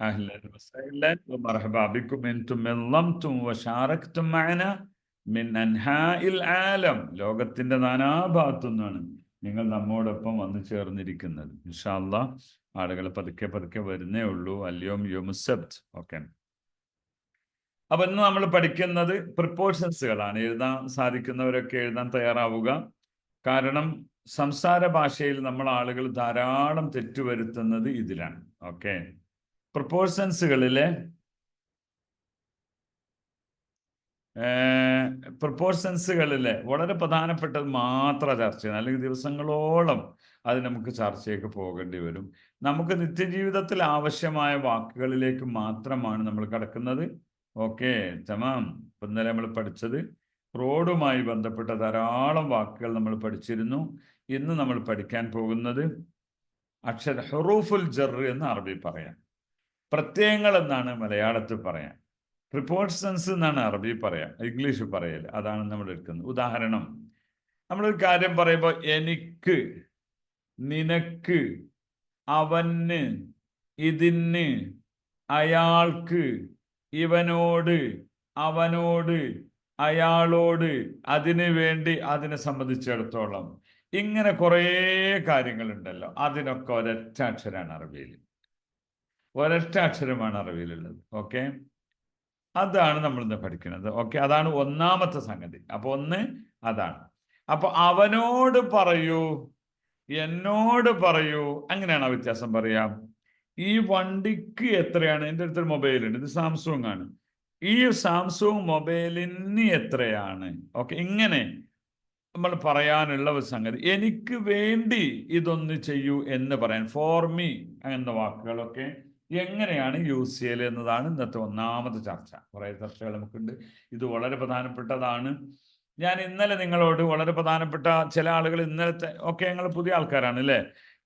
أهلا وسهلا ومرحبا بكم أنتم انضمتم وشاركتم معنا من أنحاء العالم. ലോകത്തിന്റെ നാനാഭാഗത്തു നിന്നാണ് നിങ്ങൾ നമ്മോടൊപ്പം വന്നു ചേർന്നിരിക്കുന്നത്. ഇൻഷാ അല്ലാഹ് ആളുകൾ പതുക്കെ പതുക്കെ വരുന്നേ ഉള്ളൂ. അല്യോം യോമുസബ്ത്. ഓക്കെ. അപ്പൊ ഇന്ന് നമ്മൾ പഠിക്കുന്നത് പ്രിപ്പോർഷൻസുകളാണ്. എഴുതാൻ സാധിക്കുന്നവരൊക്കെ എഴുതാൻ തയ്യാറാവുക. കാരണം സംസാര ഭാഷയിൽ നമ്മൾ ആളുകൾ ധാരാളം തെറ്റുവരുത്തുന്നത് ഇതിലാണ്. ഓക്കെ. പ്രപ്പോർഷൻസുകളിലെ വളരെ പ്രധാനപ്പെട്ടത് മാത്രം ചർച്ച ചെയ്യണം, അല്ലെങ്കിൽ ദിവസങ്ങളോളം അത് നമുക്ക് ചർച്ചയ്ക്ക് പോകേണ്ടി വരും. നമുക്ക് നിത്യജീവിതത്തിൽ ആവശ്യമായ വാക്കുകളിലേക്ക് മാത്രമാണ് നമ്മൾ കടക്കുന്നത്. ഓക്കെ, തമാം. ഇപ്പം ഇന്നലെ നമ്മൾ പഠിച്ചത് റോഡുമായി ബന്ധപ്പെട്ട ധാരാളം വാക്കുകൾ നമ്മൾ പഠിച്ചിരുന്നു. ഇന്ന് നമ്മൾ പഠിക്കാൻ പോകുന്നത് ഹുറൂഫുൽ ജർ എന്ന് അറബി പറയാം, പ്രത്യയങ്ങൾ എന്നാണ് മലയാളത്തിൽ പറയാം, പ്രിപ്പോർഷൻസ് എന്നാണ് അറബി പറയാം, ഇംഗ്ലീഷ് പറയല്. അതാണ് നമ്മൾ എടുക്കുന്നത്. ഉദാഹരണം, നമ്മളൊരു കാര്യം പറയുമ്പോൾ എനിക്ക്, നിനക്ക്, അവന്, ഇതിന്, അയാൾക്ക്, ഇവനോട്, അവനോട്, അയാളോട്, അതിനു വേണ്ടി, അതിനെ സംബന്ധിച്ചിടത്തോളം, ഇങ്ങനെ കുറേ കാര്യങ്ങളുണ്ടല്ലോ. അതിനൊക്കെ ഒരൊറ്റ അക്ഷരമാണ് അറബിയിൽ, ഒരൊറ്റ അക്ഷരമാണ് അറബിയിലുള്ളത്. ഓക്കെ, അതാണ് നമ്മൾ ഇന്ന് പഠിക്കുന്നത്. ഓക്കെ, അതാണ് ഒന്നാമത്തെ സംഗതി. അപ്പൊ ഒന്ന് അതാണ്. അപ്പൊ അവനോട് പറയൂ, എന്നോട് പറയൂ, അങ്ങനെയാണ് ആ വ്യത്യാസം പറയാം. ഈ വണ്ടിക്ക് എത്രയാണ്? എൻ്റെ അടുത്തൊരു മൊബൈൽ ഉണ്ട്, ഇത് സാംസങ് ആണ്. ഈ സാംസങ് മൊബൈലിന് എത്രയാണ്? ഓക്കെ, ഇങ്ങനെ നമ്മൾ പറയാനുള്ള ഒരു സംഗതി. എനിക്ക് വേണ്ടി ഇതൊന്ന് ചെയ്യൂ എന്ന് പറയാൻ ഫോർ മീ എന്ന വാക്കുകളൊക്കെ എങ്ങനെയാണ് യൂസ് ചെയ്യൽ എന്നതാണ് ഇന്നത്തെ ഒന്നാമത്തെ ചർച്ച. കുറേ ചർച്ചകൾ നമുക്കുണ്ട്, ഇത് വളരെ പ്രധാനപ്പെട്ടതാണ്. ഞാൻ ഇന്നലെ നിങ്ങളോട് വളരെ പ്രധാനപ്പെട്ട ചില ആളുകൾ ഇന്നലത്തെ, ഓക്കെ, ഞങ്ങൾ പുതിയ ആൾക്കാരാണ് അല്ലേ,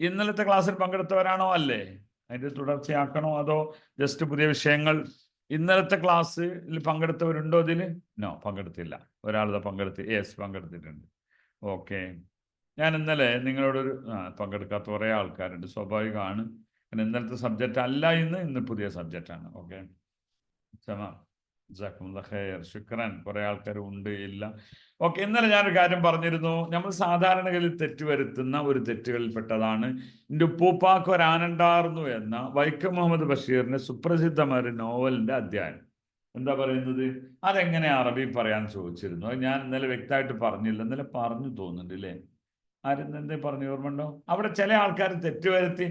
ഇന്നലത്തെ ക്ലാസ്സിൽ പങ്കെടുത്തവരാണോ? അല്ലേ, അതിന്റെ തുടർച്ചയാക്കണോ അതോ ജസ്റ്റ് പുതിയ വിഷയങ്ങൾ? ഇന്നലത്തെ ക്ലാസ്സിൽ പങ്കെടുത്തവരുണ്ടോ ഇതിൽ? നോ, പങ്കെടുത്തില്ല. ഒരാളിത് പങ്കെടുത്ത്, യെസ്, പങ്കെടുത്തിട്ടുണ്ട്. ഓക്കെ, ഞാൻ ഇന്നലെ നിങ്ങളോടൊരു പങ്കെടുക്കാത്ത കുറേ ആൾക്കാരുണ്ട്, സ്വാഭാവികമാണ്. ഇന്നലത്തെ സബ്ജക്റ്റ് അല്ല, ഇന്ന് പുതിയ സബ്ജക്റ്റാണ്. ഓക്കെ, ശുക്രൻ. കുറെ ആൾക്കാർ ഉണ്ട്, ഇല്ല. ഓക്കെ, ഇന്നലെ ഞാനൊരു കാര്യം പറഞ്ഞിരുന്നു. നമ്മൾ സാധാരണഗതിയിൽ തെറ്റുവരുത്തുന്ന ഒരു തെറ്റുകളിൽപ്പെട്ടതാണ് എൻ്റെ ഉപ്പൂപ്പാക്ക് ഒരാനണ്ടാർന്നു എന്ന വൈക്കം മുഹമ്മദ് ബഷീറിന്റെ സുപ്രസിദ്ധമായ ഒരു നോവലിന്റെ അധ്യായം. എന്താ പറയുന്നത്? അതെങ്ങനെ അറബി പറയാൻ ചോദിച്ചിരുന്നു. അത് ഞാൻ ഇന്നലെ വ്യക്തമായിട്ട് പറഞ്ഞില്ല. ഇന്നലെ പറഞ്ഞു തോന്നുന്നുണ്ട് അല്ലേ? ആരും എന്തേ പറഞ്ഞു, ഓർമ്മയുണ്ടോ? അവിടെ ചില ആൾക്കാർ തെറ്റുവരുത്തി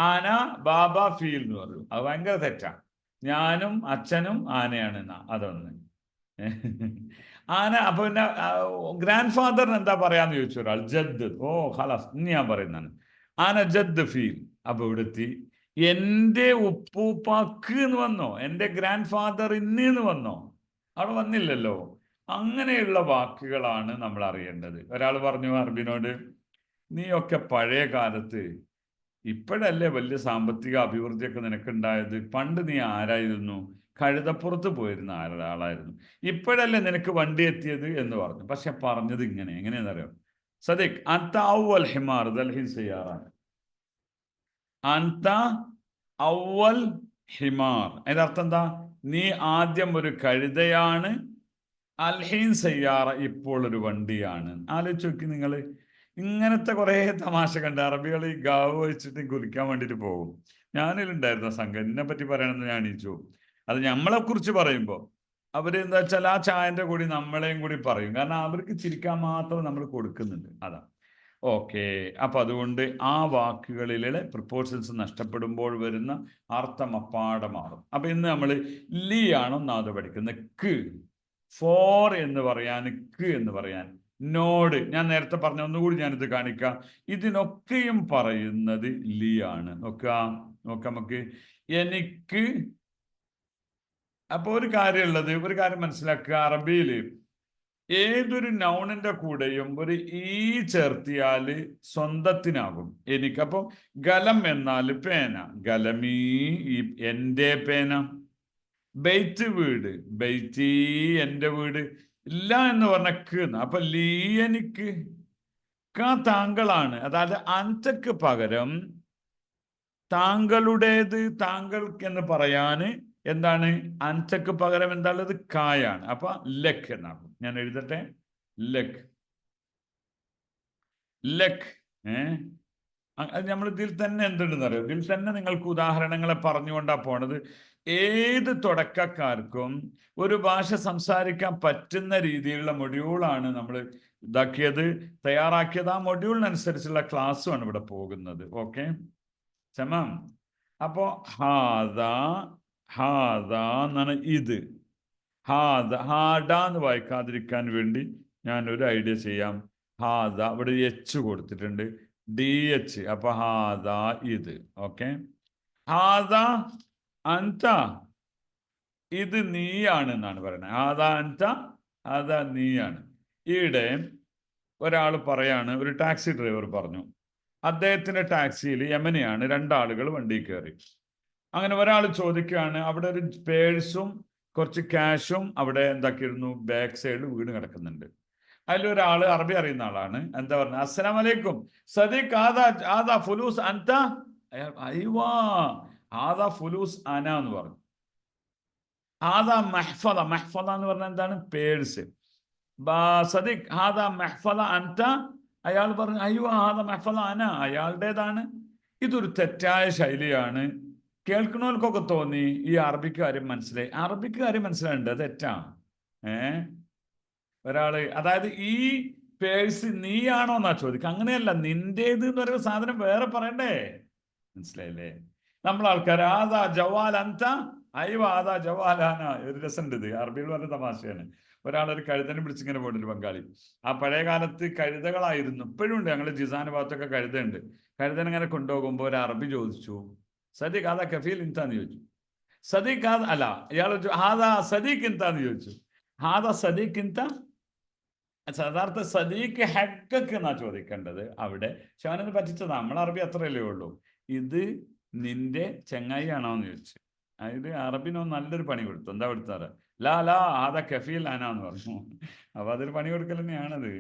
ആന ബാബ ഫീൽ എന്ന് പറഞ്ഞു. അത് ഭയങ്കര തെറ്റാണ്. ഞാനും അച്ഛനും ആനയാണ് എന്നാ. അതൊന്ന് ആന. അപ്പൊ പിന്നെ ഗ്രാൻഡ് ഫാദറിന് എന്താ പറയാന്ന് ചോദിച്ചു ഒരാൾ. ജദ്. ഓ ഖലാസ്, ഇന്ന് ഞാൻ പറയുന്നതാണ്. ആന ജദ് ഫീൽ. അപ്പൊ ഇവിടെത്തി എന്റെ ഉപ്പൂപ്പാക്ക് എന്ന് വന്നോ, എന്റെ ഗ്രാൻഡ് ഫാദർ ഇന്ന് വന്നോ? അവിടെ വന്നില്ലല്ലോ. അങ്ങനെയുള്ള വാക്കുകളാണ് നമ്മൾ അറിയേണ്ടത്. ഒരാൾ പറഞ്ഞു അറബിനോട്, നീയൊക്കെ പഴയ കാലത്ത്, ഇപ്പോഴല്ലേ വലിയ സാമ്പത്തിക അഭിവൃദ്ധിയൊക്കെ നിനക്കുണ്ടായത്, പണ്ട് നീ ആരായിരുന്നു? കഴുതപ്പുറത്ത് പോയിരുന്ന ആളായിരുന്നു. ഇപ്പോഴല്ലേ നിനക്ക് വണ്ടി എത്തിയത് എന്ന് പറഞ്ഞു. പക്ഷെ പറഞ്ഞത് എങ്ങനെയാണെന്നറിയോ? സദിഖ് അന്ത ഔവൽ ഹിമാർ ദൽഹിൻ സയ്യാറാണ്. അന്ത ഔവൽ ഹിമാർ, അതിന്റെ അർത്ഥം എന്താ? നീ ആദ്യം ഒരു കഴുതയാണ്, അൽഹീൻ സയ്യാറ, ഇപ്പോൾ ഒരു വണ്ടിയാണ്. ആലോചിച്ച് നോക്കി നിങ്ങൾ. ഇങ്ങനത്തെ കുറേ തമാശ കണ്ട് അറബികൾ ഈ ഗാവ് വെച്ചിട്ട് കുറിക്കാൻ വേണ്ടിയിട്ട് പോകും. ഞാനിലുണ്ടായിരുന്ന സംഘം ഇതിനെ പറ്റി പറയണമെന്ന് ഞാൻ എണീച്ചു. അത് നമ്മളെ കുറിച്ച് പറയുമ്പോൾ അവര് എന്താ വെച്ചാൽ ആ ചായന്റെ കൂടി നമ്മളെയും കൂടി പറയും. കാരണം അവർക്ക് ചിരിക്കാൻ മാത്രം നമ്മൾ കൊടുക്കുന്നുണ്ട്. അതാ. ഓക്കെ, അപ്പൊ അതുകൊണ്ട് ആ വാക്കുകളിലെ പ്രിപ്പോർഷൻസ് നഷ്ടപ്പെടുമ്പോൾ വരുന്ന അർത്ഥം അപ്പാടെ മാറും. അപ്പൊ ഇന്ന് നമ്മൾ ലീ ആണ് ഒന്നാമത് പഠിക്കുന്നത്. ക്ക്, ഫോർ എന്ന് പറയാൻ, ക്ക് എന്ന് പറയാൻ, നോട്. ഞാൻ നേരത്തെ പറഞ്ഞ ഒന്നുകൂടി ഞാനിത് കാണിക്കാം. ഇതിനൊക്കെയും പറയുന്നത് ലീ ആണ്. നോക്കാം നമുക്ക്. എനിക്ക്. അപ്പൊ ഒരു കാര്യം മനസ്സിലാക്കുക. അറബിയിൽ ഏതൊരു നൗണിന്റെ കൂടെയും ഒരു ഈ ചേർത്തിയാല് സ്വന്തത്തിനാകും എനിക്ക്. അപ്പൊ ഗലം എന്നാൽ പേന, ഗലമീ, ഈ എന്റെ പേന. ബെയ്റ്റ്, വീട്, ബെയ്റ്റി, എന്റെ വീട്. ഇല്ല എന്ന് പറഞ്ഞ ക്ക്. അപ്പൊ ലീ എനിക്ക്, ക താങ്കളാണ്. അതായത് അന്തക്ക് പകരം താങ്കളുടേത്, താങ്കൾക്ക് എന്ന് പറയാന് എന്താണ്? അൻതക്ക് പകരം എന്താണുള്ളത്? കായാണ്. അപ്പൊ ലക്ക് എന്നാകും. ഞാൻ എഴുതട്ടെ, ലക്ക്, ലക്ക്. അത് നമ്മൾ ഇതിൽ തന്നെ എന്തുണ്ടെന്ന് അറിയോ? ഇതിൽ തന്നെ നിങ്ങൾക്ക് ഉദാഹരണങ്ങളെ പറഞ്ഞുകൊണ്ടാ പോണത്. ഏത് തുടക്കക്കാർക്കും ഒരു ഭാഷ സംസാരിക്കാൻ പറ്റുന്ന രീതിയിലുള്ള മൊഡ്യൂളാണ് നമ്മൾ തയ്യാറാക്കിയത്. ആ മൊഡ്യൂളിനനുസരിച്ചുള്ള ക്ലാസ്സുമാണ് ഇവിടെ പോകുന്നത്. ഓക്കെ, ചമാം. അപ്പോ ഹാദ, ഹാദ എന്നാണ് ഇത്. ഹാഡ എന്ന് വായിക്കാതിരിക്കാൻ വേണ്ടി ഞാൻ ഒരു ഐഡിയ ചെയ്യാം. ഹാദ, ഇവിടെ എച്ച് കൊടുത്തിട്ടുണ്ട്, DH. അപ്പൊ ഹാദ, ഇത്. ഓക്കെ, ഹാദ അൻത, ഇത് നീയാണ് എന്നാണ് പറയുന്നത്. ഹാദ അൻത, ഹാദ നീയാണ്. ഈയിടെ ഒരാൾ പറയാണ്, ഒരു ടാക്സി ഡ്രൈവർ പറഞ്ഞു, അദ്ദേഹത്തിന്റെ ടാക്സിയിൽ യമനെയാണ്, 2 ആളുകൾ വണ്ടി കയറി. അങ്ങനെ ഒരാൾ ചോദിക്കുകയാണ്, അവിടെ ഒരു പേഴ്സും കുറച്ച് ക്യാഷും അവിടെ എന്താക്കിയിരുന്നു, ബാക്ക് സൈഡിൽ വീണ് കിടക്കുന്നുണ്ട്. അതിലൊരാള് അറബി അറിയുന്ന ആളാണ്. എന്താ പറഞ്ഞ, അസ്സലാം വലൈക്കും സദീഖ്, ആദാ ഫുലൂസ് അൻത. അയ്വാ, ആദാ ഫുലൂസ് അന എന്ന് പറഞ്ഞു. ആദാ മഹ്ഫദ, മഹ്ഫദ എന്ന് പറഞ്ഞാൽ എന്താണ്? പേഴ്സ്. സദീഖ് ഹാദാ മഹ്ഫദ അൻത. അയാൾ പറഞ്ഞു, അയ്യോ ഹാദാ മഹ്ഫദ അന, അയാളുടേതാണ്. ഇതൊരു തെറ്റായ ശൈലിയാണ്. കേൾക്കണവർക്കൊക്കെ തോന്നി ഈ അറബിക്ക് കാര്യം മനസ്സിലായി. അറബിക്ക് കാര്യം മനസ്സിലായിട്ടുണ്ട്, തെറ്റാണ്. ഒരാള്, അതായത് ഈ പേഴ്സ് നീയാണോ എന്നാ ചോദിക്കുക. അങ്ങനെയല്ല, നിന്റേത് എന്ന് പറയുന്ന സാധനം വേറെ പറയണ്ടേ? മനസ്സിലായില്ലേ? നമ്മളെ ആൾക്കാർ ആദാ ജവാൽ അൻത, അയ്യോ ആദാ ജവാലാന. ഒരു രസമുണ്ട് ഇത്, അറബിയിൽ പറഞ്ഞ തമാശയാണ്. ഒരാളൊരു കഴുതനെ പിടിച്ചിങ്ങനെ പോയിട്ടൊരു ബംഗാളി. ആ പഴയ കാലത്ത് കഴുതകളായിരുന്നു, ഇപ്പോഴും ഉണ്ട്, ഞങ്ങൾ ജിസാന ഭാഗത്തൊക്കെ കഴുതയുണ്ട്. കഴുതൻ ഇങ്ങനെ കൊണ്ടുപോകുമ്പോൾ ഒരു അറബി ചോദിച്ചു, സദീഖ് ആദാ കഫീൽ ഇൻതാന്ന് ചോദിച്ചു. സദീഖ് അല്ല, ഇയാൾ ഹാദാ സദീഖ് ഇൻതാന്ന് ചോദിച്ചു. ഹാദാ സദീഖ് ഇൻത. യഥാർത്ഥ സദീഖ് ഹഖക്ക് എന്നാ ചോദിക്കേണ്ടത് അവിടെ. പക്ഷെ അവനത് പറ്റിച്ചത്, നമ്മൾ അറബി അത്രയല്ലേ ഉള്ളൂ. ഇത് നിന്റെ ചെങ്ങായി ആണോ എന്ന് ചോദിച്ചു. അതിൽ അറബിനോ നല്ലൊരു പണി കൊടുത്തു. എന്താ കൊടുത്താറ്? ലാ ആദാ കഫീൽ അനാന്ന് പറഞ്ഞു. അപ്പൊ അതൊരു പണി കൊടുക്കൽ തന്നെയാണത്,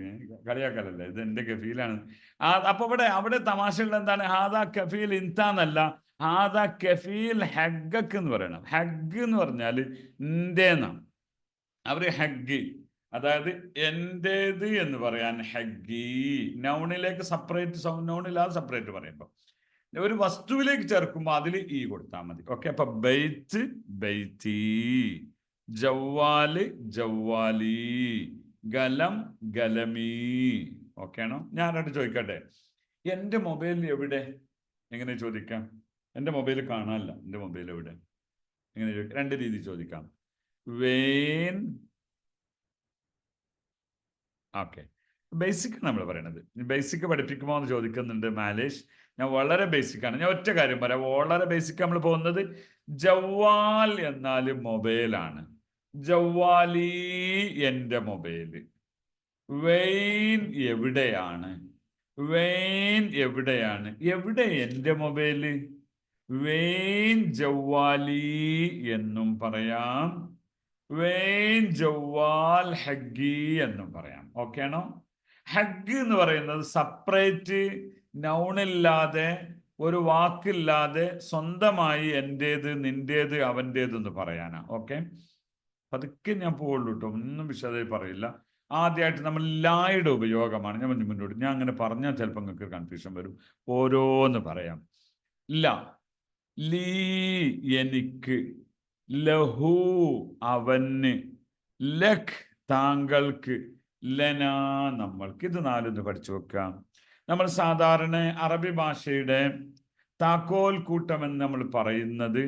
കളിയാക്കലല്ലേ, ഇത് എന്റെ കഫീലാണ്. അപ്പൊ അവിടെ തമാശയുള്ള എന്താണ്? ഹാദാ കഫീൽ ഇൻതാന്നല്ല, ഹാദാ കഫീൽ ഹഖക്ക് എന്ന് പറയണം. ഹഗ് എന്ന് പറഞ്ഞാൽ ഇന്റേന്നാണ്. അവര് ഹഗ്, അതായത് എന്റേത് എന്ന് പറയാൻ ഹഗ്ഗി. നൗണിലേക്ക് സെപ്പറേറ്റ്, നൗണില്ലാതെ സെപ്പറേറ്റ് പറയുമ്പോൾ, ഒരു വസ്തുവിലേക്ക് ചേർക്കുമ്പോൾ അതിൽ ഈ കൊടുത്താൽ മതി. ഓക്കെ, അപ്പൊ ബൈത്ത് ബൈത്തി, ജവ്വാല് ജവ്വാലി, ഗലം ഗലമി. ഓക്കെ ആണോ? ഞാനോട് ചോദിക്കട്ടെ, എൻ്റെ മൊബൈൽ എവിടെ? എങ്ങനെ ചോദിക്കാം? എൻ്റെ മൊബൈൽ കാണാനല്ല, എൻ്റെ മൊബൈൽ എവിടെ? എങ്ങനെ ചോദിക്കാം? 2 രീതി ചോദിക്കാം. വെയിൻ. ഓക്കെ, ബേസിക് നമ്മൾ പറയണത്. ബേസിക് പഠിപ്പിക്കുമോ എന്ന് ചോദിക്കുന്നുണ്ട് മാലേഷ്. ഞാൻ വളരെ ബേസിക്കാണ്. ഞാൻ ഒറ്റ കാര്യം പറയാം, വളരെ ബേസിക്. നമ്മൾ പോകുന്നത് ജവ്വാൽ എന്നാൽ മൊബൈലാണ്. ജവ്വാലി എൻ്റെ മൊബൈല്. വെയിൻ എവിടെയാണ്? വെയിൻ എവിടെയാണ്? എവിടെ എൻ്റെ മൊബൈല്? വെയിൻ ജവ്വാലി എന്നും പറയാം, വെയിൻ ജവ്വാൽ ഹഗ്ഗി എന്നും പറയാം. ഓക്കെ ആണോ? ഹഗ് എന്ന് പറയുന്നത് സെപ്പറേറ്റ്, നൗണില്ലാതെ, ഒരു വാക്കില്ലാതെ സ്വന്തമായി എൻ്റേത്, നിന്റേത്, അവൻ്റേത് എന്ന് പറയാനാ. ഓക്കെ, പതുക്കെ ഞാൻ പോവുള്ളൂ കേട്ടോ, ഒന്നും വിശദമായി പറയില്ല. ആദ്യമായിട്ട് നമ്മൾ ലായുടെ ഉപയോഗമാണ് ഞാൻ മുന്നോട്ട്. ഞാൻ അങ്ങനെ പറഞ്ഞാൽ ചിലപ്പോൾ നിങ്ങൾക്ക് കൺഫ്യൂഷൻ വരും. ഓരോന്ന് പറയാം. ല, ലീ എനിക്ക്, ലഹു അവന്, ലഖ് താങ്കൾക്ക്, ലന നമ്മൾക്ക്. ഇത് 4 പഠിച്ചു വെക്കാം. നമ്മൾ സാധാരണ അറബി ഭാഷയുടെ താക്കോൽ കൂട്ടം എന്ന് നമ്മൾ പറയുന്നത്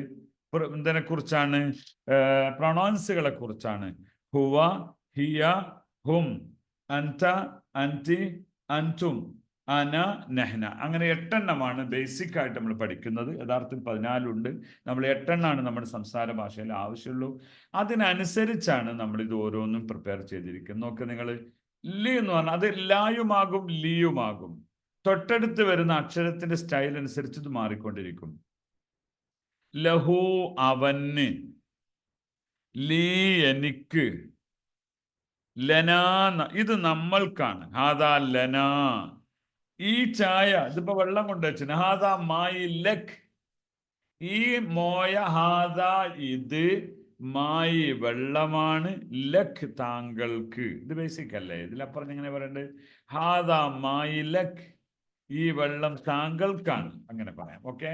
ഇതിനെ കുറിച്ചാണ്, പ്രൊണൗൺസുകളെ കുറിച്ചാണ്. ഹുവ, ഹിയ, ഹും, അൻത, അൻതി, അൻതും, അന, നെഹ്ന. അങ്ങനെ 8 എണ്ണമാണ് ബേസിക് ആയിട്ട് നമ്മൾ പഠിക്കുന്നത്. യഥാർത്ഥത്തിൽ 14 ഉണ്ട്. നമ്മൾ 8 എണ്ണമാണ് നമ്മുടെ സംസാര ഭാഷയിൽ ആവശ്യമുള്ളൂ. അതിനനുസരിച്ചാണ് നമ്മൾ ഇത് ഓരോന്നും പ്രിപ്പയർ ചെയ്തിരിക്കുന്നത്. നോക്ക് നിങ്ങൾ, ലി എന്ന് പറഞ്ഞാൽ അത് ലായുമാകും ലിയുമാകും. തൊട്ടടുത്ത് വരുന്ന അക്ഷരത്തിന്റെ സ്റ്റൈൽ അനുസരിച്ച് ഇത് മാറിക്കൊണ്ടിരിക്കും. ലഹു അവന്, ലീ എനിക്ക്, ലന ഇത് നമ്മൾക്കാണ്. ഹാദാ ലന, ഈ ചായ ഇതിപ്പോ വെള്ളം കൊണ്ട് വെച്ചു. ഹാദാ മായി ലക്, ഈ മോയ ഹാദ ഇത് മായി വെള്ളമാണ് ലഖ് താങ്കൾക്ക്. ഇത് ബേസിക് അല്ലേ? ഇതിലപ്പുറം എങ്ങനെ പറയണ്ടത്? ഹാദ മായി ലഖ്, ഈ വെള്ളം താങ്കൾക്കാണ്, അങ്ങനെ പറയാം. ഓക്കെ,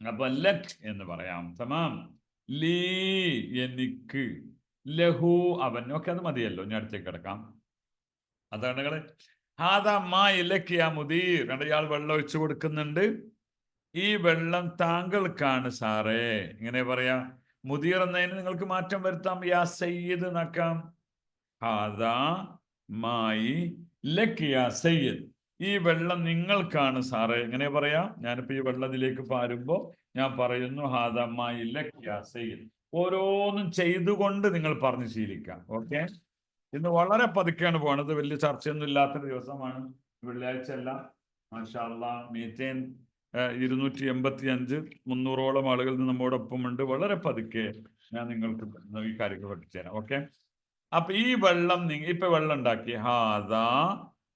അപ്പൊ ലഖ് എന്ന് പറയാം. തമാം. ലീ എനിക്ക്, ലഹു അവൻ. ഓക്കെ, അത് മതിയല്ലോ. ഞാൻ അടുത്തേക്ക് കിടക്കാം. അതാണ് നിങ്ങള് ഹാദ മായി ലഖ് യാ മുദീർ. ഇയാൾ വെള്ളം ഒഴിച്ചു കൊടുക്കുന്നുണ്ട്. ഈ വെള്ളം താങ്കൾക്കാണ് സാറേ. ഇങ്ങനെ പറയാം. മുദീർ എന്നതിന് നിങ്ങൾക്ക് മാറ്റം വരുത്താം. യാ സയ്യിദ് എന്നാക്കാം. ഹാദാ മായി ലക്ക് യാ സയ്യിദ്, ഈ വെള്ളം നിങ്ങൾക്കാണ് സാറേ. എങ്ങനെ പറയാം? ഞാനിപ്പോ ഈ വെള്ളത്തിലേക്ക് പാരുമ്പോ ഞാൻ പറയുന്നു ഹാദാ മായി ലക്ക് യാ സയ്യിദ്. ഓരോന്നും ചെയ്തുകൊണ്ട് നിങ്ങൾ പറഞ്ഞു ശീലിക്കാം. ഓക്കെ, ഇന്ന് വളരെ പതുക്കെയാണ് പോണത്. വലിയ ചർച്ചയൊന്നും ഇല്ലാത്തൊരു ദിവസമാണ്, വെള്ളിയാഴ്ച അല്ല. മാഷാ അല്ലാഹ്, മീറ്റേൻ 285 300ഓളം ആളുകൾ നമ്മോടൊപ്പം ഉണ്ട്. വളരെ പതുക്കെ ഞാൻ നിങ്ങൾക്ക് ഈ കാര്യങ്ങൾ പഠിച്ചു തരാം. ഓക്കെ, അപ്പൊ ഈ വെള്ളം ഇപ്പൊ വെള്ളം ഉണ്ടാക്കി. ഹാദാ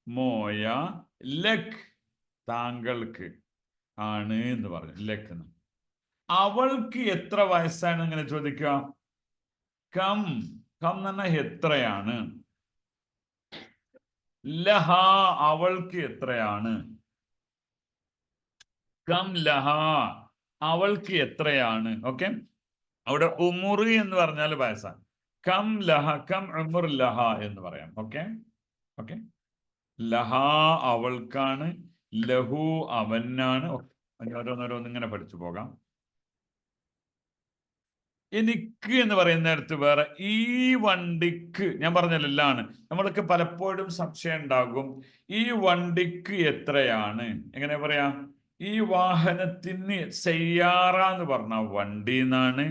മോയ ലഖ്, താങ്കൾക്ക് ആണ് എന്ന് പറഞ്ഞു. ലഖ്. അവൾക്ക് എത്ര വയസ്സാണ് ഇങ്ങനെ ചോദിക്കാം. കം, കം എന്ന് പറഞ്ഞാൽ എത്രയാണ്. ലഹ, അവൾക്ക് എത്രയാണ്. കം ലഹ, അവൾക്ക് എത്രയാണ്. ഓക്കെ, അവിടെ ഉമുറ് എന്ന് പറഞ്ഞാൽ വയസ്സാണ്. കം ലഹ, കം ഉമുർ ലഹ എന്ന് പറയാം. ഓക്കെ, ഓക്കെ, ലഹ അവൾക്കാണ്, ലഹു അവനാണ്. ഓരോന്നോരോന്ന് ഇങ്ങനെ പഠിച്ചു പോകാം. എനിക്ക് എന്ന് പറയുന്നിടത്ത് വേറെ. ഈ വണ്ടിക്ക്, ഞാൻ പറഞ്ഞല്ലാണ്, നമ്മൾക്ക് പലപ്പോഴും സംശയം ഉണ്ടാകും. ഈ വണ്ടിക്ക് എത്രയാണ്, എങ്ങനെ പറയാ? ഈ വാഹനത്തിന് സയ്യാറ എന്ന് പറഞ്ഞ വണ്ടി എന്നാണ്.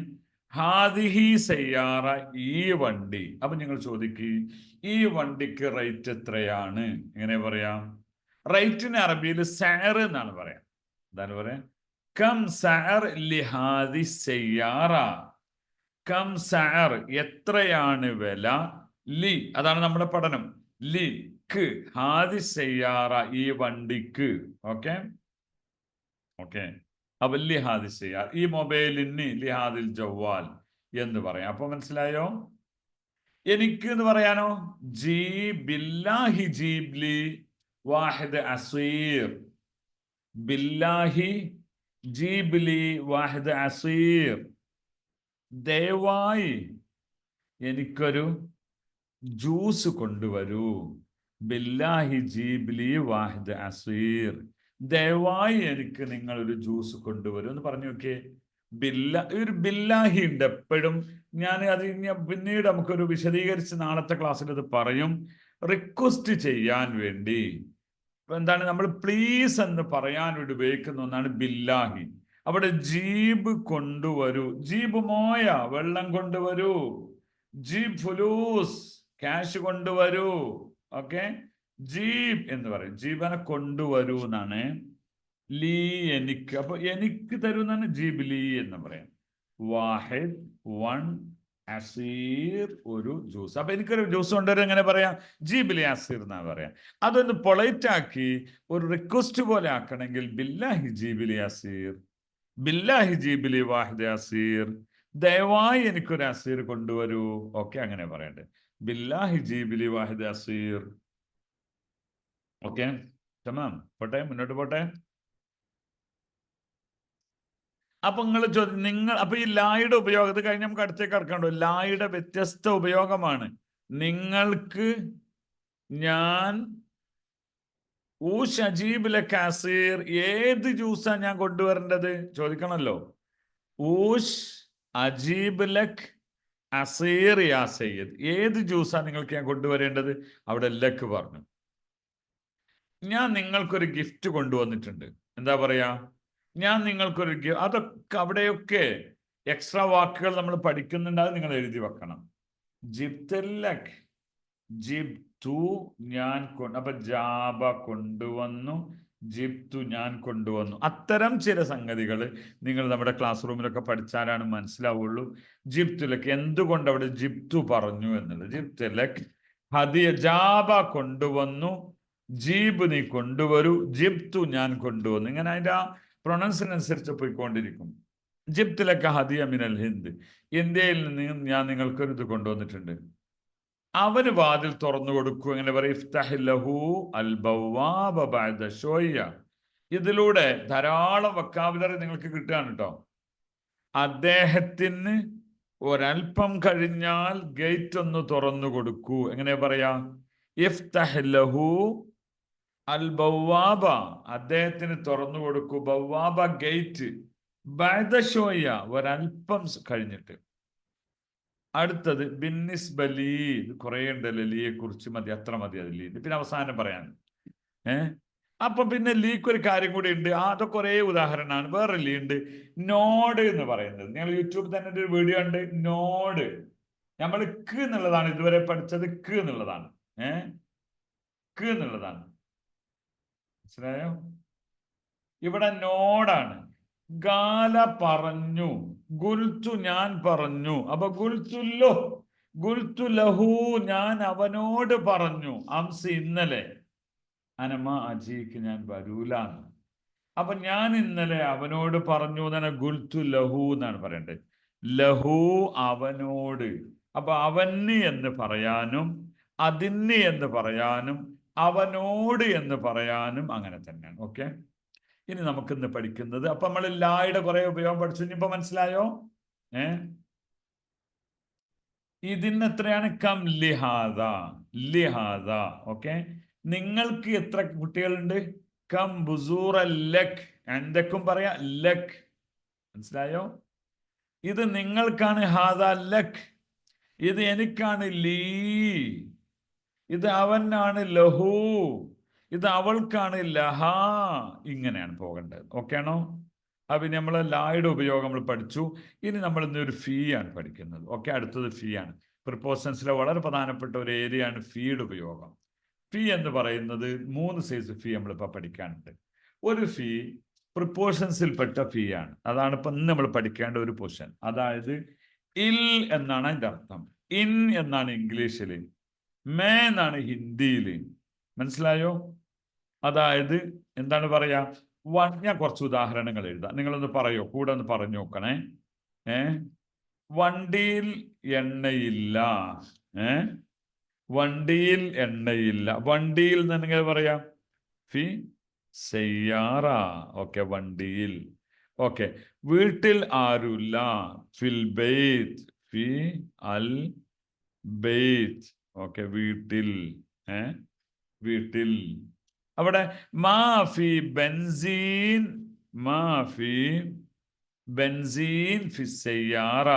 ഹാദിഹി സയ്യാറ, ഈ വണ്ടി. അപ്പൊ നിങ്ങൾ ചോദിക്കുക, ഈ വണ്ടിക്ക് റേറ്റ് എത്രയാണ്, എങ്ങനെ പറയാം? റേറ്റിന് അറബിയിൽ സഅർ എന്നാണ് പറയാം. എന്താണ് പറയാ? കം സഅർ ലിഹാദി സയ്യാറ. കം സഅർ, എത്രയാണ് വില. ലി, അതാണ് നമ്മുടെ പഠനം. ലി ക്ക് ഹാദി സയ്യാറ, ഈ വണ്ടിക്ക്. ഓക്കെ, ഓക്കെ, അപ്പൊ ലിഹാദി സയ്യാർ, ഈ മൊബൈലിന് ലിഹാദിൽ ജവാൽ എന്ന് പറയാം. അപ്പൊ മനസ്സിലായോ? എനിക്ക് എന്ന് പറയാനോ, ജി ബില്ലാഹി ജീബ്ലി വാഹിദ് അസീർ. ബില്ലാഹി ജീബ്ലി വാഹിദ് അസീർ, ദയവായി എനിക്കൊരു ജ്യൂസ് കൊണ്ടുവരൂ. ബില്ലാഹി ജീബ്ലി വാഹിദ് അസീർ, ദയവായി എനിക്ക് നിങ്ങൾ ഒരു ജ്യൂസ് കൊണ്ടുവരൂ എന്ന് പറഞ്ഞു. നോക്കിയേ, ഒരു ബില്ലാഹി ഉണ്ട് എപ്പോഴും. ഞാൻ അത് പിന്നീട് നമുക്കൊരു വിശദീകരിച്ച് നാളത്തെ ക്ലാസ്സിൽ അത് പറയും. റിക്വസ്റ്റ് ചെയ്യാൻ വേണ്ടി എന്താണ് നമ്മൾ പ്ലീസ് എന്ന് പറയാൻ വേണ്ടി ഉപയോഗിക്കുന്ന ഒന്നാണ് ബില്ലാഹി. അവിടെ ജീബ് കൊണ്ടുവരൂ, ജീബ് മോയ വെള്ളം കൊണ്ടുവരൂ, ജീബ് ഫുലൂസ് ക്യാഷ് കൊണ്ടുവരൂ. ഓക്കെ, ജീബ് എന്ന് പറയും. ജീബനെ കൊണ്ടുവരൂ എന്നാണ്. ലീ എനിക്ക്, അപ്പൊ എനിക്ക് തരൂ എന്നാണ് ജീബ് ലീ എന്ന് പറയാം. വാഹിദ് വൺ, അസീർ ഒരു ജ്യൂസ്. അപ്പൊ എനിക്കൊരു ജ്യൂസ് കൊണ്ടുവരും, എങ്ങനെ പറയാം? ജീബിലി അസീർ എന്നാ പറയാം. അതൊന്ന് പൊളൈറ്റ് ആക്കി ഒരു റിക്വസ്റ്റ് പോലെ ആക്കണമെങ്കിൽ ബില്ലാഹി ജീബിലി അസീർ, ബില്ലാഹി ജീബിലി വാഹിദ് അസീർ, ദയവായി എനിക്കൊരു അസീർ കൊണ്ടുവരൂ. ഓക്കെ, അങ്ങനെ പറയണ്ടേ. ബില്ലാഹി ജീബിലി വാഹിദ് അസീർ. ഓക്കെ, തമാം. പോട്ടെ, മുന്നോട്ട് പോട്ടെ. അപ്പൊ നിങ്ങൾ അപ്പൊ ഈ ലായുടെ ഉപയോഗം, ഇത് കഴിഞ്ഞ് നമുക്ക് അടുത്തേക്ക് കടക്കണ്ടോ. ലായുടെ വ്യത്യസ്ത ഉപയോഗമാണ്. നിങ്ങൾക്ക്, ഞാൻ, ഊഷ് അജീബ് ലക്ക് അസീർ, ഏത് ജ്യൂസാ ഞാൻ കൊണ്ടുവരേണ്ടത് ചോദിക്കണല്ലോ. ഊഷ് അജീബ് ലക്ക് അസീർ യാ സയ്യിദ്, ഏത് ജ്യൂസാ നിങ്ങൾക്ക് ഞാൻ കൊണ്ടുവരേണ്ടത്? അവിടെ ലക്ക് പറഞ്ഞു. ഞാൻ നിങ്ങൾക്കൊരു ഗിഫ്റ്റ് കൊണ്ടുവന്നിട്ടുണ്ട്. എന്താ പറയാ? ഞാൻ നിങ്ങൾക്കൊരു അതൊക്കെ അവിടെയൊക്കെ എക്സ്ട്രാ വാക്കുകൾ നമ്മൾ പഠിക്കുന്നുണ്ട്. അത് നിങ്ങൾ എഴുതി വെക്കണം. ജിബ്തല്ലക്, ജിബ്തു ഞാൻ, അപ്പൊ ജാബ കൊണ്ടുവന്നു, ജിബ്തു ഞാൻ കൊണ്ടുവന്നു. അത്തരം ചില സംഗതികൾ നിങ്ങൾ നമ്മുടെ ക്ലാസ് റൂമിലൊക്കെ പഠിച്ചാലാണ് മനസ്സിലാവുള്ളൂ. ജിബ്തുലക്, എന്തുകൊണ്ട് അവിടെ ജിബ്തു പറഞ്ഞു എന്നുള്ളത്. ജിബ്തുലക് ഹദിയ, ജാബ കൊണ്ടുവന്നു, ജീബ് നീ കൊണ്ടുവരൂ, ജിബ്തു ഞാൻ കൊണ്ടുവന്നു. ഇങ്ങനെ അതിൻ്റെ പ്രൊണൗൺസിനനുസരിച്ച് പോയിക്കൊണ്ടിരിക്കും. ജിബ്തിലക ഹദിയ മിനൽ ഹിന്ദ്, ഇന്ത്യയിൽ നിന്ന് ഞാൻ നിങ്ങൾക്കൊരു ഇത് കൊണ്ടുവന്നിട്ടുണ്ട്. അവന് വാതിൽ തുറന്നു കൊടുക്കൂ. എങ്ങനെ പറയും? ഇഫ്തഹ് ലഹു അൽ ബവാബ ബഅദ ശോയ്യ. ഇതിലൂടെ ധാരാളം വൊക്കാബുലറി നിങ്ങൾക്ക് കിട്ടുകയാണ് കേട്ടോ. അദ്ദേഹത്തിന് ഒരൽപ്പം കഴിഞ്ഞാൽ ഗേറ്റ് ഒന്ന് തുറന്നു കൊടുക്കൂ. എങ്ങനെ പറയാ? ഇഫ്തഹ് ലഹു അൽ ബവാബ, അദ്ദേഹത്തിന് തുറന്നു കൊടുക്കൂ. ബവാബ ഗേറ്റ്, ബഅദ ശോയ്യ, ഒരൽപ്പം കഴിഞ്ഞിട്ട്. അടുത്തത് ബിന്നിസ്ബലി, ഇത് കുറേ ഉണ്ടല്ലോ ലീയെ കുറിച്ച്, മതി, അത്ര മതി അത് ലീ. പിന്നെ അവസാനം പറയാൻ അപ്പൊ പിന്നെ ലീക്ക് ഒരു കാര്യം കൂടി ഉണ്ട്. അതൊക്കെ കുറേ ഉദാഹരണമാണ്. വേറെ ലീ ഉണ്ട്, നോഡ് എന്ന് പറയുന്നത്. നിങ്ങൾ യൂട്യൂബിൽ തന്നെ ഒരു വീഡിയോ ഉണ്ട്, നോഡ്. നമ്മൾ ക്ക് എന്നുള്ളതാണ് ഇതുവരെ പഠിച്ചത്, ക്ക് എന്നുള്ളതാണ്. ക്ക് എന്നുള്ളതാണ്, മനസ്സിലായോ? ഇവിടെ നോഡാണ്. ഗാല പറഞ്ഞു, ഗുൽത്തു ഞാൻ പറഞ്ഞു. അപ്പൊ ഗുൽത്തുല്ലോ, ഗുൽത്തു ലഹു ഞാൻ അവനോട് പറഞ്ഞു, അംസ് ഇന്നലെ, അനമ അജീക്ക് ഞാൻ വരൂലാണ്. അപ്പൊ ഞാൻ ഇന്നലെ അവനോട് പറഞ്ഞു എന്നാണ് ഗുൽത്തു ലഹു എന്നാണ് പറയേണ്ടത്. ലഹു അവനോട്. അപ്പൊ അവന് എന്ന് പറയാനും അതിന് എന്ന് പറയാനും അവനോട് എന്ന് പറയാനും അങ്ങനെ തന്നെയാണ്. ഓക്കെ, ഇനി നമുക്കിന്ന് പഠിക്കുന്നത്, അപ്പൊ നമ്മൾ ലായുടെ കുറെ ഉപയോഗം പഠിച്ചു. ഇനിയിപ്പോ മനസ്സിലായോ? ഇതിന് എത്രയാണ്? കം ലിഹാദ, ലിഹാദ. ഓക്കെ, നിങ്ങൾക്ക് എത്ര കുട്ടികളുണ്ട്? കം ബുസൂറ ലക്, എന്തൊക്കെ പറയാ? ലക്. മനസ്സിലായോ? ഇത് നിങ്ങൾക്കാണ് ഹാദ ലക്, ഇത് എനിക്കാണ് ലീ, ഇത് അവനാണ് ലഹു, ഇത് അവൾക്കാണ് ലഹാ. ഇങ്ങനെയാണ് പോകേണ്ടത്. ഓക്കെ ആണോ? അപ്പൊ നമ്മൾ ലായുടെ ഉപയോഗം നമ്മൾ പഠിച്ചു. ഇനി നമ്മൾ ഇന്നൊരു ഫീ ആണ് പഠിക്കുന്നത്. ഓക്കെ, അടുത്തത് ഫീ ആണ്. പ്രിപ്പോസിഷൻസിലെ വളരെ പ്രധാനപ്പെട്ട ഒരു ഏരിയ ആണ് ഫീയുടെ ഉപയോഗം. ഫീ എന്ന് പറയുന്നത് 3 സൈസ് ഫീ നമ്മളിപ്പോൾ പഠിക്കാനുണ്ട്. ഒരു ഫീ പ്രിപ്പോസിഷൻസിൽപ്പെട്ട ഫീ ആണ്. അതാണ് ഇപ്പം ഇന്ന് നമ്മൾ പഠിക്കേണ്ട ഒരു പൊസിഷൻ. അതായത് ഇൽ എന്നാണ് അതിൻ്റെ അർത്ഥം, ഇൻ എന്നാണ് ഇംഗ്ലീഷിൽ, മേ എന്നാണ് ഹിന്ദിയിൽ. മനസ്സിലായോ? അതായത് എന്താണ് പറയാ? ഞാൻ കുറച്ച് ഉദാഹരണങ്ങൾ എഴുതാം, നിങ്ങളൊന്ന് പറയോ, കൂടെ ഒന്ന് പറഞ്ഞു നോക്കണേ. വണ്ടിയിൽ എണ്ണയില്ല. വണ്ടിയിൽ എണ്ണയില്ല. വണ്ടിയിൽ നിന്ന് പറയാം ഫി സയ്യാറ. ഓക്കെ, വണ്ടിയിൽ. ഓക്കെ, വീട്ടിൽ ആരുമില്ല. ഫിൽ ബൈത്ത്, ഫി അൽ ബൈത്ത്. ഓക്കെ, വീട്ടിൽ. വീട്ടിൽ. അവിടെ മാഫി ബെൻസീൻ, മാഫി ബെൻസീൻ ഫിസയ്യാറ,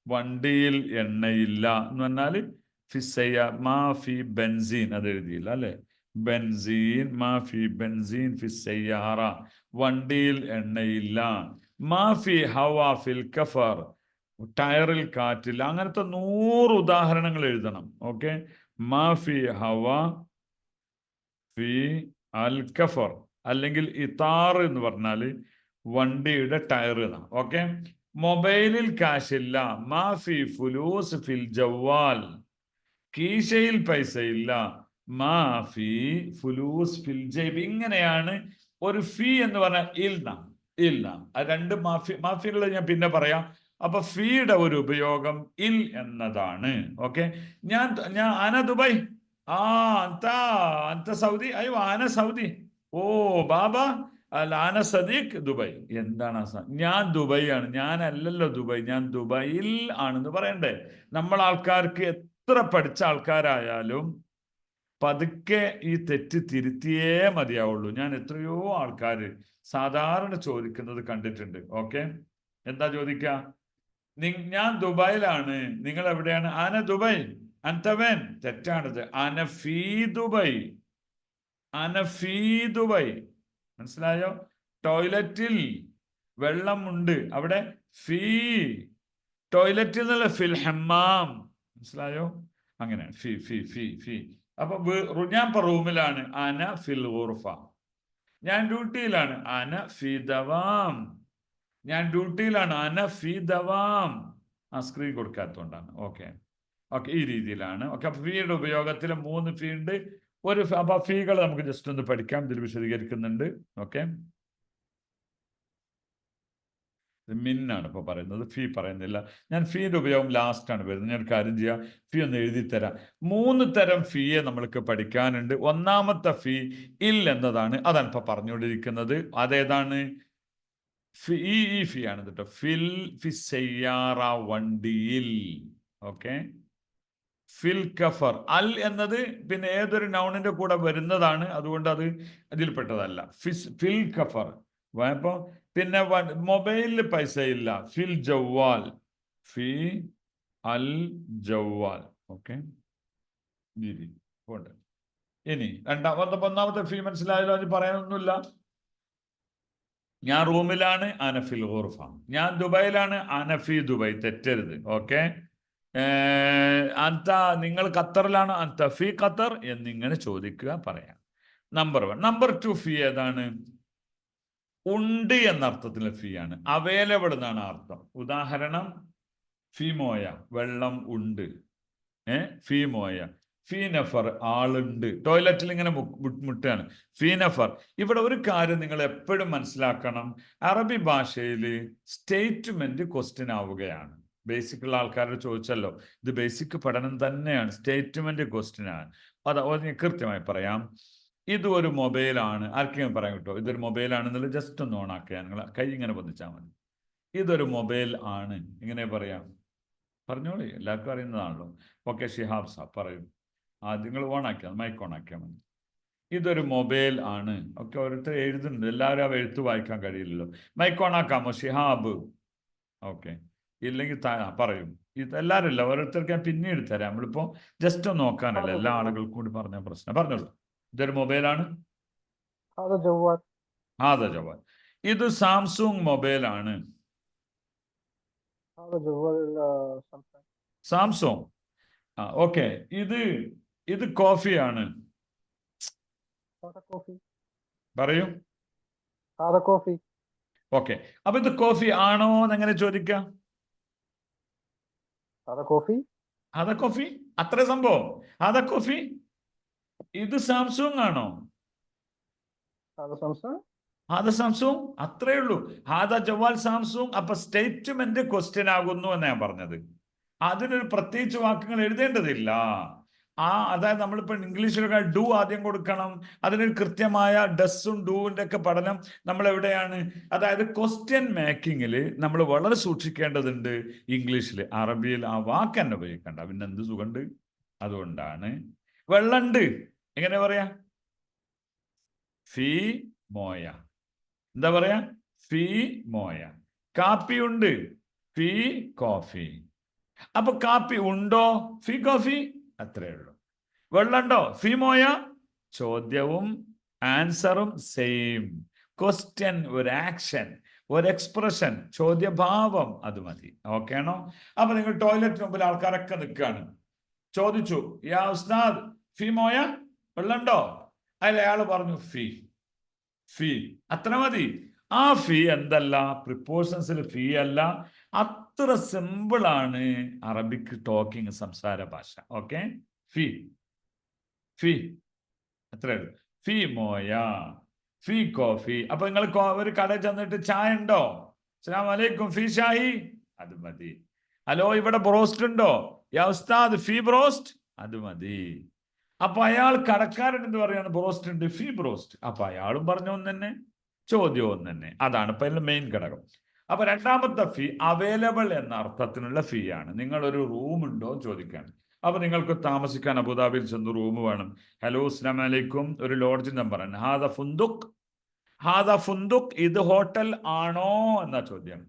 വണ്ടിയിൽ എണ്ണയില്ല എന്ന് പറഞ്ഞാൽ ഫിസയ്യ മാഫി ബെൻസീൻ, അത് എഴുതിയില്ല അല്ലെ? ബെൻസീൻ, മാഫി ബെൻസീൻ ഫിസയ്യാറ, വണ്ടിയിൽ എണ്ണയില്ല. മാഫി ഹവാ ഫിൽ കഫർ, ടയറിൽ കാറ്റില്ല. അങ്ങനത്തെ 100 ഉദാഹരണങ്ങൾ എഴുതണം. ഓക്കെ, മാഫി ഹവാ ഫി അൽ കഫർ, അല്ലെങ്കിൽ ഇതാർ എന്ന് പറഞ്ഞാൽ വണ്ടിയുടെ ടയർ. ഓക്കെ, മൊബൈലിൽ കാശില്ല. മാഫി ഫുലൂസ് ഫിൽ ജവാൽ, കീശയിൽ പൈസ ഇല്ല. മാഫി ഫുലൂസ് ഫിൽ ജൈബ്. ഇങ്ങനെയാണ് ഒരു ഫീ എന്ന് പറഞ്ഞാൽ ഇൽനാം, ഇൽനാം. ആ 2 മാഫികൾ ഞാൻ പിന്നെ പറയാം. അപ്പൊ ഫീയുടെ ഒരു ഉപയോഗം ഇൽ എന്നതാണ്. ഓക്കെ, ഞാൻ അന ദുബായ്. അന്ത സൗദി. അയ്യോ, ആന സൗദി. ഓ ബാബ ആന സദീഖ് ദുബായ്. എന്താണ് ഞാൻ ദുബായ് ആണ്. ഞാനല്ലല്ലോ ദുബായ്, ഞാൻ ദുബായിൽ ആണെന്ന് പറയണ്ടേ? നമ്മൾ ആൾക്കാർക്ക് എത്ര പഠിച്ച ആൾക്കാരായാലും പതുക്കെ ഈ തെറ്റ് തിരുത്തിയേ മതിയാവുള്ളൂ. ഞാൻ എത്രയോ ആൾക്കാർ സാധാരണ ചോദിക്കുന്നത് കണ്ടിട്ടുണ്ട്. ഓക്കെ, എന്താ ചോദിക്കുക? ഞാൻ ദുബായിലാണ്, നിങ്ങൾ എവിടെയാണ്? ആന ദുബായ്. അന്തവൻ, തെറ്റാണത്. അനഫീ ദുബായ്, അനഫീ ദുബായ്. മനസ്സിലായോ? ടോയ്ലറ്റിൽ വെള്ളമുണ്ട്, അവിടെ ഫീ. ടോയ്ലറ്റിൽ നിന്നുള്ള ഫിൽ ഹമ്മാം. മനസ്സിലായോ? അങ്ങനെയാണ് ഫി ഫി ഫി ഫി. അപ്പൊ ഞാൻ ഇപ്പൊ റൂമിലാണ്, അന ഫിൽ ഗുർഫ. ഞാൻ ഡ്യൂട്ടിയിലാണ്, അന ഫി ദവാം. ഞാൻ ഡ്യൂട്ടിയിലാണ്, അന ഫി ദവാം. ആ സ്ക്രീൻ കൊടുക്കാത്തതുകൊണ്ടാണ്. ഓക്കെ, ഓക്കെ, ഈ രീതിയിലാണ്. ഓക്കെ, അപ്പൊ ഫീയുടെ ഉപയോഗത്തിൽ 3 ഫീ ഉണ്ട്. അപ്പൊ ഫീകൾ നമുക്ക് ജസ്റ്റ് ഒന്ന് പഠിക്കാം, ഇതിൽ വിശദീകരിക്കുന്നുണ്ട്. ഓക്കെ, മിന്നാണ് ഇപ്പോൾ പറയുന്നത്, ഫീ പറയുന്നില്ല. ഞാൻ ഫീയുടെ ഉപയോഗം ലാസ്റ്റാണ് വരുന്നത്. ഞാൻ കാര്യം ചെയ്യാം, ഫീ ഒന്ന് എഴുതി തരാം. 3 തരം ഫീയെ നമ്മൾക്ക് പഠിക്കാനുണ്ട്. ഒന്നാമത്തെ ഫീ ഇൽ എന്നതാണ്, അതാണ് ഇപ്പൊ പറഞ്ഞുകൊണ്ടിരിക്കുന്നത്. അതേതാണ്? ഈ ഫീ ആണ് കേട്ടോ. ഫി സയ്യാറ, വണ്ടിയിൽ. ഓക്കെ, ഫിൽ കഫർ. അൽ എന്നത് പിന്നെ ഏതൊരു നൗണിന്റെ കൂടെ വരുന്നതാണ്, അതുകൊണ്ട് അത് അതിൽപ്പെട്ടതല്ല. ഫിൽ കഫർ. അപ്പൊ പിന്നെ മൊബൈലിൽ പൈസ ഇല്ല, ഫിൽ ജവാൽ. ഫി അൽ ജവാൽ. ഓക്കെ, ഇനി ഒന്നാമത്തെ ഫീ മനസ്സിലായല്ലോ, അത് പറയാനൊന്നുമില്ല. ഞാൻ റൂമിലാണ്, അനഫിൽ ഗുർഫ. ഞാൻ ദുബൈയിലാണ്, അനഫി ദുബൈ. തെറ്റരുത്. ഓക്കെ, അന്ത നിങ്ങൾ ഖത്തറിലാണ്, അന്ത ഫി ഖത്തർ എന്നിങ്ങനെ ചോദിക്കുക, പറയാം. നമ്പർ 1. നമ്പർ 2 ഫീ ഏതാണ്? ഉണ്ട് എന്ന അർത്ഥത്തിലുള്ള ഫീ ആണ്. അവൈലബിൾ എന്നാണ് അർത്ഥം. ഉദാഹരണം, ഫീമോയ, വെള്ളം ഉണ്ട്. ഫീമോയ. ഫീ നഫർ, ആളുണ്ട്. ടോയ്ലറ്റിൽ ഇങ്ങനെ മുട്ടാണ്. ഫീ നഫർ. ഇവിടെ ഒരു കാര്യം നിങ്ങൾ എപ്പോഴും മനസ്സിലാക്കണം, അറബി ഭാഷയിൽ സ്റ്റേറ്റ്മെന്റ് ക്വസ്റ്റ്യൻ ആവുകയാണ്. ബേസിക്കുള്ള ആൾക്കാരോട് ചോദിച്ചല്ലോ, ഇത് ബേസിക് പഠനം തന്നെയാണ്, സ്റ്റേറ്റ്മെന്റ് ക്വസ്റ്റ്യൻ ആണ്. കൃത്യമായി പറയാം. ഇത് ഒരു മൊബൈലാണ്. ആർക്കെങ്കിലും പറയാൻ കിട്ടോ ഇതൊരു മൊബൈലാണെന്നുള്ളത്? ജസ്റ്റ് ഒന്ന് ഓൺ ആക്കുക, നിങ്ങൾ കൈ ഇങ്ങനെ പൊന്നിച്ചാൽ മതി. ഇതൊരു മൊബൈൽ ആണ്, ഇങ്ങനെ പറയാം. പറഞ്ഞോളി, എല്ലാവർക്കും അറിയുന്നതാണല്ലോ. ഓക്കെ, ഷിഹാബ് സാബ് പറയും. നിങ്ങൾ ഓണാക്കിയാൽ, മൈക്ക് ഓണാക്കിയാൽ മതി. ഇതൊരു മൊബൈൽ ആണ്. ഒക്കെ ഓരോരുത്തർ എഴുതുന്നുണ്ട്, എല്ലാവരും ആ എഴുത്ത് വായിക്കാൻ കഴിയില്ലല്ലോ. മൈക്ക് ഓണാക്കാമോ ഷിഹാബ്? ഓക്കെ, ഇല്ലെങ്കിൽ പറയും. ഇത് എല്ലാവരും ഇല്ല, ഓരോരുത്തർക്ക് ഞാൻ പിന്നീട് തരാം. നമ്മളിപ്പോ ജസ്റ്റ് ഒന്ന് നോക്കാനല്ല, എല്ലാ ആളുകൾക്കും കൂടി പറഞ്ഞ പ്രശ്നം. പറഞ്ഞോളൂ. ഇതൊരു മൊബൈലാണ്. ഹാദ ജവാൽ. ഇത് സാംസങ് മൊബൈലാണ്. സാംസങ്. ഓക്കെ, ഇത് കോഫിയാണ്. പറയൂ. ഓക്കെ, അപ്പൊ ഇത് കോഫി ആണോ എന്ന് എങ്ങനെ ചോദിക്കാം? ഹാദ കോഫി, അത്ര സംഭവം. ഹാദ കോഫി. ഇത് സാംസങ് ആണോ? ഹാദ സാംസങ്, അത്രേ ഉള്ളൂ. ഹാദ ജവാൽ സാംസങ്. അപ്പൊ സ്റ്റേറ്റ്മെന്റ് ക്വസ്റ്റ്യൻ ആകുന്നു എന്ന് ഞാൻ പറഞ്ഞത്. അതിനൊരു പ്രത്യേകിച്ച് വാക്കുകൾ എഴുതേണ്ടതില്ല. അതായത് നമ്മളിപ്പോ ഇംഗ്ലീഷിലൊക്കെ ഡു ആദ്യം കൊടുക്കണം. അതിനൊരു കൃത്യമായ ഡസും ഡൂവിന്റെ ഒക്കെ പഠനം നമ്മൾ എവിടെയാണ്? അതായത് ക്വസ്റ്റ്യൻ മേക്കിങ്ങിൽ നമ്മൾ വളരെ സൂക്ഷിക്കേണ്ടതുണ്ട്. ഇംഗ്ലീഷിൽ, അറബിയിൽ ആ വാക്ക് തന്നെ ഉപയോഗിക്കണ്ട, പിന്നെ എന്ത് സുഖമുണ്ട്. അതുകൊണ്ടാണ്. വെള്ളണ്ട്, എങ്ങനെ പറയാ? ഫീ മോയ. എന്താ പറയാ? ഫീ മോയ. കാപ്പി ഉണ്ട്, ഫീ കോഫി. അപ്പൊ കാപ്പി ഉണ്ടോ? ഫീ കോഫി. അത്രേ ഉള്ളൂ. വെള്ളമുണ്ടോ? ഫീ മോയ. ചോദ്യവും ആൻസറും സെയിം. ക്വസ്റ്റ്യൻ ഒരു ആക്ഷൻ, ഒരു എക്സ്പ്രഷൻ, ചോദ്യഭാവം, അത് മതി. ഓക്കെ ആണോ? അപ്പൊ നിങ്ങൾ ടോയ്ലറ്റ് മുമ്പിൽ ആൾക്കാരൊക്കെ നിൽക്കുകയാണ്. ചോദിച്ചു, യാ ഉസ്താദ് ഫീ മോയ, വെള്ളമുണ്ടോ? അതിൽ അയാൾ പറഞ്ഞു ഫീ. ഫീ, അത്ര മതി. ആ ഫീ എന്തല്ല, പ്രിപ്പോഷൻസിൽ ഫീ അല്ല. അത്ര സിമ്പിൾ ആണ് അറബിക് ടോക്കിംഗ്, സംസാര ഭാഷ. ഓക്കെ, ഫീ. ഫീ, അത്രേ ഉള്ളൂ. ഫീ മോയ, ഫീ കോഫി. അപ്പൊ നിങ്ങൾ ഒരു കടയിൽ ചെന്നിട്ട് ചായ ഉണ്ടോ? അസ്സലാമു അലൈക്കും, ഫീ ഷായി. അത് മതി. ഹലോ, ഇവിടെ ബ്രോസ്റ്റ് ഉണ്ടോ? യാ ഉസ്താദ് ഫീ ബ്രോസ്റ്റ്. അത് മതി. അപ്പൊ അയാൾ കടക്കാരൻ എന്ന് പറയാണ്, ബ്രോസ്റ്റ് ഉണ്ട്, ഫീ ബ്രോസ്റ്റ്. അപ്പൊ അയാളും പറഞ്ഞ ഒന്ന് തന്നെ, ചോദ്യവും ഒന്ന് തന്നെ. അതാണ് ഇപ്പൊ അതിന്റെ മെയിൻ ഘടകം. അപ്പൊ രണ്ടാമത്തെ ഫീ അവൈലബിൾ എന്ന അർത്ഥത്തിനുള്ള ഫീ ആണ്. നിങ്ങൾ ഒരു റൂം ഉണ്ടോ ചോദിക്കാണ്. അപ്പൊ നിങ്ങൾക്ക് താമസിക്കാൻ അബുദാബിയിൽ ചെന്ന് റൂം വേണം. ഹലോ, അസ്സലാമു അലൈക്കും, ഒരു ലോഡ്ജ് നമ്പറാണ്. ഹാദ ഫുന്ദുക്. ഹാദ ഫുന്ദുക്, ഇത് ഹോട്ടൽ ആണോ എന്നാ ചോദ്യം.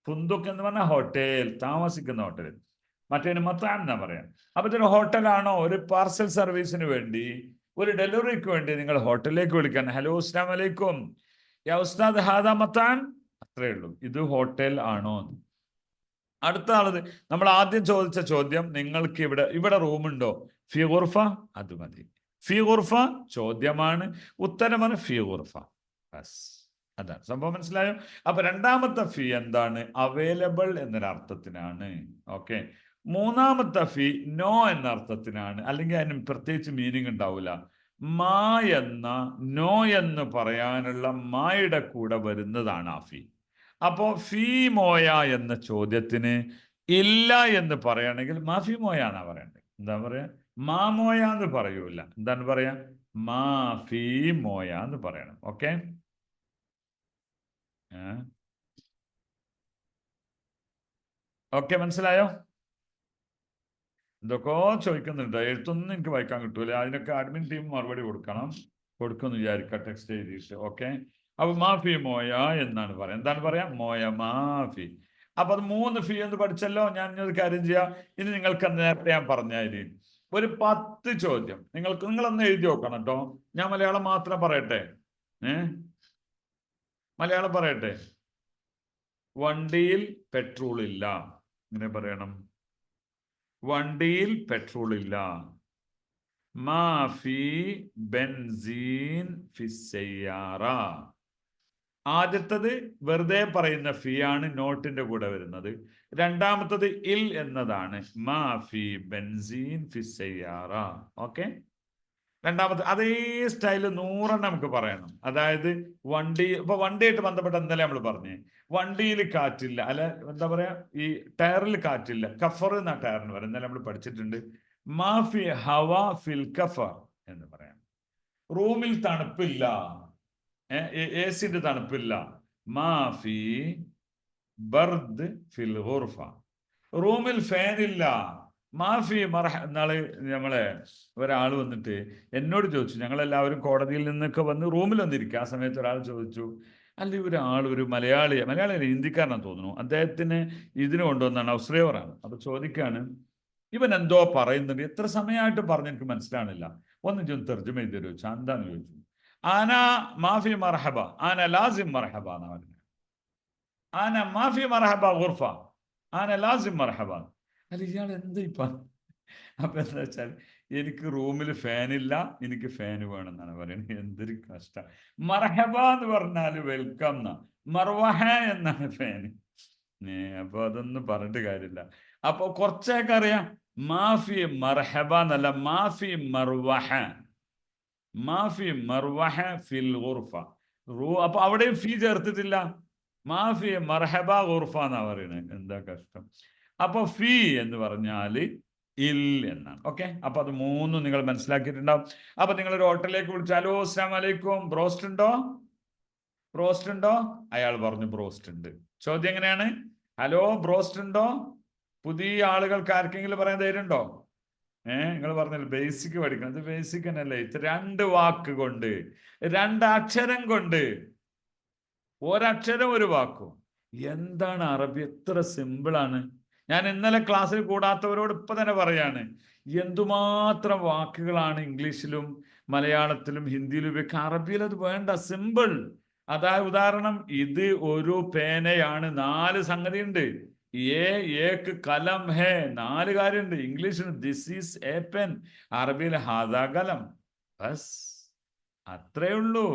ഫുന്ദുക് എന്ന് പറഞ്ഞാൽ ഹോട്ടൽ, താമസിക്കുന്ന ഹോട്ടൽ. മറ്റേ മത്താം എന്നാ പറയാം. അപ്പൊ ഇതൊരു ഹോട്ടലാണോ? ഒരു പാർസൽ സർവീസിന് വേണ്ടി, ഒരു ഡെലിവറിക്ക് വേണ്ടി നിങ്ങൾ ഹോട്ടലിലേക്ക് വിളിക്കാൻ. ഹലോ, അസ്സലാമു അലൈക്കും, യാ ഉസ്താദ് ഹാദ മത്താൻ. അത്രേ ഉള്ളൂ. ഇത് ഹോട്ടൽ ആണോ? അടുത്ത ആളത് നമ്മൾ ആദ്യം ചോദിച്ച ചോദ്യം, നിങ്ങൾക്ക് ഇവിടെ റൂമുണ്ടോ? ഫീ ഗുർഫ. അത് മതി. ഫീ ഗുർഫ ചോദ്യമാണ്, ഉത്തരമാണ് ഫീ ഗുർഫ. ബസ്, അതാണ് സംഭവം. മനസ്സിലായോ? അപ്പൊ രണ്ടാമത്തെ ഫീ എന്താണ്? അവൈലബിൾ എന്നൊരർത്ഥത്തിനാണ്. ഓക്കെ. മൂന്നാമത്തെ ഫീ നോ എന്ന അർത്ഥത്തിനാണ്, അല്ലെങ്കിൽ അതിന് പ്രത്യേകിച്ച് മീനിങ് ഉണ്ടാവില്ല. മാ എന്ന, നോ എന്ന് പറയാനുള്ള മായുടെ കൂടെ വരുന്നതാണ് ആ ഫീ. അപ്പോ ഫീ മോയ എന്ന ചോദ്യത്തിന് ഇല്ല എന്ന് പറയുകയാണെങ്കിൽ മാഫി മോയ എന്നാ പറയണ്ടത്. എന്താ പറയാ? മാമോയ എന്ന് പറയൂല. എന്താണ് പറയാ? മാഫി മോയ എന്ന് പറയണം. ഓക്കെ, ഓക്കെ, മനസ്സിലായോ? എന്തൊക്കെയോ ചോദിക്കുന്നുണ്ട്. എഴുത്തൊന്നും എനിക്ക് വായിക്കാൻ കിട്ടൂല. അതിനൊക്കെ അഡ്മിൻ ടീം മറുപടി കൊടുക്കുമെന്ന് വിചാരിക്കാം, ടെക്സ്റ്റ് എഴുതിയിട്ട്. ഓക്കെ, അപ്പൊ മാഫി മോയ എന്നാണ് പറയാം. എന്താണ് പറയാ? മോയ മാഫി. അപ്പൊ അത് 3 ഫീ എന്ന് പഠിച്ചല്ലോ. ഞാൻ ഒരു കാര്യം ചെയ്യാം. ഇനി നിങ്ങൾക്ക് നേരത്തെ ഞാൻ പറഞ്ഞായിരുന്നു ഒരു 10 ചോദ്യം നിങ്ങളൊന്ന് എഴുതി നോക്കണം കേട്ടോ. ഞാൻ മലയാളം മാത്രം പറയട്ടെ. മലയാളം പറയട്ടെ. വണ്ടിയിൽ പെട്രോൾ ഇല്ല. ഇങ്ങനെ പറയണം. വണ്ടിയിൽ പെട്രോൾ ഇല്ല. മാഫി ബെൻസീൻ ഫിസ്സയ്യാറ. ആദ്യത്തത് വെറുതെ പറയുന്ന ഫീ ആണ്, നോട്ടിന്റെ കൂടെ വരുന്നത്. രണ്ടാമത്തത് ഇൽ എന്നതാണ്. മാഫി ബെൻസീൻ ഫിസ്സയ്യാറ. ഓക്കെ, രണ്ടാമത്തെ അതേ സ്റ്റൈല് 100 നമുക്ക് പറയണം. അതായത് വണ്ടിയായിട്ട് ബന്ധപ്പെട്ട എന്തായാലും നമ്മൾ പറഞ്ഞേ, വണ്ടിയിൽ കാറ്റില്ല, അല്ല എന്താ പറയാ, ഈ ടയറിൽ കാറ്റില്ല. കഫർ എന്നാ ടയറിന് പറയാം. എന്തായാലും നമ്മൾ പഠിച്ചിട്ടുണ്ട്. മാഫി ഹവ ഫിൽ കഫർ എന്ന് പറയാം. റൂമിൽ തണുപ്പില്ല, എസിന്റെ തണുപ്പില്ല. മാഫി ബർദ് ഫിൽ ഗുർഫ. റൂമിൽ ഫാനില്ല. മാഫി നാളെ നമ്മളെ ഒരാൾ വന്നിട്ട് എന്നോട് ചോദിച്ചു. ഞങ്ങളെല്ലാവരും കോടതിയിൽ നിന്നൊക്കെ വന്ന് റൂമിൽ വന്നിരിക്കുക. ആ സമയത്ത് ഒരാൾ ചോദിച്ചു, അല്ല ഒരു മലയാളി ഹിന്ദിക്കാരനാണെന്ന് തോന്നുന്നു, അദ്ദേഹത്തിന് ഇതിന് കൊണ്ടുവന്നാണ്, ഹൗസ് ഡ്രൈവറാണ്. അപ്പൊ ചോദിക്കാണ്, ഇവൻ എന്തോ പറയുന്നുണ്ട്, എത്ര സമയമായിട്ട് പറഞ്ഞ് എനിക്ക് മനസ്സിലാണില്ല, ഒന്ന് ചൊന്ന് തർജ്ജമ ചെയ്ത് തരുമോ ചാന്താന്ന് ചോദിച്ചു. ആന മാഫി മർഹബ, ആന ലാസിം മർഹബ എന്നാ പറഞ്ഞത്. ആന മാഫി മർഹബ ഗുർഫ, ആന ലാസിം മർഹബ. അല്ല ഇയാൾ എന്താ ഇപ്പൊ? അപ്പൊ എന്താ വെച്ചാൽ, എനിക്ക് റൂമിൽ ഫാനില്ല, എനിക്ക് ഫാൻ വേണമെന്നാണ് പറയുന്നത്. എന്തൊരു കഷ്ടം. മർഹബ എന്ന് പറഞ്ഞാൽ വെൽക്കം എന്നാ, മർവഹ എന്നാണ് ഫാന്. അപ്പൊ അതൊന്നും പറഞ്ഞിട്ട് കാര്യമില്ല. അപ്പൊ കുറച്ചൊക്കെ അറിയാം. മാഫി മർഹബ എന്നല്ല, മാഫി മർവഹ. മാഫി മർവഹ ഫിൽ ഗുർഫ. അപ്പൊ അവിടെയും ഫീ ചേർത്തിട്ടില്ല. മാഫി മർഹബ ഗുർഫ എന്നാ പറയുന്നത്. എന്താ കഷ്ടം. അപ്പൊ ഫീ എന്ന് പറഞ്ഞാല് ഇൽ എന്നാണ്. ഓക്കെ, അപ്പൊ അത് 3 നിങ്ങൾ മനസ്സിലാക്കിയിട്ടുണ്ടാവും. അപ്പൊ നിങ്ങൾ ഒരു ഹോട്ടലിലേക്ക് വിളിച്ചാലോ, അസ്സലാമു അലൈക്കും, ബ്രോസ്റ്റ് ഉണ്ടോ? ബ്രോസ്റ്റ് ഉണ്ടോ? അയാൾ പറഞ്ഞു ബ്രോസ്റ്റ് ഉണ്ട്. ചോദ്യം എങ്ങനെയാണ്? ഹലോ, ബ്രോസ്റ്റ് ഉണ്ടോ? പുതിയ ആളുകൾക്ക് ആർക്കെങ്കിലും പറയാൻ ധൈര്യം ഉണ്ടോ? നിങ്ങൾ പറഞ്ഞല്ലോ ബേസിക് പഠിക്കണം. ഇത് ബേസിക് തന്നെയല്ലേ. 2 വാക്ക് കൊണ്ട്, 2 അക്ഷരം കൊണ്ട്, ഒരക്ഷരം ഒരു വാക്കും. എന്താണ് അറബി? എത്ര സിമ്പിളാണ്. ഞാൻ ഇന്നലെ ക്ലാസ്സിൽ കൂടാത്തവരോട് ഇപ്പൊ തന്നെ പറയാണ്, എന്തുമാത്രം വാക്കുകളാണ് ഇംഗ്ലീഷിലും മലയാളത്തിലും ഹിന്ദിയിലും ഉപയോഗിക്കുക. അറബിയിൽ അത് വേണ്ട, സിമ്പിൾ. അതായത് ഉദാഹരണം, ഇത് ഒരു പേനയാണ്. 4 സംഗതി ഉണ്ട്. ഏക്ക് കലം ഹേ, 4 കാര്യമുണ്ട്. ഇംഗ്ലീഷിന് ദിസ് ഈസ് എ പെൻ, അറബിയിൽ ഹാദാ കലം. ബസ് അത്രേ ഉള്ളൂ.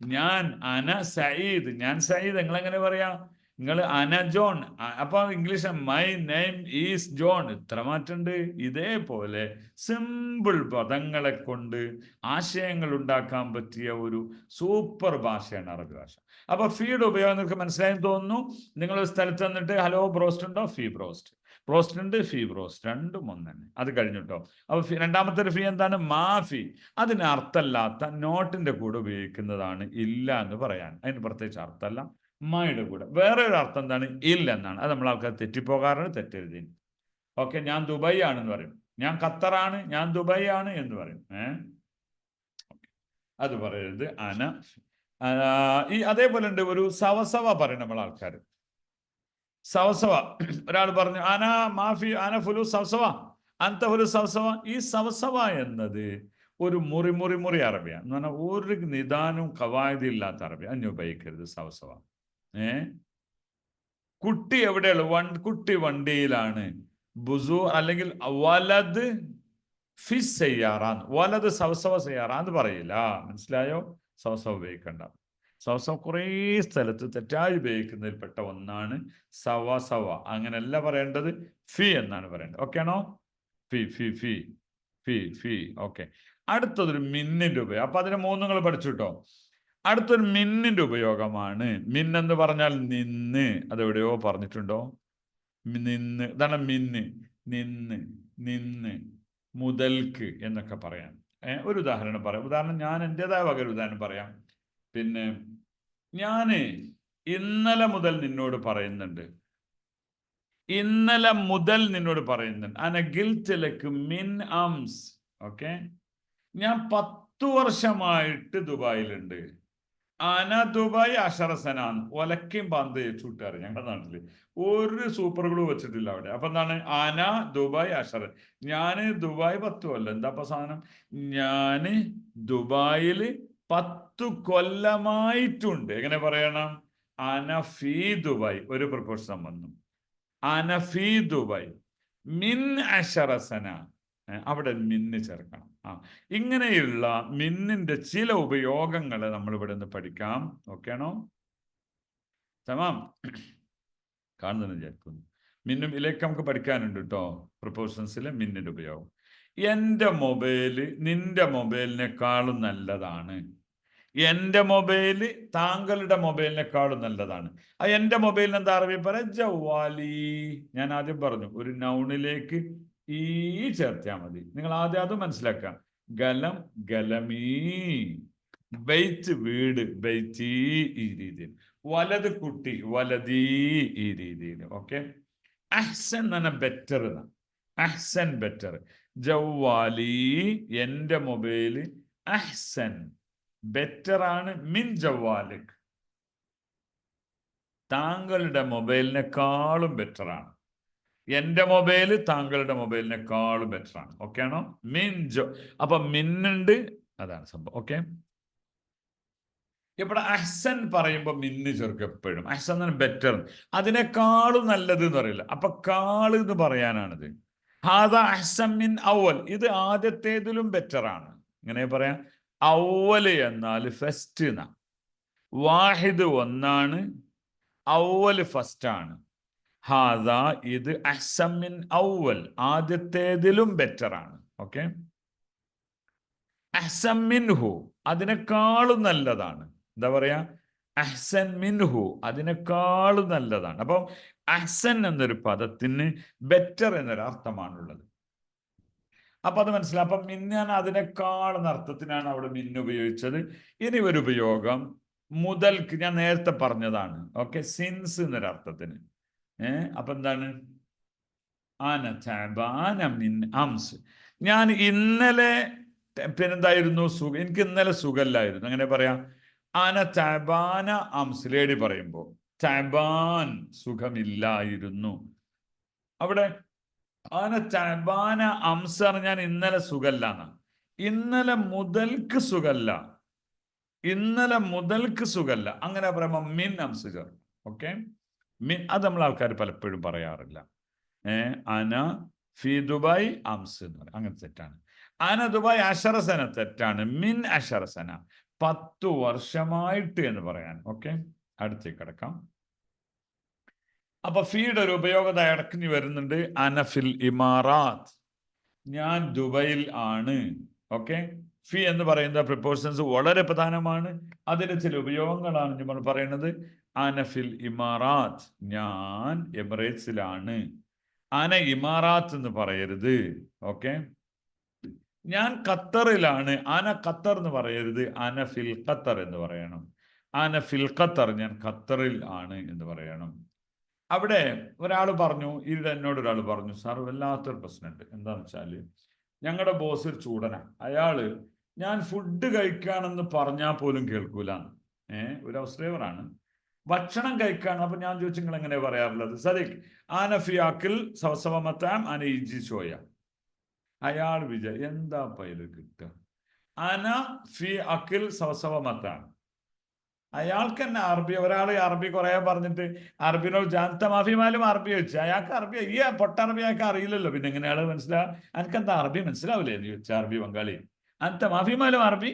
ഞാൻ അന സയ്യിദ്, ഞാൻ സയ്യിദ്. നിങ്ങൾ എങ്ങനെ പറയാ? നിങ്ങൾ അന ജോൺ. അപ്പൊ English my name is John. ഇത്ര മാറ്റുണ്ട്. ഇതേപോലെ സിമ്പിൾ പദങ്ങളെ കൊണ്ട് ആശയങ്ങൾ ഉണ്ടാക്കാൻ പറ്റിയ ഒരു സൂപ്പർ ഭാഷയാണ് അറബി ഭാഷ. അപ്പൊ ഫീഡ് ഉപയോഗം നിങ്ങൾക്ക് മനസ്സിലായെന്ന് തോന്നുന്നു. നിങ്ങൾ സ്ഥലത്ത് വന്നിട്ട് ഹലോ ബ്രോസ്റ്റ് ഉണ്ടോ? ഫീ ബ്രോസ്റ്റ്. ബ്രോസ്റ്റ് ഉണ്ട്, ഫീ ബ്രോസ്റ്റ്, രണ്ടും ഒന്ന് തന്നെ. അത് കഴിഞ്ഞിട്ടോ. അപ്പൊ രണ്ടാമത്തെ ഒരു ഫീ എന്താണ്? മാഫി. അതിന് അർത്ഥമല്ലാത്ത നോട്ടിന്റെ കൂടെ ഉപയോഗിക്കുന്നതാണ് ഇല്ല എന്ന് പറയാൻ. അതിന് പ്രത്യേകിച്ച് അർത്ഥമല്ല. മയുടെ കൂടെ വേറെ ഒരു അർത്ഥം എന്താണ്? ഇല്ല എന്നാണ്. അത് നമ്മൾ ആൾക്കാർ തെറ്റിപ്പോകാറാണ്, തെറ്റരുതി. ഓക്കെ, ഞാൻ ദുബായ് ആണെന്ന് പറയും. ഞാൻ ഖത്തറാണ്, ഞാൻ ദുബായ് ആണ് എന്ന് പറയും. അത് പറയരുത്. അന അതേപോലെ ഉണ്ട് ഒരു സവസവ പറയും നമ്മൾ ആൾക്കാർ. സവസവ. ഒരാൾ പറഞ്ഞു അന മാഫി അന ഫുലു സവസവ അന്ത ഫുലു സവസവ. ഈ സവസവ എന്നത് ഒരു മുറി അറബിയാണ്. എന്ന് പറഞ്ഞാൽ ഒരു നിദാനവും കവായതും ഇല്ലാത്ത അറബി. അഞ്ഞു ഉപയോഗിക്കരുത് സവസവ. കുട്ടി എവിടെയുള്ള കുട്ടി വണ്ടിയിലാണ്. ബുസു അല്ലെങ്കിൽ വലത് ഫിസ് ചെയ്യാറാന്ന്, വലത് സവസവ ചെയ്യാറാന്ന് പറയില്ല. മനസ്സിലായോ? സവസവ ഉപയോഗിക്കണ്ട. സവസവ കുറേ സ്ഥലത്ത് തെറ്റായി ഉപയോഗിക്കുന്നതിൽപ്പെട്ട ഒന്നാണ് സവസവ. അങ്ങനെയല്ല പറയേണ്ടത്, ഫി എന്നാണ് പറയേണ്ടത്. ഓക്കെ ആണോ? ഫി ഫി ഫി ഫി ഫി ഓക്കെ. അടുത്തതൊരു മിന്നിന്റെ ഉപയോഗം. അപ്പൊ അതിന് 3 നിങ്ങൾ പഠിച്ചു കേട്ടോ. അടുത്തൊരു മിന്നിന്റെ ഉപയോഗമാണ്. മിന്നെന്ന് പറഞ്ഞാൽ നിന്ന്. അതെവിടെയോ പറഞ്ഞിട്ടുണ്ടോ? നിന്ന്, ഇതാണ് മിന്ന്. നിന്ന്, നിന്ന്, മുതൽക്ക് എന്നൊക്കെ പറയാം. ഒരു ഉദാഹരണം പറയാം. ഉദാഹരണം ഞാൻ എൻ്റെതായ വക ഒരു ഉദാഹരണം പറയാം. പിന്നെ ഞാന് ഇന്നലെ മുതൽ നിന്നോട് പറയുന്നുണ്ട്. ഇന്നലെ മുതൽ നിന്നോട് പറയുന്നുണ്ട്. അന ഗിൽത്തിലേക്ക് മിൻ അംസ്. ഓക്കെ, ഞാൻ 10 വർഷമായിട്ട് ദുബായിലുണ്ട്. അന ദുബായ് അഷറസനാണ്. ഒലക്കയും പന്ത് ചൂട്ടുകാർ ഞങ്ങളുടെ നാട്ടില് ഒരു സൂപ്പർ ഗ്ലൂ വെച്ചിട്ടില്ല അവിടെ. അപ്പൊ എന്താണ് അന ദുബായ് അഷറ? ഞാന് ദുബായ് 10 കൊല്ലം. എന്താ അപ്പൊ സാധനം? ഞാന് ദുബായില് 10 കൊല്ലമായിട്ടുണ്ട്. എങ്ങനെ പറയണം? അന ഫീ ദുബായ്. ഒരു പ്രപ്പോസനം വന്നു. അന ഫീ ദുബായ് മിൻ അഷറസന. അവിടെ മിന്ന് ചേർക്കണം. ഇങ്ങനെയുള്ള മിന്നിന്റെ ചില ഉപയോഗങ്ങൾ നമ്മൾ ഇവിടെ നിന്ന് പഠിക്കാം. ഓക്കെ ആണോ? തമാം. കാണുന്നു വിചാരിക്കുന്നു. മിന്നും ഇതിലേക്ക് നമുക്ക് പഠിക്കാനുണ്ട് കേട്ടോ. പ്രൊപ്പോഷൻസിലെ മിന്നിന്റെ ഉപയോഗം. എൻ്റെ മൊബൈല് നിന്റെ മൊബൈലിനേക്കാളും നല്ലതാണ്. എൻ്റെ മൊബൈല് താങ്കളുടെ മൊബൈലിനേക്കാളും നല്ലതാണ്. എൻ്റെ മൊബൈലിന് എന്താ അറബി പറയാ? ജവാലി. ഞാൻ ആദ്യം പറഞ്ഞു ഒരു നൗണിലേക്ക് ഈ ചേർത്താൽ മതി. നിങ്ങൾ ആദ്യം അത് മനസ്സിലാക്കാം. ഗലം ഗലമീ, ബൈറ്റ് വീട്, ബൈറ്റി ഈ രീതിയിൽ, വലത് കുട്ടി, വലതീ ഈ രീതിയിൽ. ഓക്കെ, അഹ്സൻ എന്ന് പറഞ്ഞാൽ ബെറ്റർ എന്നാണ്. അഹ്സൻ ബെറ്റർ. ജവാലി എൻ്റെ മൊബൈല് അഹ്സൻ ബെറ്റർ ആണ്. മിൻ ജവാലിക് താങ്കളുടെ മൊബൈലിനേക്കാളും ബെറ്റർ ആണ്. എൻ്റെ മൊബൈല് താങ്കളുടെ മൊബൈലിനേക്കാളും ബെറ്റർ ആണ്. ഓക്കെ ആണോ? മിൻ അപ്പൊ മിന്നുണ്ട്, അതാണ് സംഭവം. ഓക്കെ, ഇവിടെ അഹ്സൻ പറയുമ്പോൾ മിന്ന് ചേർക്കും എപ്പോഴും. അഹ്സൻ ബെറ്റർ, അതിനേക്കാളും നല്ലത് എന്ന് പറയില്ല. അപ്പൊ കാള് എന്ന് പറയാനാണിത്. ഹാദ അഹ്സൻ മിൻ അവൽ, ഇത് ആദ്യത്തേതിലും ബെറ്റർ ആണ്. ഇങ്ങനെ പറയാം. അവല് എന്നാൽ ഫസ്റ്റ് എന്നാ. വാഹിദ് ഒന്നാണ്, അവൽ ഫസ്റ്റ് ആണ്. ഹാദ ഇത് അഹ്സൻ മിൻ അവൽ ആദ്യത്തേതിലും ബെറ്റർ ആണ്. ഓക്കെ, അഹ്സൻ മിൻഹു അതിനേക്കാളും നല്ലതാണ്. എന്താ പറയാ? അഹ്സൻ മിൻഹു അതിനേക്കാളും നല്ലതാണ്. അപ്പം അഹ്സൻ എന്നൊരു പദത്തിന് ബെറ്റർ എന്നൊരു അർത്ഥമാണുള്ളത്. അപ്പൊ അത് മനസ്സിലാവും. അപ്പൊ മിന്നാൻ അതിനേക്കാൾ എന്ന അർത്ഥത്തിനാണ് അവിടെ മിന്ന് ഉപയോഗിച്ചത്. ഇനി ഒരു ഉപയോഗം മുതൽക്ക്, ഞാൻ നേരത്തെ പറഞ്ഞതാണ്. ഓക്കെ, സിൻസ് എന്നൊരർത്ഥത്തിന്. അപ്പൊ എന്താണ്? ആന തഅബാന മിൻ അംസ്. ഞാൻ ഇന്നലെ പിന്നെന്തായിരുന്നു? സുഖം. എനിക്ക് ഇന്നലെ സുഖമില്ലായിരുന്നു. അങ്ങനെ പറയാം. ആന തഅബാന അംസ്. ലേഡി പറയുമ്പോ തഅബാൻ സുഖമില്ലായിരുന്നു. അവിടെ ആന തഅബാന അംസ് ഞാൻ ഇന്നലെ സുഖമില്ലാന്ന. ഇന്നലെ മുതൽക്ക് സുഖല്ല, ഇന്നലെ മുതൽക്ക് സുഖല്ല. അങ്ങനെ പറയുമ്പോ മിൻ അംസ് ചേർക്കും. ഓക്കെ, മിൻ അത് നമ്മൾ ആൾക്കാർ പലപ്പോഴും പറയാറില്ല. അന ഫി ദുബായ് അംസ് എന്ന് പറയും. അങ്ങനെ തെറ്റാണ്. അന ദുബായ് അഷറസന തെറ്റാണ്. മിൻ അഷറസന 10 വർഷമായിട്ട് എന്ന് പറയാൻ. ഓക്കെ, അടുത്തേക്ക് കിടക്കാം. അപ്പൊ ഫീയുടെ ഒരു ഉപയോഗത ഇടക്കിഞ്ഞ് വരുന്നുണ്ട്. അനഫിൽ ഇമാറാത്ത്, ഞാൻ ദുബൈയിൽ ആണ്. ഓക്കെ, ഫി എന്ന് പറയുന്ന പ്രിപ്പോസിഷൻസ് വളരെ പ്രധാനമാണ്. അതിന്റെ ചില ഉപയോഗങ്ങളാണ് നമ്മൾ പറയുന്നത്. അനഫിൽ ഇമാറാത്ത്, ഞാൻ എമിറേറ്റ്സിലാണ്. അന ഇമാറാത്ത് എന്ന് പറയരുത്. ഓക്കെ, ഞാൻ ഖത്തറിലാണ്. അന ഖത്തർ എന്ന് പറയരുത്. അന ഫിൽ ഖത്തർ എന്ന് പറയണം. അന ഫിൽ ഖത്തർ, ഞാൻ ഖത്തറിൽ ആണ് എന്ന് പറയണം. അവിടെ ഒരാൾ പറഞ്ഞു, എന്നോട് ഒരാൾ പറഞ്ഞു, സാർ വല്ലാത്തൊരു പ്രശ്നമുണ്ട്. എന്താന്ന് വെച്ചാല് ഞങ്ങളുടെ ബോസ് ഒരു ചൂടനാ. അയാള് ഞാൻ ഫുഡ് കഴിക്കാണെന്ന് പറഞ്ഞാൽ പോലും കേൾക്കൂല. ഒരു ഹൗസ് ഡ്രൈവറാണ്, ഭക്ഷണം കഴിക്കാണ്. അപ്പൊ ഞാൻ ചോദിച്ചു, നിങ്ങൾ എങ്ങനെ പറയാറുള്ളത്? സദിഖ് ആനഫി അക്കിൽ സവസവമത്താം അന ഇജി ചോയ. അയാൾ എന്താ പൈല് കിട്ടുക? അന ഫി അക്കിൽ സവസവമത്താം. അയാൾക്ക് തന്നെ അറബി, ഒരാൾ അറബി കുറെ പറഞ്ഞിട്ട് അറബിനോട് ജാനത്ത മാഫിമാലും അറബി ചോദിച്ചു. അയാൾക്ക് അറബി ഈ പൊട്ടറബി അയാൾക്ക് അറിയില്ലല്ലോ. പിന്നെ എങ്ങനെ അയാൾ മനസ്സിലാ? എനിക്കെന്താ അറബി മനസ്സിലാവില്ലേ എന്ന് ചോദിച്ചാൽ അറബി ബംഗാളി. അനത്ത മാഫിമാലും അറബി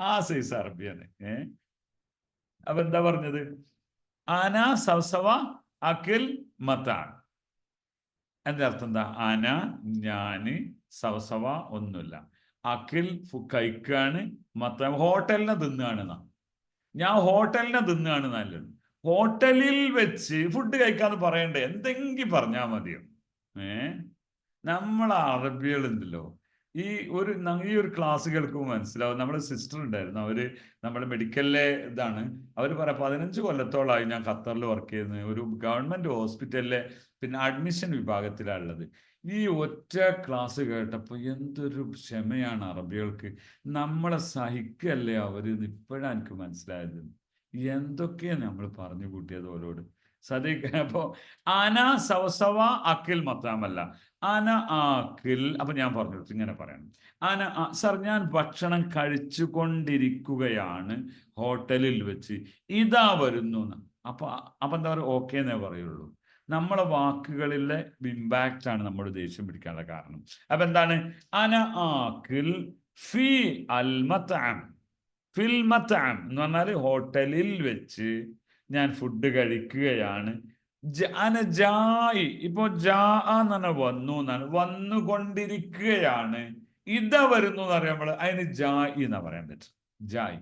ആ സൈസ് അറബിയാണ്. അപ്പൊ എന്താ പറഞ്ഞത്? ആന സവസവ അഖിൽ മത്താൻ. എന്റെ അർത്ഥം എന്താ? ആന ഞാന്, സവസവ ഒന്നുമില്ല, അഖിൽ കഴിക്കാണ്, മത്താൻ ഹോട്ടലിനെ തിന്നാണ്. ഞാൻ ഹോട്ടലിനെ തിന്നുകയാണ് നല്ലത്. ഹോട്ടലിൽ വെച്ച് ഫുഡ് കഴിക്കാന്ന് പറയണ്ടേ, എന്തെങ്കിലും പറഞ്ഞാൽ മതിയോ? നമ്മളെ അറബികളുണ്ടല്ലോ, ഈ ഒരു ക്ലാസ് കേൾക്കുമ്പോൾ മനസ്സിലാവും. നമ്മുടെ സിസ്റ്റർ ഉണ്ടായിരുന്നു, അവര് നമ്മുടെ മെഡിക്കലിലെ ഇതാണ്. അവർ പറയാം, 15 കൊല്ലത്തോളമായി ഞാൻ ഖത്തറിൽ വർക്ക് ചെയ്യുന്നത്, ഒരു ഗവൺമെന്റ് ഹോസ്പിറ്റലിലെ പിന്നെ അഡ്മിഷൻ വിഭാഗത്തിലാണുള്ളത്. ഈ ഒറ്റ ക്ലാസ് കേട്ടപ്പോൾ എന്തൊരു ക്ഷമയാണ് അറബികൾക്ക്, നമ്മളെ സഹിക്കല്ലേ അവര്, ഇപ്പോഴാണ് എനിക്ക് മനസ്സിലായത്. എന്തൊക്കെയാണ് നമ്മൾ പറഞ്ഞു കൂട്ടിയത് ഓരോട്. സദിഖ് അപ്പോ ആന സവസവ അക്കിൽ മത്താമല്ല, ആന ആക്കിൽ. അപ്പൊ ഞാൻ പറഞ്ഞു ഇങ്ങനെ പറയണം, സർ ഞാൻ ഭക്ഷണം കഴിച്ചുകൊണ്ടിരിക്കുകയാണ് ഹോട്ടലിൽ വെച്ച്, ഇതാ വരുന്നു. അപ്പൊ എന്താ പറയുക, ഓക്കെ എന്നേ പറയുള്ളൂ. നമ്മളെ വാക്കുകളിലെ ഇമ്പാക്റ്റ് ആണ് നമ്മുടെ ദേഷ്യം പിടിക്കാനുള്ള കാരണം. അപ്പൊ എന്താണ് അന ആക്കിൽ ഫി അൽ മത്അം, ഫിൽ മത്അം എന്ന് പറഞ്ഞാൽ ഹോട്ടലിൽ വെച്ച് ഞാൻ ഫുഡ് കഴിക്കുകയാണ്. ജായി, ഇപ്പൊ ജാ എന്ന് പറഞ്ഞാൽ വന്നു എന്നാണ്, വന്നുകൊണ്ടിരിക്കുകയാണ്. ഇതാ വരുന്നു എന്ന് പറയാൻ നമ്മൾ അതിന് ജായി എന്നാ പറയാൻ പറ്റും, ജായി.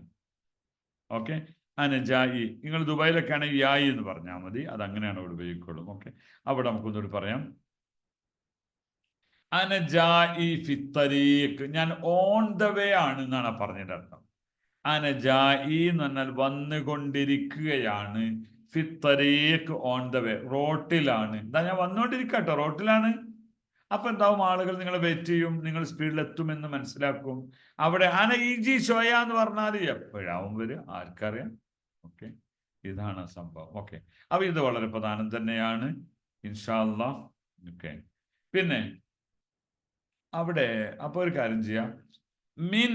ഓക്കെ, അന ജായി. നിങ്ങൾ ദുബായിലൊക്കെ ആണെങ്കിൽ യായി എന്ന് പറഞ്ഞാൽ മതി, അത് അങ്ങനെയാണ് അവിടെ ഉപയോഗിക്കുള്ളൂ. ഓക്കെ, അവിടെ നമുക്കൊന്നുകൂടി പറയാം. അന ജായി ഫിത്തരീഖ്, ഞാൻ ഓൺ ദ വേ ആണ് എന്നാണ് പറഞ്ഞതിന്റെ അർത്ഥം. അന ജായി എന്ന് പറഞ്ഞാൽ വന്നുകൊണ്ടിരിക്കുകയാണ്, ഫിത്തരീഖ് ഓൺ ദ വേ, റോട്ടിലാണ്. എന്താ ഞാൻ വന്നുകൊണ്ടിരിക്കട്ടോ, റോട്ടിലാണ്. അപ്പൊ എന്താവും, ആളുകൾ നിങ്ങളെ വെയിറ്റ് ചെയ്യും, നിങ്ങൾ സ്പീഡിൽ എത്തുമെന്ന് മനസ്സിലാക്കും. അവിടെ അന ഈജി ഷോയ എന്ന് പറഞ്ഞാൽ എപ്പോഴാവും വരും ആർക്കറിയാം. ഓക്കെ, ഇതാണ് സംഭവം. ഓക്കെ, അപ്പൊ ഇത് വളരെ പ്രധാനം തന്നെയാണ് ഇൻഷാ അല്ലാഹ്. ഓക്കെ, പിന്നെ അവിടെ അപ്പൊ ഒരു കാര്യം ചെയ്യാം, മിൻ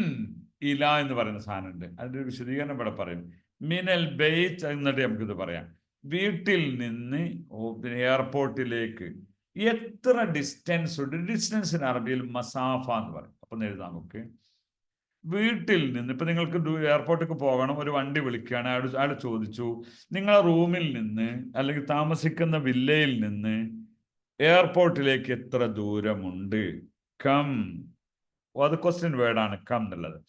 ഇല എന്ന് പറയുന്ന സാധനമുണ്ട്, അതിന്റെ ഒരു വിശദീകരണം ഇവിടെ പറയും. മിനൽ ബെയ്ത്ത് എന്നിട്ട് നമുക്കിത് പറയാം, വീട്ടിൽ നിന്ന് എയർപോർട്ടിലേക്ക് എത്ര ഡിസ്റ്റൻസ് ഉണ്ട്. ഡിസ്റ്റൻസിന് അറബിയിൽ മസാഫ എന്ന് പറയും. അപ്പൊ എഴുതാം നമുക്ക്, വീട്ടിൽ നിന്ന് ഇപ്പൊ നിങ്ങൾക്ക് എയർപോർട്ടിലേക്ക് പോകണം, ഒരു വണ്ടി വിളിക്കുകയാണ്, അയാൾ ചോദിച്ചു നിങ്ങളെ റൂമിൽ നിന്ന് അല്ലെങ്കിൽ താമസിക്കുന്ന വില്ലയിൽ നിന്ന് എയർപോർട്ടിലേക്ക് എത്ര ദൂരമുണ്ട്. കം, അത് ക്വസ്റ്റ്യൻ വേർഡാണ് കം എന്നുള്ളത്.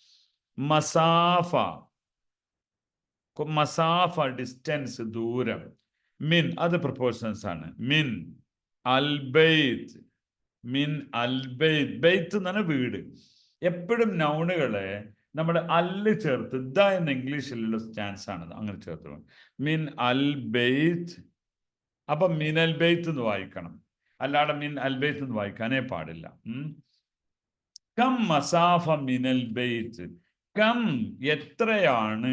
മസാഫ, മസാഫ ഡിസ്റ്റൻസ്, ദൂരം. മിൻ അത് പ്രപ്പോർഷൻസ് ആണ്. മിൻ അൽബൈത്ത്, മിൻ അൽബൈത്ത്, ബൈത്ത് എന്നാണ് വീട്. എപ്പോഴും നൗണുകളെ നമ്മുടെ അല്ല് ചേർത്ത് ദ എന്ന ഇംഗ്ലീഷിലുള്ള സ്റ്റാൻസ് ആണ്, അങ്ങനെ ചേർത്ത് മിൻ അൽബൈത്ത്. അപ്പൊ മിൻ അൽബൈത്ത് എന്ന് വായിക്കണം, അല്ലാതെ മിൻ അൽബൈത്ത് എന്ന് വായിക്കാനേ പാടില്ല. കം മസാഫ മിനൽ ബൈത്ത്, കം എത്രയാണ്,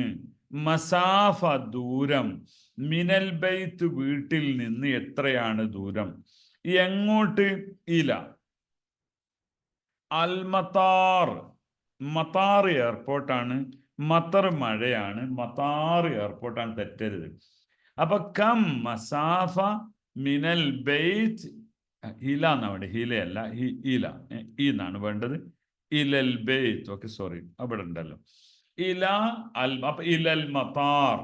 മസാഫ ദൂരം, മിനൽ ബൈത്ത് വീട്ടിൽ നിന്ന് എത്രയാണ് ദൂരം. എങ്ങോട്ട്, ഇല അൽ മത്താർ, മത്താർ എയർപോർട്ടാണ്, മത്തർ മഴയാണ്, മത്താർ എയർപോർട്ടാണ്, തെറ്റരുത്. അപ്പൊ കം മസാഫ മിനൽ ബൈത്ത്, ഹില എന്നാ വേണ്ടത്, ഹിലയല്ല ഇല, എന്നാണ് വേണ്ടത്. ഇലൽ ബൈത്ത്. ഓക്കെ, സോറി, അവിടെ ഉണ്ടല്ലോ ഇല അൽ, അപ്പൊ ഇലൽ മത്താർ.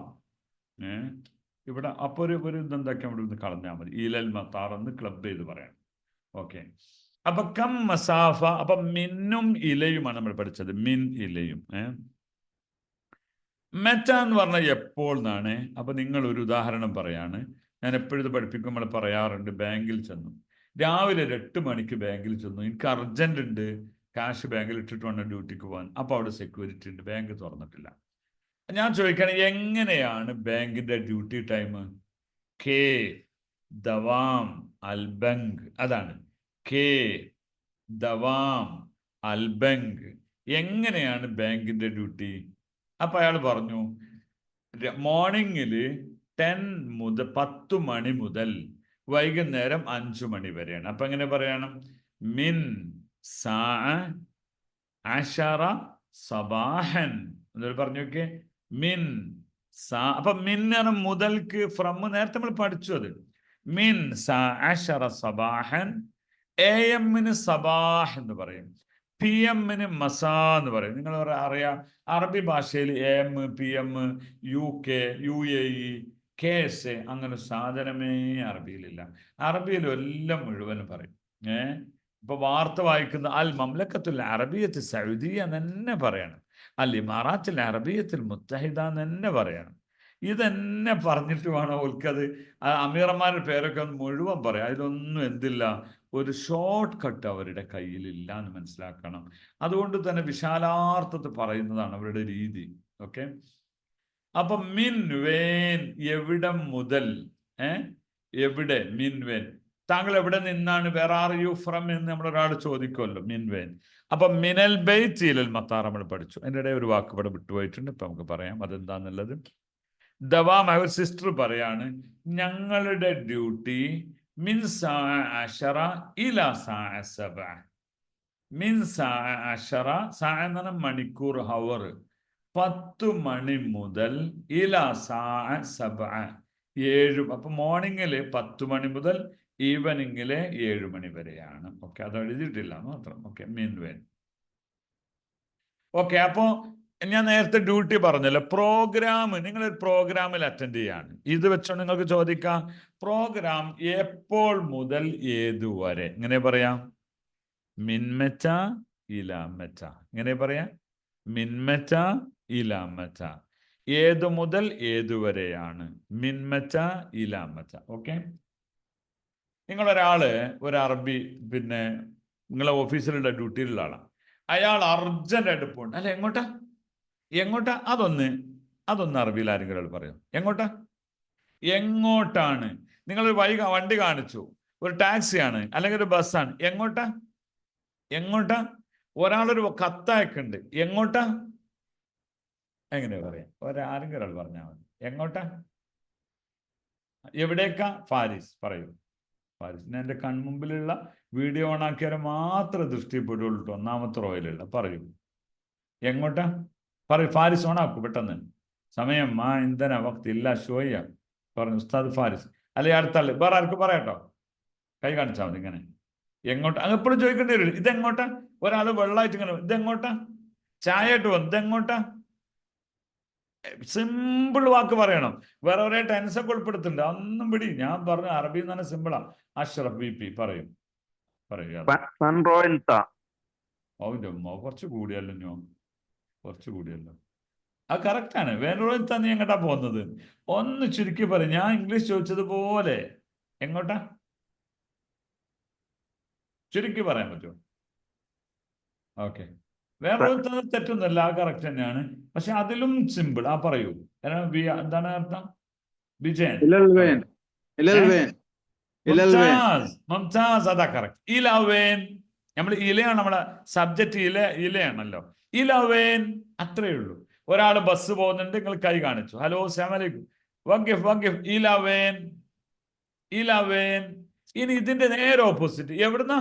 ഇവിടെ അപ്പൊ ഒരു ഇതെന്താക്കി അവിടെ നിന്ന് കളഞ്ഞാൽ മതി, ഇലൽ മത്താർ എന്ന് ക്ലബ് ചെയ്ത് പറയണം. ഓക്കെ, അപ്പൊ കം മസാഫ, അപ്പൊ മിന്നും ഇലയുമാണ് നമ്മൾ പഠിച്ചത്, മിൻ ഇലയും. മെറ്റ എന്ന് പറഞ്ഞാൽ എപ്പോൾ എന്നാണ്. അപ്പൊ നിങ്ങൾ ഒരു ഉദാഹരണം പറയാണ്, ഞാൻ എപ്പോഴും പഠിപ്പിക്കുമ്പോൾ പറയാറുണ്ട്. ബാങ്കിൽ ചെന്നു, രാവിലെ 8 മണിക്ക് ബാങ്കിൽ ചെന്നു, എനിക്ക് അർജന്റ് ഉണ്ട്, ക്യാഷ് ബാങ്കിൽ ഇട്ടിട്ട് വേണം ഡ്യൂട്ടിക്ക് പോകാൻ. അപ്പൊ അവിടെ സെക്യൂരിറ്റി ഉണ്ട്, ബാങ്ക് തുറന്നിട്ടില്ല. ഞാൻ ചോദിക്കുകയാണ്, എങ്ങനെയാണ് ബാങ്കിന്റെ ഡ്യൂട്ടി ടൈം? കെ ദവാം അൽബങ്ക്, അതാണ് കെ ദവാം അൽബങ്ക്. എങ്ങനെയാണ് ബാങ്കിന്റെ ഡ്യൂട്ടി? അപ്പൊ അയാൾ പറഞ്ഞു മോർണിംഗില് 10 മണി മുതൽ വൈകുന്നേരം 5 മണി വരെയാണ്. അപ്പൊ എങ്ങനെ പറയണം? മിൻ സാ അശറ സബാഹൻ എന്നൊരു പറഞ്ഞു നോക്കിയേ. മിൻ സാ, അപ്പൊ മിൻ മുതൽക്ക്, ഫ്രം നേരത്തെ നമ്മൾ പഠിച്ചു അത്. മിൻ സാ അശറ സബാഹൻ, എ എമ്മിന് സബാഹ് എന്ന് പറയും, പി എമ്മിന് മസാ എന്ന് പറയും. നിങ്ങൾ അറിയാം, അറബി ഭാഷയിൽ A M, P M, UK, UAE, KSA അങ്ങനെ സാധനമേ അറബിയിലില്ല. അറബിയിൽ എല്ലാം മുഴുവനും പറയും. ഇപ്പൊ വാർത്ത വായിക്കുന്ന അൽ മംലക്കത്തുൽ അറബിയ്യത്ത് സൗദിയ തന്നെ പറയണം. അൽ ഇമാറാത്തിൽ അറബിയത്തിൽ മുത്തഹിദ എന്ന് തന്നെ പറയണം. ഇതന്നെ പറഞ്ഞിട്ട് വേണം ഓൽക്കത് അമീറന്മാരുടെ പേരൊക്കെ ഒന്ന് മുഴുവൻ പറയാം. അതിലൊന്നും എന്തില്ല, ഒരു ഷോർട്ട് കട്ട് അവരുടെ കയ്യിലില്ല എന്ന് മനസ്സിലാക്കണം. അതുകൊണ്ട് തന്നെ വിശാലാർത്ഥത്തിൽ പറയുന്നതാണ് അവരുടെ രീതി. ഓക്കെ, അപ്പൊ മിൻ വേൻ എവിടം മുതൽ, എവിടെ മിൻ വേൻ, താങ്കൾ എവിടെ നിന്നാണ്, വേർ ആർ യു ഫ്രം എന്ന് നമ്മളൊരാൾ ചോദിക്കുമല്ലോ, മിൻ വേൻ. അപ്പൊ മിനൽ ബൈത്ത് ഇലൽ മത്താർ നമ്മൾ പഠിച്ചു. അതിൻ്റെ ഇടയിൽ ഒരു വാക്ക് ഇവിടെ വിട്ടുപോയിട്ടുണ്ട്, ഇപ്പൊ നമുക്ക് പറയാം അതെന്താന്നുള്ളത്. ദവാം അവർ സിസ്റ്റർ പറയാണ്, ഞങ്ങളുടെ ഡ്യൂട്ടി മിൻ സാ അശറ ഇലാ സാ സബ. മിൻ സാ അശറ, സാ എന്ന് പറഞ്ഞാൽ മണിക്കൂർ, ഹവർ, 10 മണി മുതൽ ഇലാ സാ സബ 7. അപ്പൊ മോർണിംഗില് 10 മണി മുതൽ ഈവനിങ്ങിലെ 7 മണി വരെയാണ്. ഓക്കെ, അത് എഴുതിയിട്ടില്ല മാത്രം. ഓക്കെ, മീൻവേൻ. ഓക്കെ, അപ്പോ ഞാൻ നേരത്തെ ഡ്യൂട്ടി പറഞ്ഞല്ലോ, പ്രോഗ്രാം, നിങ്ങളൊരു പ്രോഗ്രാമിൽ അറ്റൻഡ് ചെയ്യാണ്. ഇത് വെച്ചോ നിങ്ങൾക്ക് ചോദിക്കാം, പ്രോഗ്രാം എപ്പോൾ മുതൽ ഏതുവരെ, ഇങ്ങനെ പറയാം, മിൻമെച്ച ഇലാമെച്ച, ഇങ്ങനെ പറയാം, മിൻമെച്ച ഇലാമെച്ച, ഏതു മുതൽ ഏതുവരെയാണ്, മിൻമെച്ച ഇലാമെച്ച. ഓക്കെ, നിങ്ങളൊരാള് ഒരു അറബി, പിന്നെ നിങ്ങളെ ഓഫീസിലുള്ള ഡ്യൂട്ടിയിലുള്ള ആളാണ്, അയാൾ അർജന്റായിട്ട് പോകണം. അല്ല, എങ്ങോട്ടാ എങ്ങോട്ടാ, അതൊന്ന് അറബിയിൽ ആരെങ്കിലും പറയും, എങ്ങോട്ടാ, എങ്ങോട്ടാണ്. നിങ്ങളൊരു വണ്ടി കാണിച്ചു, ഒരു ടാക്സിയാണ് അല്ലെങ്കിൽ ഒരു ബസ്സാണ്, എങ്ങോട്ടാ, എങ്ങോട്ടാ. ഒരാളൊരു കത്തയക്കുണ്ട്, എങ്ങോട്ടാ, എങ്ങനെ പറയാം, ആരെങ്കിലും ഒരാൾ പറഞ്ഞാൽ മതി, എങ്ങോട്ടാ, എവിടേക്കാ, ഫാരിസ് പറയൂ, ഫാരിസ്. എൻ്റെ കൺമുമ്പിലുള്ള വീഡിയോ ഓൺ ആക്കിയാൽ മാത്രമേ ദൃഷ്ടിപ്പെടുള്ളൂ. 1ാമത്തെ റോയിലുള്ള പറയൂ, എങ്ങോട്ടാ, പറയൂ, ഫാരിസ് ഓണാക്കൂ പെട്ടെന്ന്, സമയം ഇന്ധന വക്ത് ഇല്ല ഷോയ്യ പറഞ്ഞു ഉസ്താദ് ഫാരിസ്. അല്ലെങ്കിൽ അടുത്താള് വേറെ ആർക്കും പറയാട്ടോ, കൈ കാണിച്ചാൽ മതി. ഇങ്ങനെ എങ്ങോട്ടാ, അങ്ങ് എപ്പോഴും ചോദിക്കേണ്ടി വരും, ഇതെങ്ങോട്ടാ. ഒരാൾ വെള്ളമായിട്ട് ഇങ്ങനെ, ഇതെങ്ങോട്ടാ, ചായ ആയിട്ട് വന്നു, ഇതെങ്ങോട്ടാ. സിമ്പിൾ വാക്ക് പറയണം, വേറെ ഒരേ ടെൻസൊക്കെ ഉൾപ്പെടുത്തുന്നുണ്ട്, ഒന്നും പിടി. ഞാൻ പറഞ്ഞു അറബി എന്ന് പറഞ്ഞാൽ സിമ്പിളാ. അഷ്റഫ് ബി പറയും, കുറച്ച് കൂടിയല്ലോ ഞാൻ, കുറച്ച് കൂടിയല്ലോ. അത് കറക്റ്റാണ്. വേറൊരുത്താ നീ എങ്ങോട്ടാ പോകുന്നത്, ഒന്ന് ചുരുക്കി പറയും. ഞാൻ ഇംഗ്ലീഷ് ചോദിച്ചതുപോലെ എങ്ങോട്ടാ ചുരുക്കി പറയാൻ പറ്റുമോ? ഓക്കെ, വേറൊരു തെറ്റൊന്നുമല്ല, ആ കറക്റ്റ് തന്നെയാണ്. പക്ഷെ അതിലും സിമ്പിൾ. പറയൂ, എന്താണ് അർത്ഥം? വിജയൻ, മംതാസ്, അതാ കറക്റ്റ്. ഇലവേൻ, നമ്മൾ ഇലയാണ്, നമ്മളെ സബ്ജക്റ്റ് ഇലയാണല്ലോ. ഇലവേൻ, അത്രയേ ഉള്ളൂ. ഒരാൾ ബസ് പോകുന്നുണ്ട്, നിങ്ങൾ കൈ കാണിച്ചു, ഹലോ അസ്സലാമു വഖിഫ്, ഇലവേൻ, ഇലവേൻ. ഇനി ഇതിന്റെ നേരെ ഓപ്പോസിറ്റ്, എവിടുന്ന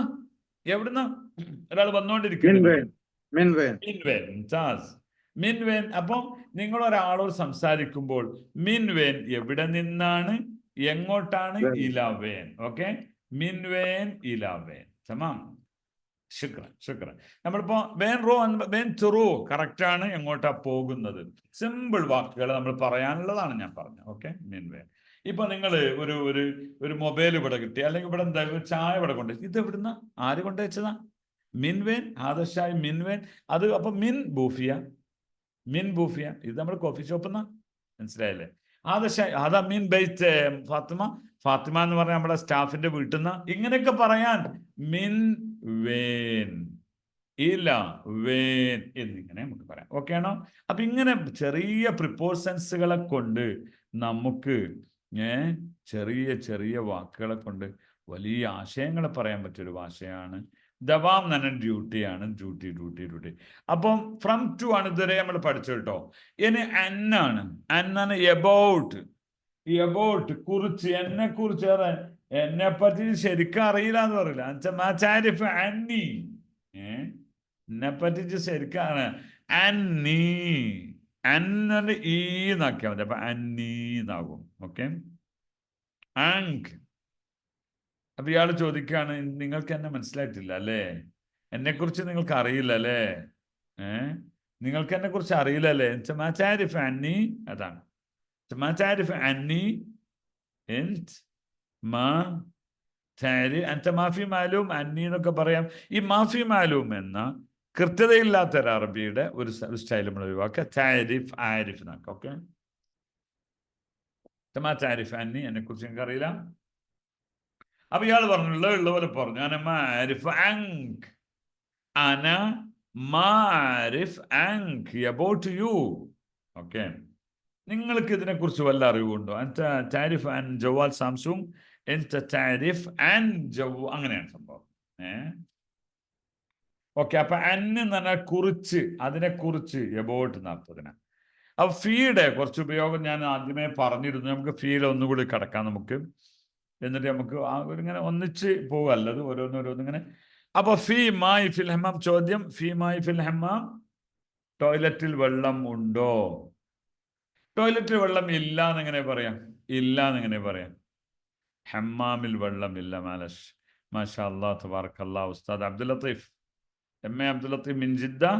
ഒരാൾ വന്നുകൊണ്ടിരിക്കുന്നത്, മിൻവേൻ. അപ്പൊ നിങ്ങൾ ഒരാളോട് സംസാരിക്കുമ്പോൾ മിൻവേൻ എവിടെ നിന്നാണ്, എങ്ങോട്ടാണ്, ഇലവേൻ. ഓക്കെ, മിൻവേൻ ഇലവേൻ. തമാം, ശുക്രൻ. നമ്മളിപ്പോ വേൻ ത്രൂ കറക്റ്റ് ആണ്, എങ്ങോട്ടാ പോകുന്നത്. സിമ്പിൾ വാക്കുകൾ നമ്മൾ പറയാനുള്ളതാണ് ഞാൻ പറഞ്ഞത്. ഓക്കെ, മിൻവേൻ. ഇപ്പൊ നിങ്ങൾ ഒരു മൊബൈൽ ഇവിടെ കിട്ടി, അല്ലെങ്കിൽ ഇവിടെ എന്താ ചായ ഇവിടെ കൊണ്ടുവച്ചു, ഇത് എവിടുന്ന, ആര് കൊണ്ടുവച്ചതാ, മിൻവേൻ, ആദർശായി മിൻവേൻ. അത് അപ്പൊ മിൻ ബൂഫിയ, ഇത് നമ്മുടെ കോഫി ഷോപ്പ് എന്നാ, മനസ്സിലായല്ലേ. ആദർശായി അതാ മിൻ ബൈത്ത് ഫാത്തിമ എന്ന് പറഞ്ഞാൽ നമ്മുടെ സ്റ്റാഫിന്റെ വീട്ടിൽ നിന്ന്. ഇങ്ങനെയൊക്കെ പറയാൻ മിൻ വേൻ, ഇല വേൻ എന്നിങ്ങനെ നമുക്ക് പറയാം. ഓക്കെ ആണോ? അപ്പൊ ഇങ്ങനെ ചെറിയ പ്രിപ്പോസൻസുകളെ കൊണ്ട് നമുക്ക് ചെറിയ വാക്കുകളെ കൊണ്ട് വലിയ ആശയങ്ങളെ പറയാൻ പറ്റിയൊരു ഭാഷയാണ്. ദവാം തന്നെ ഡ്യൂട്ടിയാണ്, ഡ്യൂട്ടി. അപ്പം ഫ്രം ടു ആണ് ഇതുവരെ നമ്മൾ പഠിച്ചു കേട്ടോ. ഇനി അന്നാണ് എബൌട്ട്, കുറിച്ച്, എന്നെ കുറിച്ച്, എന്നെ പറ്റി ശരിക്കും അറിയില്ല എന്ന് പറയില്ല. അന്നി, എന്നെ പറ്റി ശരിക്കാണ് അന്നീ, അന്നെ ഈന്നാക്കിയാൽ മതി. അപ്പൊ അന്നീന്നാകും. ഓക്കെ, അപ്പൊ ഇയാൾ ചോദിക്കുകയാണ്, നിങ്ങൾക്ക് എന്നെ മനസ്സിലായിട്ടില്ല അല്ലേ, എന്നെ കുറിച്ച് നിങ്ങൾക്ക് അറിയില്ല അല്ലേ, നിങ്ങൾക്ക് എന്നെ കുറിച്ച് അറിയില്ല അല്ലേ. അന്നി, അതാണ് അന്നി മാഫി മാലൂം അന്നി എന്നൊക്കെ പറയാം. ഈ മാഫി മാലൂം എന്ന കൃത്യതയില്ലാത്ത ഒരു അറബിയുടെ ഒരു സ്റ്റൈൽ നമ്മൾ ഒഴിവാക്കുക. താരിഫ് ആരിഫ് എന്നാക്കുക. ഓക്കെ, താരിഫ് അന്നി, എന്നെ കുറിച്ച് നിങ്ങൾക്ക് അറിയില്ല. അപ്പൊ ഇയാൾ പറഞ്ഞു, ഉള്ള പോലെ പറഞ്ഞു, അന മാരിഫ് അങ്ക്, അന മാരിഫ് അങ്ക് അബൌട്ട് യു. ഓക്കെ, നിങ്ങൾക്ക് ഇതിനെക്കുറിച്ച് വല്ല അറിവുണ്ടോ? താരിഫ് അൻ ജവാൽ സാംസുങ്, താരിഫ് അൻ അങ്ങനെയാണ് സംഭവം. ഓക്കെ, അപ്പൊ അന്ന് എന്ന് പറഞ്ഞാൽ കുറിച്ച്, അതിനെക്കുറിച്ച്, എബോട്ട് എന്നർത്ഥത്തിന്. അപ്പൊ ഫീയുടെ കുറച്ച് ഉപയോഗം ഞാൻ ആദ്യമേ പറഞ്ഞിരുന്നു. നമുക്ക് ഫീൽ ഒന്നുകൂടി കിടക്കാം നമുക്ക്, എന്നിട്ട് നമുക്ക് ഇങ്ങനെ ഒന്നിച്ച് പോകല്ലത് ഓരോന്നിങ്ങനെ. അപ്പൊ ഫീ മായി ഫിൽ ഹമ്മാം, ചോദ്യം, ഫീ മായി ഫിൽ ഹമ്മാം, ടോയ്ലറ്റിൽ വെള്ളം ഉണ്ടോ? ടോയ്ലറ്റിൽ വെള്ളം ഇല്ല എന്നെങ്ങനെ പറയാം? ഇല്ല എന്നെങ്ങനെ പറയാം? ഹമ്മാമിൽ വെള്ളം ഇല്ല. മാഷാ അല്ലാഹ് തബാറക്കല്ലാഹ്. ഉസ്താദ് അബ്ദുൽ ലത്തീഫ്, عبد اللطيف من جدة.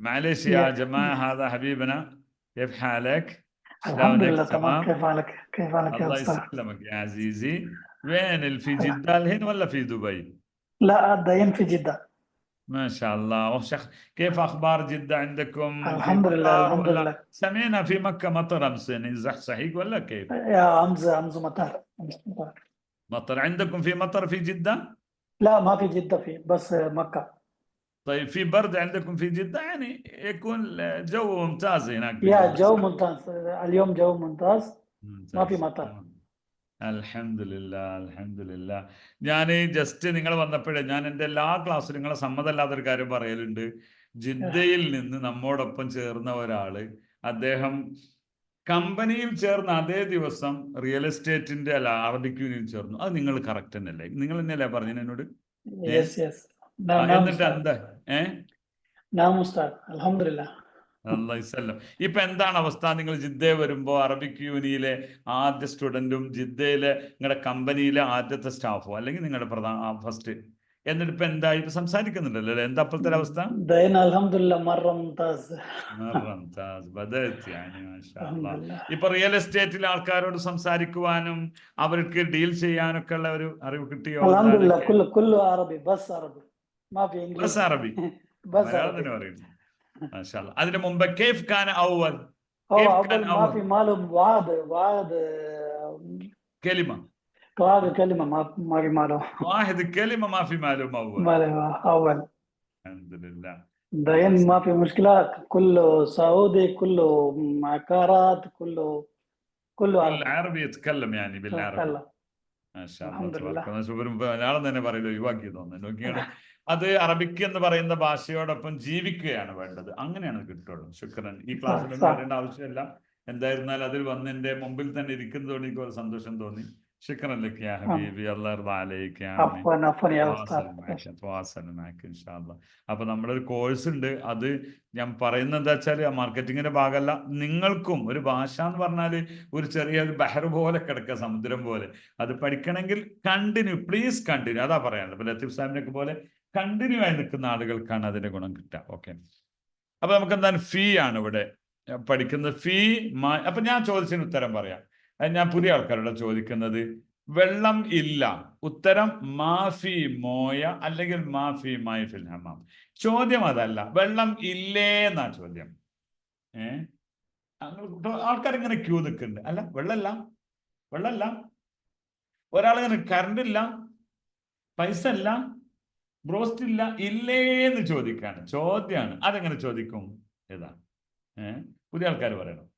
معلش يا جماعة، هذا حبيبنا، كيف حالك؟ الحمد لله تمام. كيف حالك يا الله أستاذ؟ يسلمك يا عزيزي. وين في جدة الحين ولا في دبي؟ لا دايم في جدة. ما شاء الله. كيف أخبار جدة عندكم؟ الحمد لله الحمد لله. سمعنا في مكة مطر أمس، صحيح ولا كيف؟ يا أمس مطر. مطر عندكم؟ في مطر في جدة؟ لا ما في جدة، في بس مكة. طيب في برد عندكم في جدة؟ يعني يكون جو ممتاز هناك. يا جو ممتاز اليوم، جو ممتاز. ما في مطر. അൽഹംദുലില്ലാ. ഞാൻ ജസ്റ്റ് നിങ്ങൾ വന്നപ്പോഴേ ഞാൻ എൻ്റെ എല്ലാ ക്ലാസ്സിലും നിങ്ങളെ സമ്മതമല്ലാത്തൊരു കാര്യം പറയലുണ്ട്. ജിദ്ദയിൽ നിന്ന് നമ്മോടൊപ്പം ചേർന്ന ഒരാള്, അദ്ദേഹം കമ്പനിയിൽ ചേർന്ന അതേ ദിവസം റിയൽ എസ്റ്റേറ്റിന്റെ അറബിക് യൂണിയൻ ചേർന്നു. അത് നിങ്ങൾ കറക്റ്റ് തന്നെയല്ലേ? നിങ്ങൾ തന്നെയല്ലേ പറഞ്ഞു എന്നോട്? എന്നിട്ട് എന്താ ഇപ്പൊ എന്താണ് അവസ്ഥ? നിങ്ങൾ ജിദ്ദയിൽ വരുമ്പോ അറബിക് യൂണിയനിലെ ആദ്യ സ്റ്റുഡന്റും ജിദ്ദയിലെ നിങ്ങളുടെ കമ്പനിയിലെ ആദ്യത്തെ സ്റ്റാഫോ, അല്ലെങ്കിൽ നിങ്ങളുടെ ഫസ്റ്റ്, എന്നിട്ട് ഇപ്പൊ എന്തായി? ഇപ്പൊ സംസാരിക്കുന്നുണ്ടല്ലോ, എന്താ അപ്പോഴത്തെ അവസ്ഥ? ഇപ്പൊ റിയൽ എസ്റ്റേറ്റിലെ ആൾക്കാരോട് സംസാരിക്കുവാനും അവർക്ക് ഡീൽ ചെയ്യാനൊക്കെ ഉള്ള ഒരു അറിവ് കിട്ടിയോ? ബസ് അറബി മലയാളത്തിന് പറയുന്നു. അതിന് മുമ്പ് كيف كان أول ما في معلوم كلمة ما في معلوم واحد كلمة ما في معلوم أول. الحمد لله. دايم ما في مشكلة، كله سعودي، كله عقارات، كله عربي يتكلم يعني بالعربي. ما شاء الله تبارك الله. മലയാളം തന്നെ പറയല്ലോ, ഒഴിവാക്കി തോന്നുന്നു. നോക്കിയാണ്, അത് അറബിക്ക് എന്ന് പറയുന്ന ഭാഷയോടൊപ്പം ജീവിക്കുകയാണ് വേണ്ടത്. അങ്ങനെയാണ് കിട്ടുള്ളൂ. ശുക്രൻ. ഈ ക്ലാസ്സിലൊന്നും വരേണ്ട ആവശ്യമില്ല. എന്തായിരുന്നാലും അതിൽ വന്ന് എൻ്റെ മുമ്പിൽ തന്നെ ഇരിക്കുന്നതോടെ എനിക്ക് ഒരു സന്തോഷം തോന്നി. ശുക്രൻ ലക്ക് യാ ഹബീബി, അല്ലാഹു യർദ അലൈക. അപ്പൊ നമ്മളൊരു കോഴ്സ് ഉണ്ട്. അത് ഞാൻ പറയുന്നത് എന്താ വെച്ചാൽ മാർക്കറ്റിങ്ങിന്റെ ഭാഗമല്ല. നിങ്ങൾക്കും ഒരു ഭാഷ എന്ന് പറഞ്ഞാൽ ഒരു ചെറിയ ഒരു ബഹർ പോലെ കിടക്കുക, സമുദ്രം പോലെ. അത് പഠിക്കണമെങ്കിൽ കണ്ടിന്യൂ, പ്ലീസ് കണ്ടിന്യൂ. അതാ പറയാനുള്ളത്. ഇപ്പൊ ലത്തീഫ് സാഹിബിനൊക്കെ പോലെ കണ്ടിന്യൂ ആയി നിൽക്കുന്ന ആളുകൾക്കാണ് അതിന്റെ ഗുണം കിട്ടുക. ഓക്കെ, അപ്പൊ നമുക്ക് എന്താണ് ഫീ ആണ് ഇവിടെ പഠിക്കുന്നത്. ഫീ അപ്പൊ ഞാൻ ചോദിച്ചതിന് ഉത്തരം പറയാം. ഞാൻ പുതിയ ആൾക്കാരോട് ചോദിക്കുന്നത്, വെള്ളം ഇല്ല, ഉത്തരം മാഫി മോയ അല്ലെങ്കിൽ മാഫി മായി ഫിൽ ഹമ്മാം. ചോദ്യം അതല്ല, വെള്ളം ഇല്ലേ എന്നാ ചോദ്യം. ആൾക്കാരിങ്ങനെ ക്യൂ നിൽക്കുന്നുണ്ട്. അല്ല, വെള്ളമല്ല. ഒരാളിങ്ങനെ കറണ്ട് ഇല്ല, പൈസ ഇല്ല, ബ്രോസ്റ്റ് ഇല്ല, ഇല്ലേന്ന് ചോദിക്കാണ്. ചോദ്യമാണ്. അതെങ്ങനെ ചോദിക്കും? ഏതാ? പുതിയ ആൾക്കാർ പറയണം.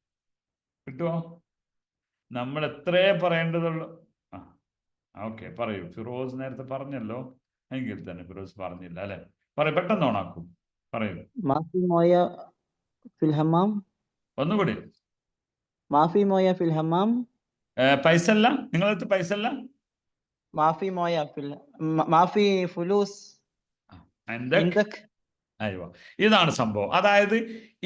കിട്ടുമോ? നമ്മൾ എത്രേ പറയേണ്ടതുള്ളൂ. ഓക്കെ, പറയൂ. ഫിറോസ് നേരത്തെ പറഞ്ഞല്ലോ, എങ്കിൽ തന്നെ ഫിറോസ് പറഞ്ഞില്ല അല്ലെ? പറയൂ, പെട്ടെന്ന് ഓണാക്കും. പറയൂ. മാഫി മോയ ഫിൽ ഹമ്മാം. ഒന്നുകൂടി. മാഫി മോയ ഫിൽ ഹമ്മാം. പൈസ അല്ല, നിങ്ങളടുത്ത് പൈസ അല്ല. മാഫി മോയ ഫിൽ മാഫി ഫുലൂസ് ഇൻദക്. അയ്യോ, ഇതാണ് സംഭവം. അതായത്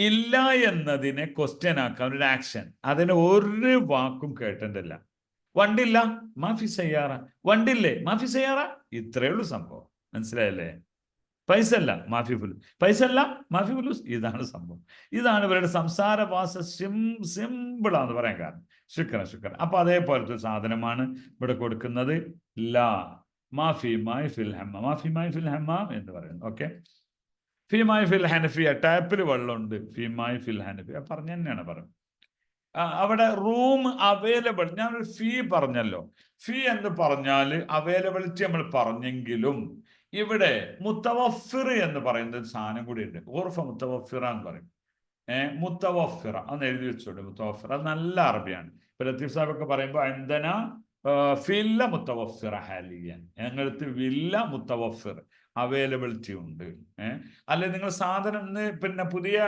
ഇല്ല എന്നതിനെ ക്വസ്റ്റ്യൻ ആക്കാൻ ഒരു ആക്ഷൻ, അതിന് ഒരു വാക്കും കേട്ടിട്ടില്ല. വണ്ടില്ല, മാഫി സയ്യാറ. വണ്ടില്ലേ, മാഫി സയ്യാറ. ഇത്രയേ ഉള്ളൂ സംഭവം. മനസ്സിലായല്ലേ? പൈസ അല്ല, മാഫി ഫുലൂസ്. പൈസ അല്ല, മാഫി ഫുലൂസ്. ഇതാണ് സംഭവം. ഇതാണ് ഇവരുടെ സംസാര ഭാഷ. സിമ്പിളാന്ന് പറയാൻ കാരണം. ശുക്രൻ. അപ്പൊ അതേപോലത്തെ സാധനമാണ് ഇവിടെ കൊടുക്കുന്നത്. ലാ മാഫി മായി ഫിൽ ഹമ്മാം, മാഫി മായി ഫിൽ ഹമ്മാം എന്ന് പറയുന്നത്. ഓക്കെ, ഫീമായി ഫിൽ ഹനഫിയ, ടാപ്പിൽ വെള്ളമുണ്ട്. ഫീമായി ഫിൽ ഹനഫിയ പറഞ്ഞു തന്നെയാണ് പറയുന്നത്. അവിടെ റൂം അവൈലബിൾ, ഞാനൊരു ഫീ പറഞ്ഞല്ലോ. ഫീ എന്ന് പറഞ്ഞാൽ അവൈലബിലിറ്റി നമ്മൾ പറഞ്ഞെങ്കിലും ഇവിടെ മുത്തവഫിർ എന്ന് പറയുന്ന ഒരു സാധനം കൂടി ഉണ്ട്. ഉർഫ മുത്തവഫിറ എന്ന് പറയും. മുത്തവഫിറ അന്ന് എഴുതി വെച്ചോട്ടെ. മുത്തവഫിറ അത് നല്ല അറബിയാണ്. ഇപ്പൊ ലത്തീഫ് സാഹിബൊക്കെ പറയുമ്പോൾ എന്തന ഫില്ല മുത്തവഫിറ ഹാലിയൻ, ഞങ്ങളടുത്ത് വില്ല മുത്തവഫിർ അവൈലബിലിറ്റി ഉണ്ട്. അല്ലെ നിങ്ങൾ സാധനം പിന്നെ പുതിയ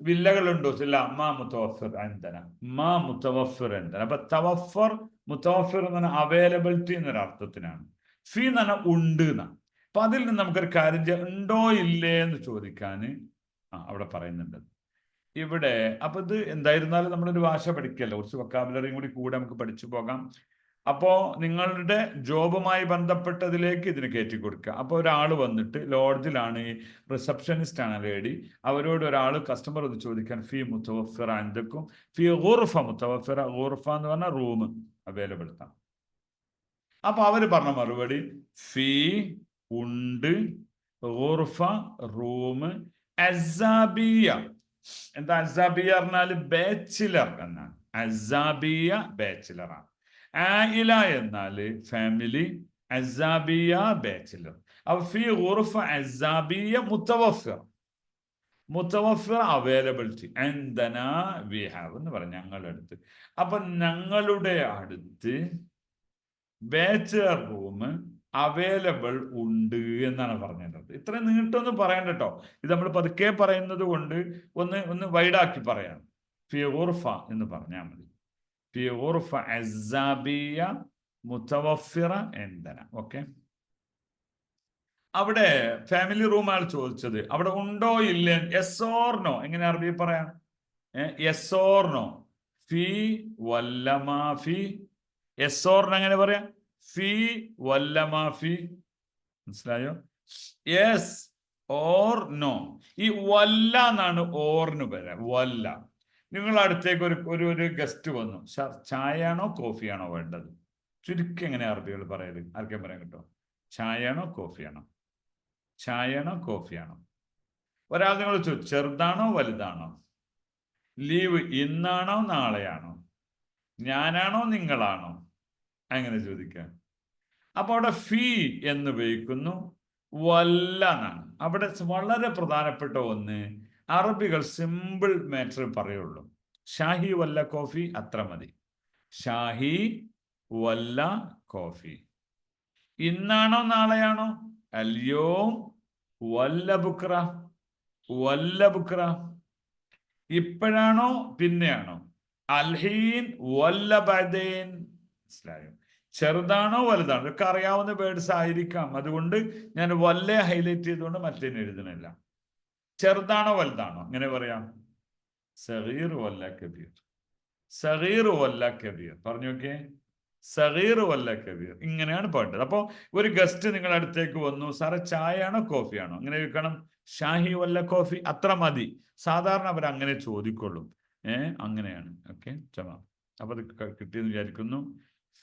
വില്ലകളുണ്ടോ? ഇല്ല. മാ മുത്തവഫിർ എന്തന, മാ മുത്തവഫിർ എന്തന. അപ്പൊ തവഫർ മുത്തവഫിർ എന്ന് പറഞ്ഞാൽ അവൈലബിലിറ്റി എന്നൊരു അർത്ഥത്തിനാണ്. ഫീ എന്ന് പറഞ്ഞാൽ ഉണ്ട് എന്നാണ്. അപ്പൊ അതിൽ നിന്ന് നമുക്കൊരു കാര്യം ഉണ്ടോ ഇല്ലേ എന്ന് ചോദിക്കാൻ അവിടെ പറയുന്നുണ്ട് ഇവിടെ. അപ്പൊ ഇത് എന്തായിരുന്നാലും നമ്മളൊരു ഭാഷ പഠിക്കല്ലോ, കുറച്ച് വൊക്കാബുലറിയും കൂടെ നമുക്ക് പഠിച്ചു പോകാം. അപ്പോ നിങ്ങളുടെ ജോബുമായി ബന്ധപ്പെട്ടതിലേക്ക് ഇതിന് കയറ്റി കൊടുക്കുക. അപ്പോൾ ഒരാൾ വന്നിട്ട് ലോഡ്ജിലാണ്, ഈ റിസപ്ഷനിസ്റ്റ് ആണ് ലേഡി, അവരോട് ഒരാൾ കസ്റ്റമർ ഒന്ന് ചോദിക്കാൻ ഫീ മുത്തവഫിറ എന്തൊക്കെ, ഫീ ഗുർഫ മുത്തവഫിറ, ഗുർഫ എന്ന് പറഞ്ഞാൽ റൂം അവൈലബിൾ ആണ്. അപ്പൊ അവര് പറഞ്ഞ മറുപടി ഫീ ഉണ്ട്, ഗുർഫ റൂം, അസാബിയ. എന്താ അസാബിയ പറഞ്ഞാൽ ബാച്ചിലർ എന്നാണ്. അസാബിയ ബാച്ചിലറാണ്. ആയില എന്നാല് ഫാമിലി, അസാബിയ ബാച്ചിലർ. അപ്പൊ ഫീ ഗുർഫ അസാബിയ മുത്തവഫിറ, മുത്തവഫിറ അവൈലബിലിറ്റി എന്തന വി ഹാവ് എന്ന് പറയും ഞങ്ങളുടെ അടുത്ത്. അപ്പൊ ഞങ്ങളുടെ അടുത്ത് ബാച്ചിലർ റൂം അവൈലബിൾ ഉണ്ട് എന്നാണ് പറഞ്ഞത്. ഇത്രയും നീട്ടൊന്നും പറയണ്ട കേട്ടോ. ഇത് നമ്മൾ പതുക്കെ പറയുന്നത് കൊണ്ട് ഒന്ന് വൈഡാക്കി പറയാം. ഫീ ഗുർഫ എന്ന് പറഞ്ഞാൽ മതി. ഫീ ഗുർഫ അസാബിയ മുത്തവഫിറ എന്തന. ഓക്കെ. അവിടെ ഫാമിലി റൂമാണ് ചോദിച്ചത്. അവിടെ ഉണ്ടോ ഇല്ലേ, യെസ് ഓർ നോ എങ്ങനെ അറബി പറയാം? യെസ് ഓർ നോ, ഫീ വല്ല മാഫി. യെസ് ഓർ എങ്ങനെ പറയാം? ഫീ വല്ല മാഫി. മനസ്സിലായോ? Yes or no. ഈ വല്ല എന്നാണ് ഓറിന് വരാം. വല്ല. നിങ്ങളുടെ അടുത്തേക്ക് ഒരു ഗസ്റ്റ് വന്നു, ചായയാണോ കോഫിയാണോ വേണ്ടത്? ചുരുക്കി എങ്ങനെ അറബികൾ പറയല്? ആർക്കും പറയാൻ കിട്ടുമോ? ചായയാണോ കോഫിയാണോ? ചായയാണോ കോഫിയാണോ? ഒരാൾ നിങ്ങൾ ചോദിച്ചു ചെറുതാണോ വലുതാണോ? ലീവ് ഇന്നാണോ നാളെയാണോ? ഞാനാണോ നിങ്ങളാണോ? അങ്ങനെ ചോദിക്കുക. അപ്പൊ അവിടെ ഫീ എന്ന് ഉപയോഗിക്കുന്നു, വല്ല എന്നാണ്. അവിടെ വളരെ പ്രധാനപ്പെട്ട ഒന്ന്, അറബികൾ സിമ്പിൾ മാറ്റർ പറയുള്ളൂ. ഷാഹി വല്ല കോഫി, അത്ര മതി. ഷാഹി വല്ല കോഫി. ഇന്നാണോ നാളെയാണോ? അല്യോം വല്ല ബുക്ര, വല്ല ബുക്ര. ഇപ്പോഴാണോ പിന്നെയാണോ? അൽഹീൻ വല്ല ബഅദൈൻ. മനസ്സിലായോ? ചെറുതാണോ വലുതാണോ? ഇതൊക്കെ അറിയാവുന്ന വേർഡ്സ് ആയിരിക്കാം. അതുകൊണ്ട് ഞാൻ വല്ല ഹൈലൈറ്റ് ചെയ്തുകൊണ്ട് മറ്റേന്ന് എഴുതണില്ല. ചെറുതാണോ വലുതാണോ എങ്ങനെ പറയാം? സഗീർ വല്ല കബീർ, സഗീർ വല്ല കബീർ. പറഞ്ഞു നോക്കിയേ, സഗീർ വല്ല കബീർ. ഇങ്ങനെയാണ് പാട്ടത്. അപ്പോൾ ഒരു ഗസ്റ്റ് നിങ്ങളുടെ അടുത്തേക്ക് വന്നു, സാറേ ചായയാണോ കോഫിയാണോ? അങ്ങനെ ചോദിക്കണം. ഷാഹി വല്ല കോഫി, അത്ര മതി. സാധാരണ അവർ അങ്ങനെ ചോദിക്കൊള്ളും. അങ്ങനെയാണ്. ഓക്കെ, ചമാ. അപ്പൊ അത് കിട്ടിയെന്ന് വിചാരിക്കുന്നു.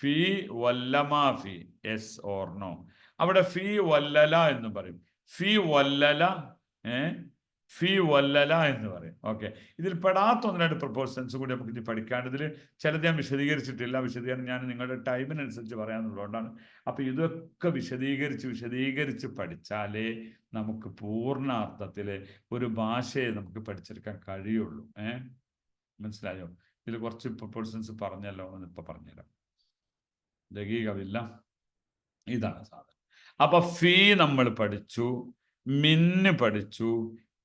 ഫീ വല്ല മാഫി, യെസ് ഓർ നോ. അവിടെ ഫീ വല്ലല എന്ന് പറയും. ഫീ വല്ലല, ഫീ വല്ലല എന്ന് പറയും. ഓക്കെ. ഇതിൽ പെടാത്ത ഒന്ന് രണ്ട് പ്രപ്പോസൻസ് കൂടി നമുക്ക് ഇനി പഠിക്കാണ്ട്. ഇതിൽ ചിലത് ഞാൻ വിശദീകരിച്ചിട്ടില്ല. വിശദീകരണം ഞാൻ നിങ്ങളുടെ ടൈമിനനുസരിച്ച് പറയാനുള്ളതുകൊണ്ടാണ്. അപ്പൊ ഇതൊക്കെ വിശദീകരിച്ച് പഠിച്ചാലേ നമുക്ക് പൂർണ്ണാർത്ഥത്തിൽ ഒരു ഭാഷയെ നമുക്ക് പഠിച്ചെടുക്കാൻ കഴിയുള്ളൂ. മനസ്സിലായോ? ഇതിൽ കുറച്ച് പ്രപ്പോസൻസ് പറഞ്ഞല്ലോ എന്ന് ഇപ്പൊ പറഞ്ഞുതരാം. ദഗീകവില്ല. ഇതാണ് സാധനം. അപ്പൊ ഫീ നമ്മൾ പഠിച്ചു, മിന്ന് പഠിച്ചു,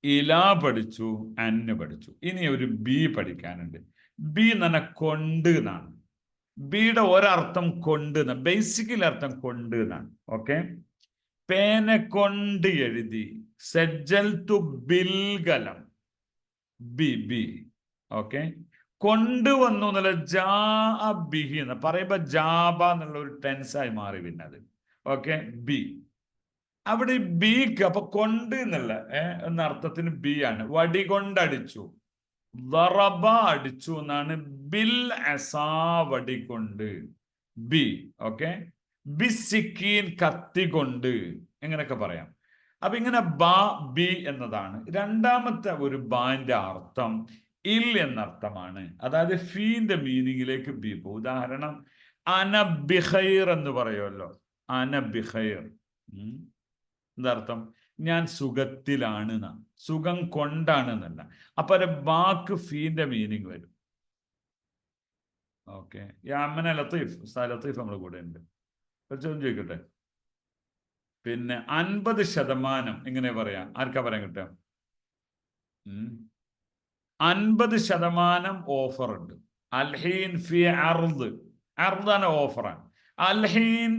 ഇല പഠിച്ചു, അന്ന് പഠിച്ചു. ഇനി ഒരു ബി പഠിക്കാനുണ്ട്. ബി എന്ന് പറഞ്ഞാൽ കൊണ്ട് എന്നാണ്. ബിയുടെ ഒരർത്ഥം കൊണ്ട് എന്നാണ്. ബേസിക്കലി അർത്ഥം കൊണ്ട് എന്നാണ്. ഓക്കെ. പേന കൊണ്ട് എഴുതി, സജ്ജൽതു ബിൽ കലം. ബി. ഓക്കെ. കൊണ്ടുവന്നു എന്നുള്ള ജാ ബിഹി എന്ന് പറയുമ്പോ ജാബ എന്നുള്ള ഒരു ടെൻസായി മാറി പിന്നെ അത്. ഓക്കെ. ബി. അവിടെ ബിക്ക് അപ്പൊ കൊണ്ട് എന്നുള്ള എന്ന അർത്ഥത്തിന് ബി ആണ്. വടി കൊണ്ടടിച്ചു, ദറബ അടിച്ചു എന്നാണ്. ബിൽ അസാ വടി കൊണ്ട്, ബി. ഓക്കെ. ബിസിക്കീൻ കത്തി കൊണ്ട്, എങ്ങനെയൊക്കെ പറയാം. അപ്പൊ ഇങ്ങനെ ബാ ബി എന്നതാണ്. രണ്ടാമത്തെ ഒരു ബാന്റെ അർത്ഥം ഇൽ എന്നർത്ഥമാണ്. അതായത് ഫീന്റെ മീനിങ്ങിലേക്ക് ബി പോകും. ഉദാഹരണം അനബിഖൈർ എന്ന് പറയുമല്ലോ. അനബിഖൈർ എന്താർത്ഥം? ഞാൻ സുഖത്തിലാണ്. സുഖം കൊണ്ടാണ് എന്നല്ല. അപ്പൊ ഒരു ബാക്ക് ഫീന്റെ മീനിങ് വരും. ഓക്കെ, യാമന ലത്തീഫ്, ലത്തീഫ് നമ്മുടെ കൂടെ ഉണ്ട്. ഒരു ചോദ്യം ചോദിക്കട്ടെ. പിന്നെ 50% എങ്ങനെ പറയാം? ആർക്കാ പറയാൻ കിട്ടുക? 50% ഓഫർ ഉണ്ട്. അൽഹീൻ ഫി അർദ്. അർദാണ് ഓഫറാണ്. അൽഹീൻ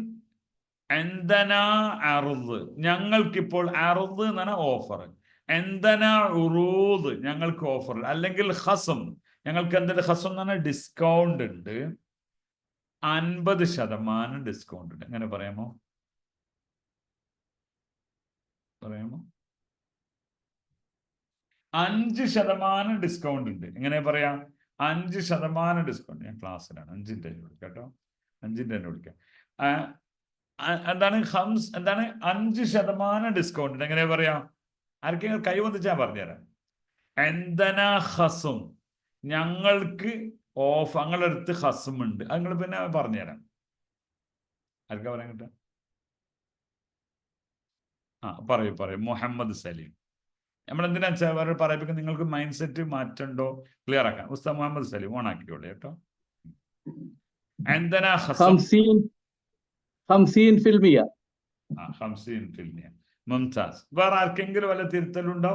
എന്തന അർദ്, ഞങ്ങൾക്കിപ്പോൾ അർദ് എന്നാണ് ഓഫർ. എന്തന ഉറൂദ്, ഞങ്ങൾക്ക് ഓഫർ. അല്ലെങ്കിൽ ഖസം, ഞങ്ങൾക്ക് എന്തൊരു ഖസം എന്നാണ് ഡിസ്കൗണ്ട് ഉണ്ട്. 50% ഡിസ്കൗണ്ട് ഉണ്ട്. എങ്ങനെ പറയാമോ? 5% ഡിസ്കൗണ്ട് ഉണ്ട്. എങ്ങനെ പറയാം? 5% ഡിസ്കൗണ്ട്. ഞാൻ ക്ലാസ്സിലാണ്, 5ന്റെ വിളിക്കാം കേട്ടോ, 5ന്റെ വിളിക്കാം. എന്താണ് ഹംസ്, എന്താണ് 5% ഡിസ്കൗണ്ട് ഉണ്ട്. എങ്ങനെ പറയാം? ആർക്കെങ്കിലും കൈ വന്നിച്ചാൽ പറഞ്ഞുതരാം. എന്തന ഹസും, ഞങ്ങൾക്ക് ഓഫ്, ഞങ്ങളുടെ അടുത്ത് ഹസും ഉണ്ട്. അത് നിങ്ങൾ പിന്നെ പറഞ്ഞുതരാം. ആർക്കാ പറയാൻ കിട്ടുക? പറയൂ. മുഹമ്മദ് സലീം. നമ്മൾ എന്തിനാ വെച്ചാൽ വേറെ പറയിപ്പിക്കും, നിങ്ങൾക്ക് മൈൻഡ് സെറ്റ് മാറ്റണ്ടോ ക്ലിയർ ആക്കാൻ. ഉസ്താദ് മുഹമ്മദ് സലീം ഓൺ ആക്കിക്കോളൂ കേട്ടോ. എന്തനാ ഹസം? 50%. 50%. മുംതാസ്. വേറെ ആർക്കെങ്കിലും വല്ല തിരുത്തലുണ്ടോ?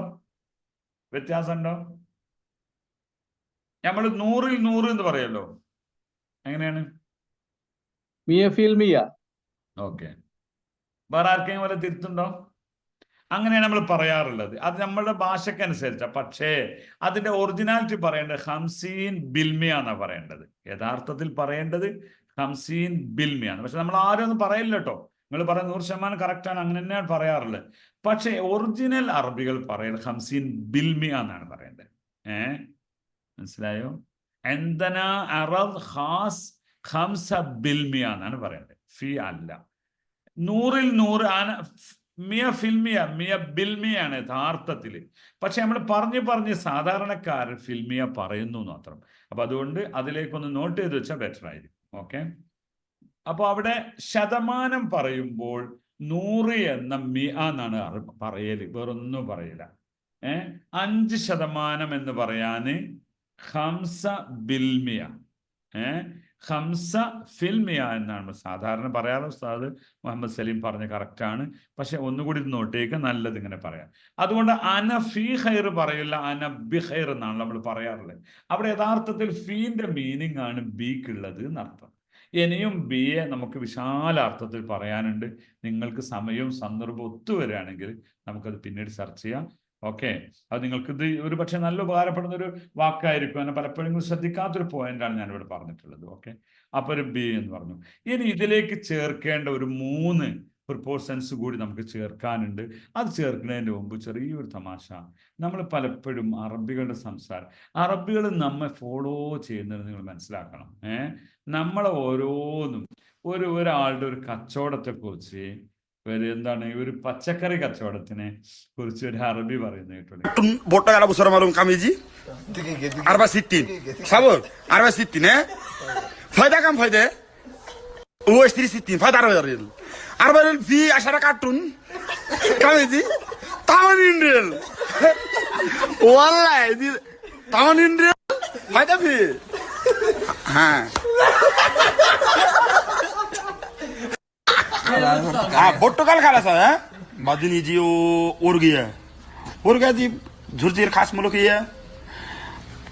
വ്യത്യാസം ഉണ്ടോ? നമ്മൾ 100ൽ 100 എന്ന് പറയല്ലോ. എങ്ങനെയാണ്? 100%. ഓക്കെ. വേറെ ആർക്കെങ്കിലും വല്ല തിരുത്തുണ്ടോ? അങ്ങനെയാണ് നമ്മൾ പറയാറുള്ളത്. അത് നമ്മളുടെ ഭാഷക്കനുസരിച്ചാണ്. പക്ഷേ അതിന്റെ ഒറിജിനാലിറ്റി പറയേണ്ടത് 50 ബിൽമിയ എന്നാണ് പറയേണ്ടത്. യഥാർത്ഥത്തിൽ പറയേണ്ടത് 50 ബിൽമിയാണ്. പക്ഷെ നമ്മൾ ആരും ഒന്നും പറയില്ല കേട്ടോ. നിങ്ങൾ പറയുന്നത് 100% കറക്റ്റാണ്, അങ്ങനെ തന്നെയാണ് പറയാറുള്ളത്. പക്ഷേ ഒറിജിനൽ അറബികൾ പറയുന്നത് 50 ബിൽമിയ എന്നാണ് പറയേണ്ടത്. മനസ്സിലായോ? എന്തന അറബ് ഖാസ് 50 ബിൽമിയ എന്നാണ് പറയേണ്ടത്. ഫി അല്ല. 100ൽ 100 100 ബിൽമിയാണ് യഥാർത്ഥത്തിൽ. പക്ഷെ നമ്മൾ പറഞ്ഞ് സാധാരണക്കാർ ഫിൽമിയ പറയുന്നു മാത്രം. അപ്പൊ അതുകൊണ്ട് അതിലേക്കൊന്ന് നോട്ട് ചെയ്ത് വെച്ചാൽ ബെറ്റർ ആയിരിക്കും. ഓക്കെ. അപ്പൊ അവിടെ ശതമാനം പറയുമ്പോൾ 100 എന്ന മിയ എന്നാണ് പറയല്, വേറൊന്നും പറയില്ല. 5% എന്ന് പറയാന് 50 ബിൽമിയ, 50 ഫിൽമിയ എന്നാണ് സാധാരണ പറയാറ്. ഉസ്താദ് മുഹമ്മദ് സലീം പറഞ്ഞ കറക്റ്റാണ്. പക്ഷെ ഒന്നുകൂടി നോട്ടേക്ക് നല്ലത് ഇങ്ങനെ പറയാം. അതുകൊണ്ട് അന ഫി ഖൈർ പറയില്ല, അന ബി ഖൈർ എന്നാണ് നമ്മൾ പറയാറുള്ളത്. അവിടെ യഥാർത്ഥത്തിൽ ഫീന്റെ മീനിങ് ആണ് ബിക്കുള്ളത് എന്നർത്ഥം. ഇനിയും ബിയെ നമുക്ക് വിശാലാർത്ഥത്തിൽ പറയാനുണ്ട്. നിങ്ങൾക്ക് സമയവും സന്ദർഭവും ഒത്തുവരികയാണെങ്കിൽ നമുക്കത് പിന്നീട് ചർച്ച ചെയ്യാം. ഓക്കെ. അത് നിങ്ങൾക്ക് ഇത് ഒരു പക്ഷെ നല്ല ഉപകാരപ്പെടുന്ന ഒരു വാക്കായിരിക്കും. അങ്ങനെ പലപ്പോഴും ശ്രദ്ധിക്കാത്തൊരു പോയിന്റാണ് ഞാനിവിടെ പറഞ്ഞിട്ടുള്ളത്. ഓക്കെ. അപ്പൊ ഒരു ബി എന്ന് പറഞ്ഞു. ഇനി ഇതിലേക്ക് ചേർക്കേണ്ട ഒരു 3 പ്രിപ്പോസൻസ് കൂടി നമുക്ക് ചേർക്കാനുണ്ട്. അത് ചേർക്കുന്നതിന് മുമ്പ് ചെറിയൊരു തമാശ. നമ്മൾ പലപ്പോഴും അറബികളുടെ സംസാരം, അറബികൾ നമ്മെ ഫോളോ ചെയ്യുന്നത് നിങ്ങൾ മനസ്സിലാക്കണം. നമ്മളെ ഓരോന്നും ഒരാളുടെ ഒരു കച്ചവടത്തെ കുറിച്ച്, എന്താണ് ഒരു പച്ചക്കറി കച്ചവടത്തിനെ കുറിച്ച് ഒരു അറബി പറയുന്നത് കേട്ടോ. Portugal kala sa madini ji orgia ji झुरझिर खास मुलुक ये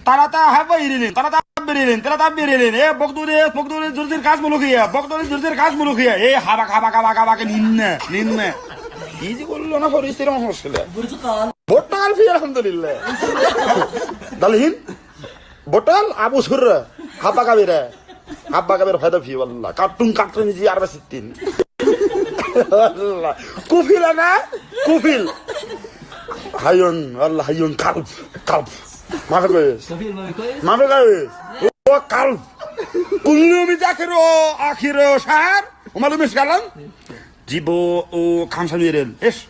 ताराता हवा इरेलिन ताराता बेरेलिन ए बगदुरे झुरझिर खास मुलुक ये बगदुरे झुरझिर खास मुलुक ये ए हाबा के निन्ने इजी बोललो ना फरिस्तिर हसले portugal fi alhamdulillah dalhin botal abu sur haba kabira fayda fi wallah katun ji 60 wallah kufil ana kufil hayun wallah hayun kalb maaf guys oh kalb kullu bizakiru akhiru shahr umalu miskalam jibo o kamsa mirel ish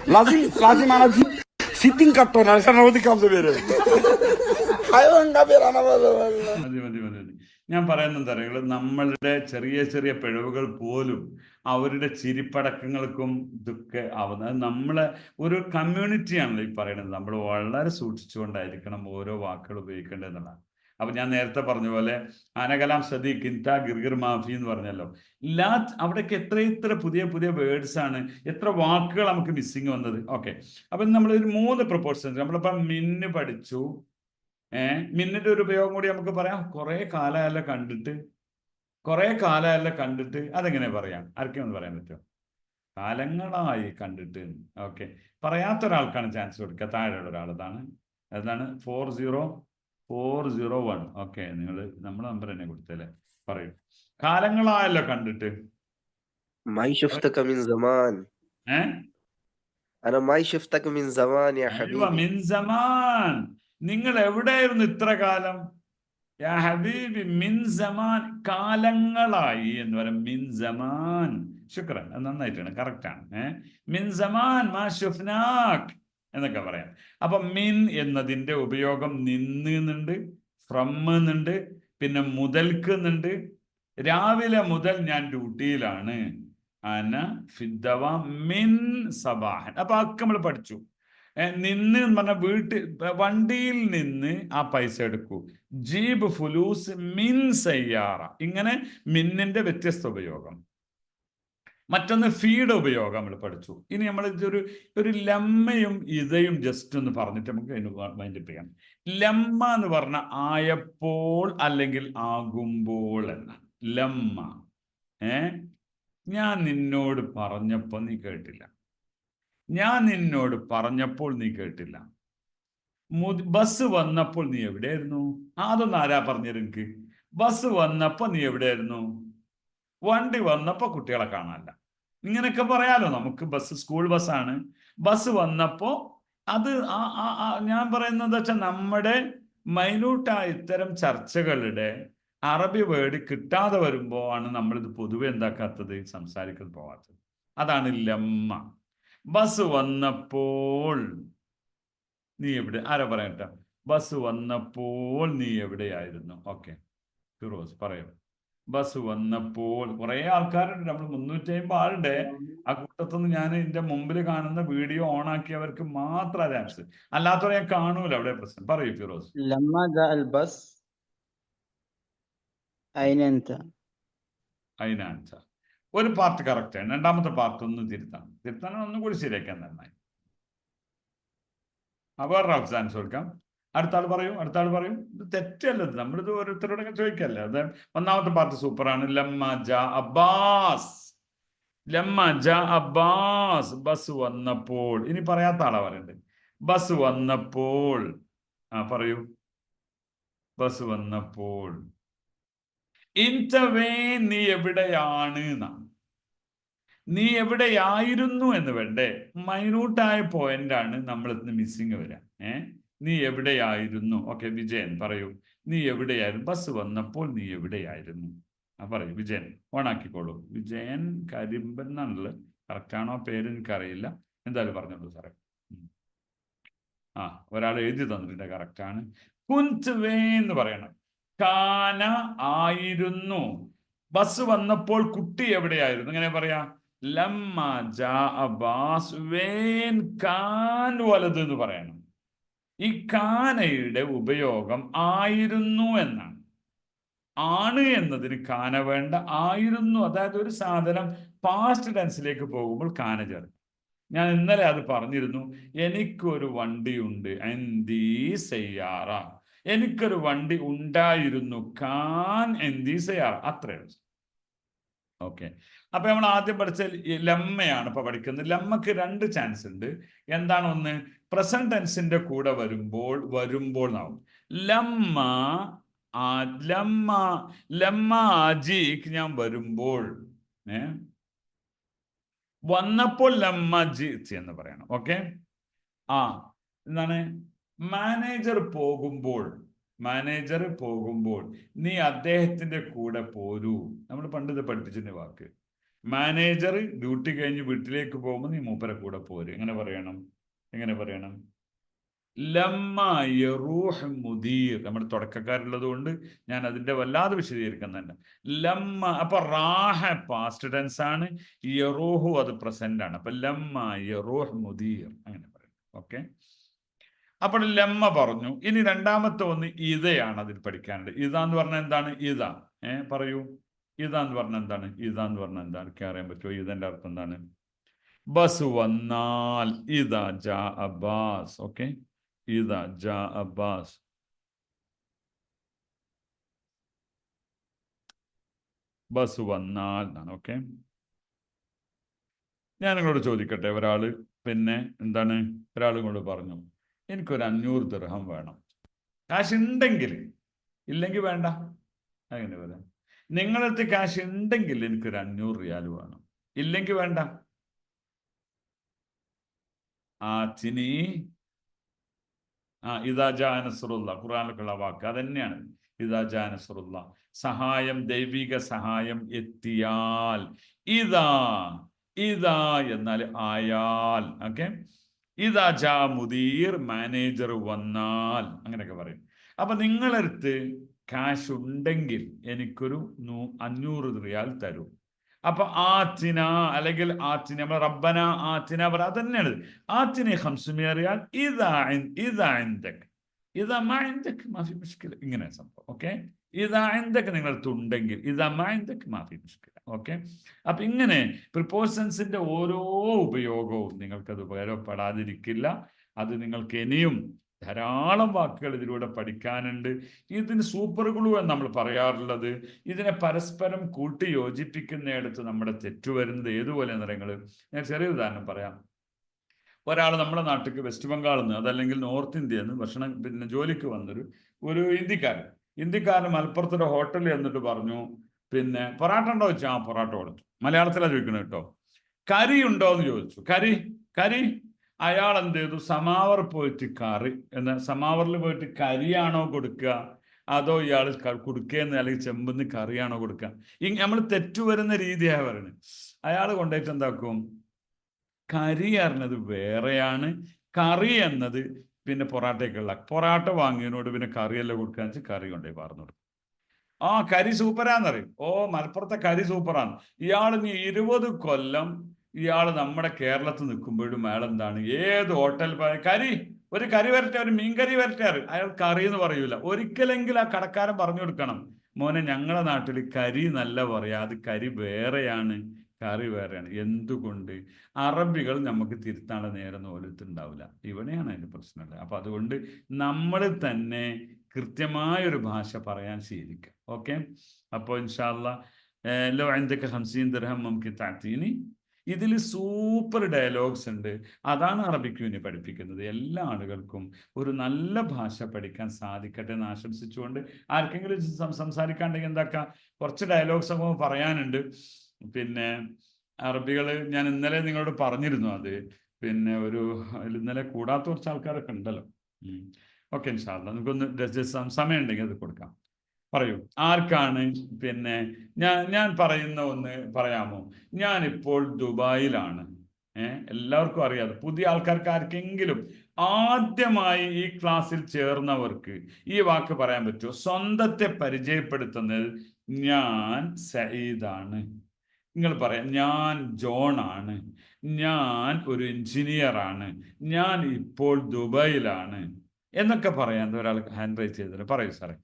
Lazim ana sitting carton sana odi kabze bere. Hayvan ga bere ana മതി മതി മതി മതി. ഞാൻ പറയുന്നത് എന്താ അറിയുക, നമ്മളുടെ ചെറിയ ചെറിയ പിഴവുകൾ പോലും അവരുടെ ചിരിപ്പടക്കങ്ങൾക്കും ഇതൊക്കെ ആവുന്നത് നമ്മളെ ഒരു കമ്മ്യൂണിറ്റിയാണല്ലോ ഈ പറയുന്നത്. നമ്മൾ വളരെ സൂക്ഷിച്ചുകൊണ്ടായിരിക്കണം ഓരോ വാക്കുകൾ ഉപയോഗിക്കേണ്ടത് എന്നുള്ളതാണ്. അപ്പൊ ഞാൻ നേരത്തെ പറഞ്ഞ പോലെ അനകലാം സദീഖ് കിൻത ഗിർഗിർ മാഫി എന്ന് പറഞ്ഞല്ലോ, അവിടേക്ക് എത്ര പുതിയ പുതിയ വേർഡ്സ് ആണ്, എത്ര വാക്കുകൾ നമുക്ക് മിസ്സിങ് വന്നത്. ഓക്കെ, അപ്പൊ നമ്മൾ ഒരു 3 പ്രൊപ്പോർഷൻസ് നമ്മളിപ്പോ മിന്ന് പഠിച്ചു. മിന്നിന്റെ ഒരു ഉപയോഗം കൂടി നമുക്ക് പറയാം. കുറെ കാലമല്ല കണ്ടിട്ട് അതെങ്ങനെ പറയാം? ആർക്കും ഒന്ന് പറയാൻ പറ്റുമോ? കാലങ്ങളായി കണ്ടിട്ട്. ഓക്കെ, പറയാത്ത ഒരാൾക്കാണ് ചാൻസ് കൊടുക്കുക. താഴെയുള്ള ഒരാൾ അതാണ് 40401. ഓക്കെ, നമ്മുടെ നമ്പർ തന്നെ കൊടുത്തല്ലേ, പറയൂ. കാലങ്ങളായല്ലോ കണ്ടിട്ട്. ما شفتك من زمان. أنا ما شفتك من زمان يا حبيبي. മിൻ സമാൻ, നിങ്ങൾ എവിടെയായിരുന്നു ഇത്ര കാലം? യാ ഹബീബി മിൻ സമാൻ, കാലങ്ങളായി എന്ന് പറയാം. മിൻ സമാൻ, ശുക്രൻ, അത് നന്നായിട്ടാണ്, കറക്റ്റാണ്. മിൻ സമാൻ മാ ശുഫ്നാക് എന്നൊക്കെ പറയാം. അപ്പൊ മിൻ എന്നതിന്റെ ഉപയോഗം നിന്നുണ്ട്, ഫ്രം എന്നുണ്ട്, പിന്നെ മുതൽക്കുന്നുണ്ട്. രാവിലെ മുതൽ ഞാൻ ഡ്യൂട്ടിയിലാണ്. അന ഫിദ്ദവ മിൻ സബാഹൻ. അപ്പൊ അതൊക്കെ നമ്മൾ പഠിച്ചു. നിന്ന് എന്ന് പറഞ്ഞ വണ്ടിയിൽ നിന്ന് ആ പൈസ എടുക്കൂ. ജീബ് ഫുലൂസ് മിൻ സയ്യാറ. ഇങ്ങനെ മിന്നിന്റെ വ്യത്യസ്ത ഉപയോഗം. മറ്റൊന്ന് ഫീഡ് ഉപയോഗം നമ്മൾ പഠിച്ചു. ഇനി നമ്മൾ ഒരു ലമ്മയും ഇതയും ജസ്റ്റ് ഒന്ന് പറഞ്ഞിട്ട് നമുക്ക് അതിന് വൈൻഡപ്പ് ചെയ്യാം. ലമ്മ എന്ന് പറഞ്ഞ ആയപ്പോൾ അല്ലെങ്കിൽ ആകുമ്പോൾ എന്നാണ് ലമ്മ. ഞാൻ നിന്നോട് പറഞ്ഞപ്പോൾ നീ കേട്ടില്ല. ഞാൻ നിന്നോട് പറഞ്ഞപ്പോൾ നീ കേട്ടില്ല. ബസ് വന്നപ്പോൾ നീ എവിടെയായിരുന്നു? അതൊന്നും ആരാ പറഞ്ഞത് എനിക്ക്? ബസ് വന്നപ്പോ നീ എവിടെയായിരുന്നു? വണ്ടി വന്നപ്പോ കുട്ടികളെ കാണാനില്ല. ഇങ്ങനെയൊക്കെ പറയാലോ നമുക്ക്. സ്കൂൾ ബസ്സാണ്. ബസ് വന്നപ്പോ അത് ഞാൻ പറയുന്നത് വെച്ചാൽ നമ്മുടെ മൈന്യൂട്ടായ ഇത്തരം ചർച്ചകളുടെ അറബി വേർഡ് കിട്ടാതെ വരുമ്പോ ആണ് നമ്മളിത് പൊതുവെ എന്താക്കാത്തത്, സംസാരിക്കാൻ പോവാത്തത്. അതാണ് ലമ്മ. ബസ് വന്നപ്പോൾ നീ എവിടെ? ആരാ പറയട്ടെ? ബസ് വന്നപ്പോൾ നീ എവിടെയായിരുന്നു? ഓക്കെ, ഫിറോസ് പറയൂ. ബസ് വന്നപ്പോൾ കുറെ ആൾക്കാരുണ്ട്, നമ്മൾ 350 ആളുടെ ആ കൂട്ടത്തൊന്നും ഞാൻ എന്റെ മുമ്പിൽ കാണുന്ന വീഡിയോ ഓൺ ആക്കിയവർക്ക് മാത്രം ചാൻസ്, അല്ലാത്തവരെ ഞാൻ കാണൂല. അവിടെ പ്രശ്നം. പറയൂ ഫിറോസ്. لما جاء البس أين أنت؟ അതിനാൻസ ഒരു പാർട്ട് കറക്റ്റ് ആണ്. രണ്ടാമത്തെ പാർട്ട് ഒന്ന് തിരുത്താൻ ഒന്നും കൂടി ശരിയാക്കാൻ നന്നായി. വേറൊരാൾക്ക് ചാൻസ് കൊടുക്കാം. അടുത്ത ആൾ പറയൂ. ഇത് തെറ്റല്ലത്, നമ്മളിത് ഓരോരുത്തരോടൊക്കെ ചോദിക്കല്ലേ. അത് ഒന്നാമത്തെ പാർട്ട് സൂപ്പറാണ്. ലമ്മ ജാ അബ്ബാസ്, ബസ് വന്നപ്പോൾ. ഇനി പറയാത്ത ആളാ പറയണ്ടത്. ബസ് വന്നപ്പോൾ. പറയൂ. ബസ് വന്നപ്പോൾ. ഇൻറ്റവേ, നീ എവിടെയാണ് എന്നാണ്. നീ എവിടെയായിരുന്നു എന്ന് വേണ്ടേ? മൈന്യൂട്ടായ പോയിന്റാണ് നമ്മൾ മിസ്സിങ് വരാം. നീ എവിടെയായിരുന്നു? ഓക്കെ, വിജയൻ പറയൂ. നീ എവിടെയായിരുന്നു? ബസ് വന്നപ്പോൾ നീ എവിടെയായിരുന്നു? പറയൂ വിജയൻ. ഓണാക്കിക്കോളൂ. വിജയൻ കരിമ്പൻ എന്നാണുള്ളത്. കറക്റ്റാണോ പേര് എനിക്കറിയില്ല. എന്തായാലും പറഞ്ഞോളൂ സാറേ. ഒരാൾ എഴുതി തന്നിട്ടുണ്ട്, കറക്റ്റാണ്. കുൻതുവേ എന്ന് പറയണം. കാന, ആയിരുന്നു. ബസ് വന്നപ്പോൾ കുട്ടി എവിടെയായിരുന്നു? എങ്ങനെ പറയാ? ലമ്മ ജാ അബ്ബാസ് വേൻ കാൻ വലത് എന്ന് പറയണം. ഈ കാനയുടെ ഉപയോഗം ആയിരുന്നു എന്നാണ്. ആണ് എന്നതിന് കാന വേണ്ട, ആയിരുന്നു. അതായത് ഒരു സാധനം പാസ്റ്റ് ടെൻസിലേക്ക് പോകുമ്പോൾ കാന ചേർക്കും. ഞാൻ ഇന്നലെ അത് പറഞ്ഞിരുന്നു. എനിക്കൊരു വണ്ടിയുണ്ട്. എന്തീ സയ്യാറ. എനിക്കൊരു വണ്ടി ഉണ്ടായിരുന്നു. കാൻ എന്തീ സയ്യാറ. അത്രയുള്ളൂ. ഓക്കെ, അപ്പൊ നമ്മൾ ആദ്യം പഠിച്ച ലമ്മയാണ് ഇപ്പൊ പഠിക്കുന്നത്. ലമ്മക്ക് 2 ചാൻസ് ഉണ്ട്. എന്താണ്? ഒന്ന്, പ്രസന്റ് ടെൻസിന്റെ കൂടെ വരുമ്പോൾ എന്നാവും. ലമ്മ അജീക്ക്, ഞാൻ വരുമ്പോൾ. വന്നപ്പോൾ ലമ്മ ജീത്ത് എന്ന് പറയണം. ഓക്കെ, എന്താണ്? മാനേജർ പോകുമ്പോൾ നീ അദ്ദേഹത്തിന്റെ കൂടെ പോരൂ. നമ്മൾ പണ്ട് ഇത് പഠിപ്പിച്ചിരുന്ന വാക്ക്. മാനേജർ ഡ്യൂട്ടി കഴിഞ്ഞ് വീട്ടിലേക്ക് പോകുമ്പോൾ നീ മൂപ്പരെ കൂടെ പോര്. എങ്ങനെ പറയണം? ലമ്മ യറൂഹ് മുദീർ. നമ്മുടെ തുടക്കക്കാരുള്ളത് കൊണ്ട് ഞാൻ അതിന്റെ വല്ലാതെ വിശദീകരിക്കുന്നുണ്ട്. ലമ്മ അപ്പൊ റാഹ പാസ്റ്റ് ടെൻസ് ആണ്, യറൂഹു അത് പ്രസന്റ് ആണ്. അപ്പൊ ലമ്മ യറൂഹ് മുദീർ അങ്ങനെ പറയും. ഓക്കെ, അപ്പോൾ ലമ്മ പറഞ്ഞു. ഇനി രണ്ടാമത്തെ ഒന്ന് ഇതയാണ് അതിൽ പഠിക്കാനുള്ളത്. ഇതാന്ന് പറഞ്ഞാൽ എന്താണ്? ഇതാ പറയൂ. ഇതാന്ന് പറഞ്ഞാൽ എന്താണ്? ഇതാന്ന് പറഞ്ഞാൽ എന്താണ്? അറിയാൻ പറ്റുമോ? ഇതിന്റെ അർത്ഥം എന്താണ്? ബസ് വന്നാൽ ഇതാ ജാ അബ്ബാസ്. ഓക്കെ, ഇതാ ജാ അബ്ബാസ്. ബസ് വന്നാൽ എന്നാണ്. ഓക്കെ, ഞാൻ നിങ്ങളോട് ചോദിക്കട്ടെ. ഒരാള് ഒരാൾ ഇങ്ങോട്ട് പറഞ്ഞു, എനിക്കൊരു 500 ദിർഹം വേണം. കാശ് ഉണ്ടെങ്കിൽ, ഇല്ലെങ്കിൽ വേണ്ട. അങ്ങനെ പറയാം. നിങ്ങളടുത്ത് കാശ് ഉണ്ടെങ്കിൽ എനിക്കൊരു 500 റിയാൽ വേണം, ഇല്ലെങ്കിൽ വേണ്ട. ആതിനി ഇദാ ജാ നസ്റുല്ലാ, ഖുർആനിലുള്ള വാക്ക് അതന്നെയാണ്. ഇദാ ജാ നസ്റുല്ലാ, സഹായം, ദൈവിക സഹായം എത്തിയാൽ. ഇദാ എന്നാൽ ആയാൽ. ഓക്കെ, ഇദാ ജാ മുദീർ, മാനേജർ വന്നാൽ, അങ്ങനെയൊക്കെ പറയും. അപ്പൊ നിങ്ങളടുത്ത് കാശ് ഉണ്ടെങ്കിൽ എനിക്കൊരു 500 റിയാൽ തരൂ. അപ്പൊ ആത്തിന അല്ലെങ്കിൽ ആത്തിന, നമ്മൾ റബ്ബന ആത്തിന പറ, അതന്നെയാണ്. ആത്തിനെ 500 റിയാൽ, ഇങ്ങനെ സംഭവം. ഓക്കെ, നിങ്ങളടുത്ത് ഉണ്ടെങ്കിൽ, ഓക്കെ. അപ്പൊ ഇങ്ങനെ പ്രിപ്പോസിഷൻസിന്റെ ഓരോ ഉപയോഗവും നിങ്ങൾക്കത് ഉപകാരപ്പെടാതിരിക്കില്ല. അത് നിങ്ങൾക്ക് ഇനിയും ധാരാളം വാക്കുകൾ ഇതിലൂടെ പഠിക്കാനുണ്ട്. ഇതിന് സൂപ്പർ ഗ്ലൂ എന്ന് നമ്മൾ പറയാറുള്ളത്. ഇതിനെ പരസ്പരം കൂട്ടി യോജിപ്പിക്കുന്നിടത്ത് നമ്മുടെ തെറ്റു വരുന്നത് ഏതുപോലെ നിറങ്ങൾ. ഞാൻ ചെറിയ ഉദാഹരണം പറയാം. ഒരാൾ നമ്മുടെ നാട്ടിലേക്ക് വെസ്റ്റ് ബംഗാളിൽ നിന്ന്, അതല്ലെങ്കിൽ നോർത്ത് ഇന്ത്യയിൽ നിന്ന് ഭക്ഷണം ജോലിക്ക് വന്നൊരു ഇന്ത്യക്കാരൻ മലപ്പുറത്തൊരു ഹോട്ടലിൽ എന്നിട്ട് പറഞ്ഞു, പൊറാട്ട ഉണ്ടോ ചോദിച്ചു. പൊറാട്ട കൊടുത്തു. മലയാളത്തിലാണ് ചോദിക്കുന്നത് കേട്ടോ. കറി ഉണ്ടോ എന്ന് ചോദിച്ചു. കറി അയാൾ എന്ത് ചെയ്തു? സമാവർ പോയിട്ട് സമാവറിൽ പോയിട്ട് കരിയാണോ കൊടുക്കുക, അതോ ഇയാൾ കുടുക്കേന്ന് അല്ലെങ്കിൽ ചെമ്പെന്ന് കറിയാണോ കൊടുക്കുക? നമ്മൾ തെറ്റുവരുന്ന രീതിയാണ് പറയുന്നത്. അയാൾ കൊണ്ടുപോയിട്ട് എന്താക്കും? കരി അറിഞ്ഞത് വേറെയാണ്, കറി എന്നത് പൊറാട്ടയ്ക്കുള്ള. പൊറാട്ട വാങ്ങിയതിനോട് കറിയെല്ലാം കൊടുക്കാന്ന് വെച്ചാൽ കറി കൊണ്ടുപോയി പറഞ്ഞു കൊടുക്കും. കരി സൂപ്പറാന്നറിയും. മലപ്പുറത്തെ കരി സൂപ്പറാണ്. ഇയാൾ 20 കൊല്ലം ഇയാൾ നമ്മുടെ കേരളത്തിൽ നിൽക്കുമ്പോഴും അയാൾ എന്താണ്, ഏത് ഹോട്ടൽ ഒരു കറി വരട്ടെ, ഒരു മീൻകറി വരട്ടെ, അയാൾ കറി എന്ന് പറയൂല. ഒരിക്കലെങ്കിലും ആ കടക്കാരൻ പറഞ്ഞു കൊടുക്കണം, മോനെ ഞങ്ങളുടെ നാട്ടിൽ കരി നല്ല പറയാ, അത് കരി വേറെയാണ്, കറി വേറെയാണ്. എന്തുകൊണ്ട്? അറബികൾ നമുക്ക് തിരുത്താനുള്ള നേരം ഓലത്തുണ്ടാവില്ല. ഇവിടെയാണ് അതിന്റെ പ്രശ്നമുള്ളത്. അപ്പൊ അതുകൊണ്ട് നമ്മൾ തന്നെ കൃത്യമായൊരു ഭാഷ പറയാൻ ശീലിക്കുക. ഓക്കെ, അപ്പോൾ ഇൻഷാ അല്ലാഹ് ലോ ഇൻദക 50 ദിർഹം മുംകിൻ തഅതീനി, ഇതിൽ സൂപ്പർ ഡയലോഗ്സ് ഉണ്ട്. അതാണ് അറബിക് യൂണി പഠിപ്പിക്കുന്നത്. എല്ലാ ആളുകൾക്കും ഒരു നല്ല ഭാഷ പഠിക്കാൻ സാധിക്കട്ടെ എന്ന് ആശംസിച്ചുകൊണ്ട്, ആർക്കെങ്കിലും സംസാരിക്കാണ്ടെങ്കിൽ എന്താക്കാം, കുറച്ച് ഡയലോഗ്സ് ഒക്കെ പറയാനുണ്ട്. അറബികൾ ഞാൻ ഇന്നലെ നിങ്ങളോട് പറഞ്ഞിരുന്നു. അത് ഇന്നലെ കൂടാത്ത കുറച്ച് ആൾക്കാരൊക്കെ ഉണ്ടല്ലോ. ഓക്കെ, ഇൻഷാ അല്ലാഹ് നമുക്കൊന്ന് സമയം ഉണ്ടെങ്കിൽ അത് കൊടുക്കാം. പറയൂ, ആർക്കാണ് ഞാൻ പറയുന്ന ഒന്ന് പറയാമോ? ഞാനിപ്പോൾ ദുബായിലാണ്. എല്ലാവർക്കും അറിയാതെ, പുതിയ ആൾക്കാർക്ക് ആർക്കെങ്കിലും ആദ്യമായി ഈ ക്ലാസ്സിൽ ചേർന്നവർക്ക് ഈ വാക്ക് പറയാൻ പറ്റുമോ? സ്വന്തത്തെ പരിചയപ്പെടുത്തുന്നത് ഞാൻ സഈദാണ്. നിങ്ങൾ പറയാം, ഞാൻ ജോൺ ആണ്, ഞാൻ ഒരു എഞ്ചിനീയർ ആണ്, ഞാൻ ഇപ്പോൾ ദുബായിലാണ് എന്നൊക്കെ പറയാൻ ഒരാൾ ഹാൻഡ് റൈസ് ചെയ്തിട്ട് പറയൂ സാറേ.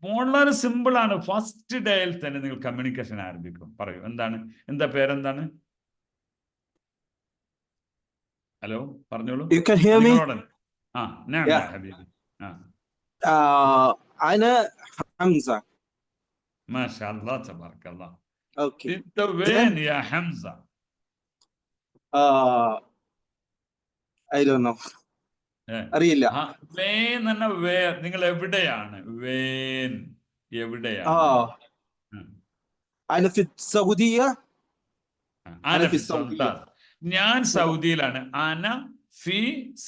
വളരെ സിമ്പിൾ ആണ്. ഫസ്റ്റ് ഡേയിൽ തന്നെ നിങ്ങൾ കമ്മ്യൂണിക്കേഷൻ ആരംഭിക്കും. പറയൂ, എന്താ പേരെന്താണ്? ഹലോ, പറഞ്ഞോളൂ. You can hear me? نعم Yeah. يا حبيبي. أنا حمزة. ما شاء الله تبارك الله. Okay. انت وين يا حمزة؟ I don't know. അറിയില്ല. വേൻ എന്ന നിങ്ങൾ എവിടെയാണ്? വേൻ എവിടെയാണ്? أنا في السعودية. ഞാൻ സൗദിയിലാണ്. അന ഫി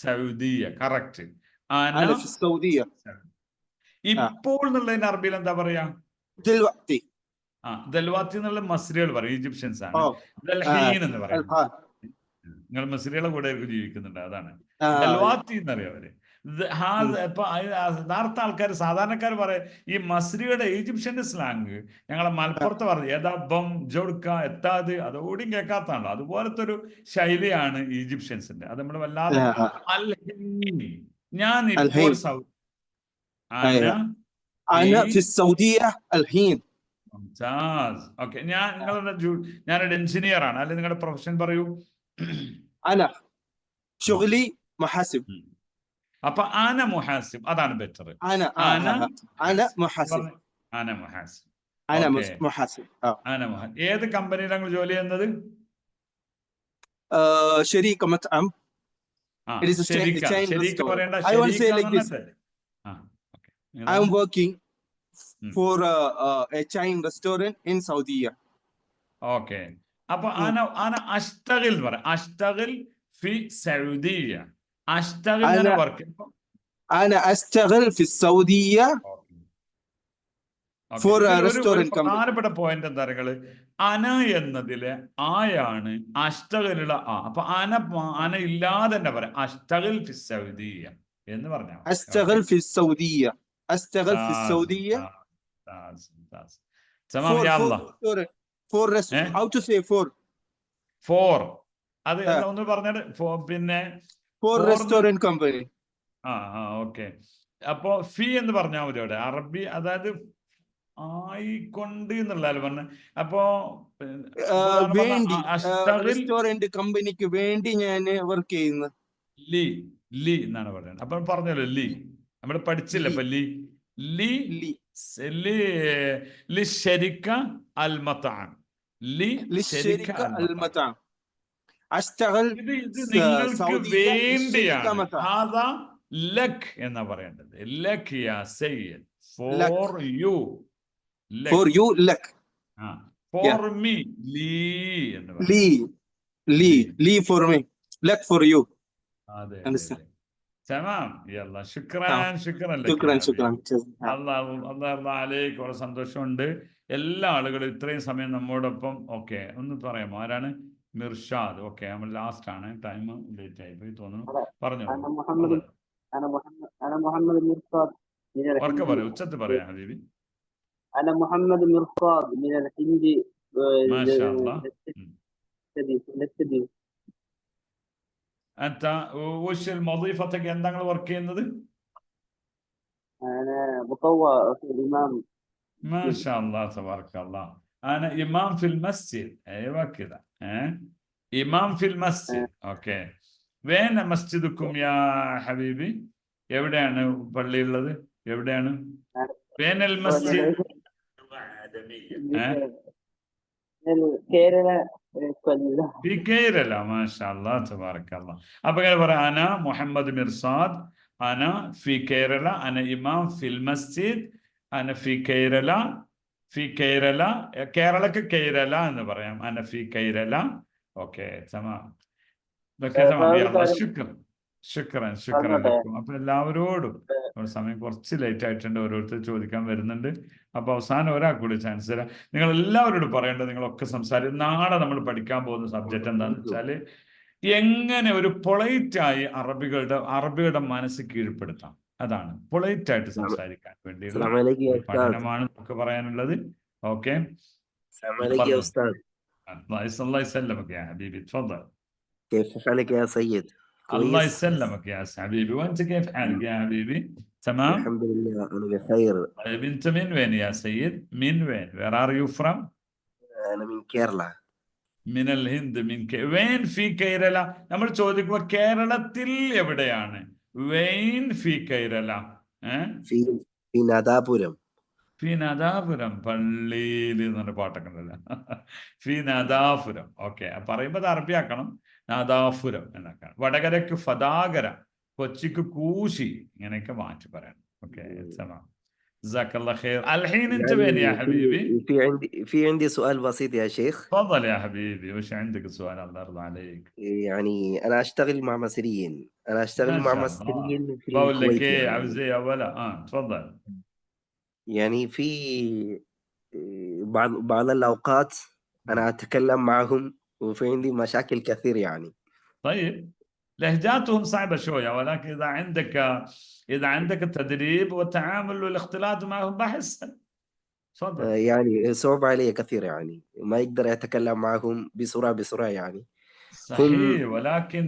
സൗദിയ. കറക്റ്റ്. أنا في السعودية. ഇപ്പോൾ എന്നുള്ളതിന് അറബിയിൽ എന്താ പറയാ? دلوقتي. ദൽവാത്തി എന്നുള്ള മസ്രികൾ പറയും, ഈജിപ്ഷ്യൻസ് ആണ്. ഓ ദൽഹീൻ എന്ന് പറയുന്നത്. الحال നിങ്ങൾ മസ്രികളെ കൂടെ ജീവിക്കുന്നുണ്ട്, അതാണ് آه. ദൽവാത്തി എന്നറിയാം അവര്. ഇപ്പൊ യഥാർത്ഥ ആൾക്കാർ, സാധാരണക്കാർ പറയും ഈ മസ്രിയുടെ ഈജിപ്ഷ്യന്റെ സ്ലാങ് ഞങ്ങളെ മലപ്പുറത്ത് പറഞ്ഞു ഏതാ ബം ജോഡ്ക എത്താത് അതോടും കേൾക്കാത്താണല്ലോ. അതുപോലത്തെ ഒരു ശൈലിയാണ് ഈജിപ്ഷ്യൻസിന്റെ. അത് നമ്മൾ വല്ലാതെ അൽഹീൻ. ഞാൻ ഇപ്പോൾ أنا في السعودية الحين. ഓക്കെ, ഞാനൊരു എഞ്ചിനീയർ ആണ്. അല്ലെ നിങ്ങളുടെ പ്രൊഫഷൻ പറയൂ. أنا شغلي محاسب. അപ്പൊ ആന മുഹാസിബ് അതാണ് ബെറ്റർ. أنا محاسب. ആന മുഹാസിബ്. أنا Okay. محاسب. ആന ഏത് കമ്പനിയിലാണ് ജോലി ചെയ്യുന്നത്? شركة مطعم. It is a chain restaurant. പറയേണ്ട, I want to say like this. I am working for a chain restaurant in Saudi. Okay, അപ്പൊ ആന അഷ്തഗിൽ പറ. അഷ്തഗിൽ ഫി സൗദിയ. അഷ്തഗിൽ work. أنا أشتغل في السعودية for a restaurant company. പ്രധാനപ്പെട്ട പോയിന്റ് എന്താ പറയുക, അന എന്നതിലെ ആയാണ് അഷ്തഗിലുള്ള ആ. അപ്പൊ അന ഇല്ലാതെ തന്നെ പറയാം അഷ്തഗിൽ ഫി സൗദിയ എന്ന് പറഞ്ഞാൽ أشتغل في السعودية. أشتغل في السعودية تمام يا الله. for how to say for അത് ഒന്ന് പറഞ്ഞത് പിന്നെ for restaurant company. ഓക്കെ. അപ്പോ ഫി എന്ന് പറഞ്ഞാൽ മതി അവിടെ അറബി, അതായത് ആയിക്കൊണ്ട് എന്നുള്ളതാണ് പറഞ്ഞ. അപ്പോ വേണ്ടി റെസ്റ്റോറന്റ് കമ്പനിക്ക് വേണ്ടി ഞാൻ വർക്ക് ചെയ്യുന്നു. ലി എന്നാണ് പറയുന്നത്. അപ്പൊ പറഞ്ഞല്ലോ ലി, നമ്മൾ പഠിച്ചില്ല. അപ്പൊ ലി ശരിക്ക അൽ മത്അം. للشركة المطعم. أشتغل ഇത് നിങ്ങൾക്ക് വേണ്ടിയാണ്. ഹാദാ ലക് എന്നാ പറയേണ്ടത്. ലക് യാ സയ്യിദ്. For you. for you لك. for me ലീ എന്ന് പറയും. لي for me, لك for you. അതെ. Understand? تمام يلا شكرا لك. شكرا. അല്ലാഹു അലൈക്ക്. വളരെ സന്തോഷമുണ്ട്. എല്ലാ ആളുകളും ഇത്രയും സമയം നമ്മോടൊപ്പം. ഓക്കെ, ഒന്ന് പറയാമോ ആരാണ്? മിർഷാദ്. ഓക്കെ, നമ്മൾ ലാസ്റ്റ് ആണ്, ടൈം ലേറ്റ് ആയി പോയി തോന്നുന്നു. പറഞ്ഞു. ഉറക്കെ പറയാം, ഉച്ചത്ത് പറയാം ഹബീബി. أنا محمد مرصاد من الهند. ما شاء الله. أنت وش الوظيفتك عندك ورك ചെയ്യുന്നത്? أنا مطوع في الإمام. ما شاء الله تبارك الله. أنا إمام في المسجد. أيوة كذا. إمام في المسجد. أوكي. وين مسجدكم يا حبيبي? എവിടെയാണ് പള്ളി ഉള്ളത്? എവിടെയാണ്? وين المسجد? في كيرلا. ما شاء الله تبارك الله. അപ്പൊ ഇങ്ങനെ പറയാം, അന മുഹമ്മദ് മിർസാദ്, അന ഫി കേരള, അന ഇമാം ഫിൽ മസ്ജിദ്, അന ഫി കേരള. കേരളക്ക് കേരള എന്ന് പറയാം. അന ഫി കേരള. ഓക്കെ, തമാം. ശുക്രൻ. അപ്പൊ എല്ലാവരോടും സമയം കുറച്ച് ലേറ്റ് ആയിട്ടുണ്ട്, ഓരോരുത്തർ ചോദിക്കാൻ വരുന്നുണ്ട്. അപ്പൊ അവസാനം ഒരാൾക്ക് കൂടി ചാൻസ് തരാം. നിങ്ങൾ എല്ലാവരോടും പറയേണ്ടത്, നിങ്ങളൊക്കെ സംസാരിക്കും. നാളെ നമ്മൾ പഠിക്കാൻ പോകുന്ന സബ്ജക്റ്റ് എന്താണെന്ന് വെച്ചാല് എങ്ങനെ ഒരു പൊളൈറ്റായി അറബികളുടെ മനസ്സ് കീഴ്പ്പെടുത്താം. അതാണ് പൊളൈറ്റ് ആയിട്ട് സംസാരിക്കാൻ വേണ്ടിയുള്ള പഠനമാണ് നമുക്ക് പറയാനുള്ളത്. Okay, الله يسلمك يا حبيبي. تفضل. كيف حالك يا سيد؟ الله يسلمك يا حبيبي. وانت كيف حالك يا حبيبي؟ تمام الحمد لله أنا بخير. طيب انت من وين يا سيد؟ من وين؟ Where are you from? أنا من كيرلا. من الهند. وين في Kerala? നമ്മൾ ചോദിക്കുമ്പോൾ കേരളത്തിൽ എവിടെയാണ്? വെയിൻ ഫി കേരള. في نادابورم. ഫി നദാപുരം. പള്ളിയിൽ എന്നൊരു പാട്ടൊക്കെ ഉണ്ടല്ലോ. ഫി നദാപുരം. ഓക്കെ, പറയുമ്പോൾ അത് അറബിയാക്കണം. നാദാപുരം എന്നാക്കണം. വടകരക്ക് ഫദാകര, കൊച്ചിക്ക് കൂശി, ഇങ്ങനെയൊക്കെ മാറ്റി പറയണം. ഓക്കെ, جزاك الله خير. الحين انت وين يا حبيبي؟ في عندي سؤال بسيط يا شيخ. تفضل يا حبيبي، وش عندك سؤال؟ الله يرضى عليك. يعني أنا أشتغل مع مصريين. في بقول لك الكويت. ايه، يعني. عاوز ايه اولا؟ تفضل. يعني في بعض الأوقات أنا أتكلم معهم وفي عندي مشاكل كثير يعني. طيب لهجاتهم صعبة شوية، ولكن إذا عندك التدريب والتعامل والاختلاط معهم بحسن. تفضل. يعني صعب علي كثير يعني ما يقدر يتكلم معهم بسرعة يعني. صحيح، ولكن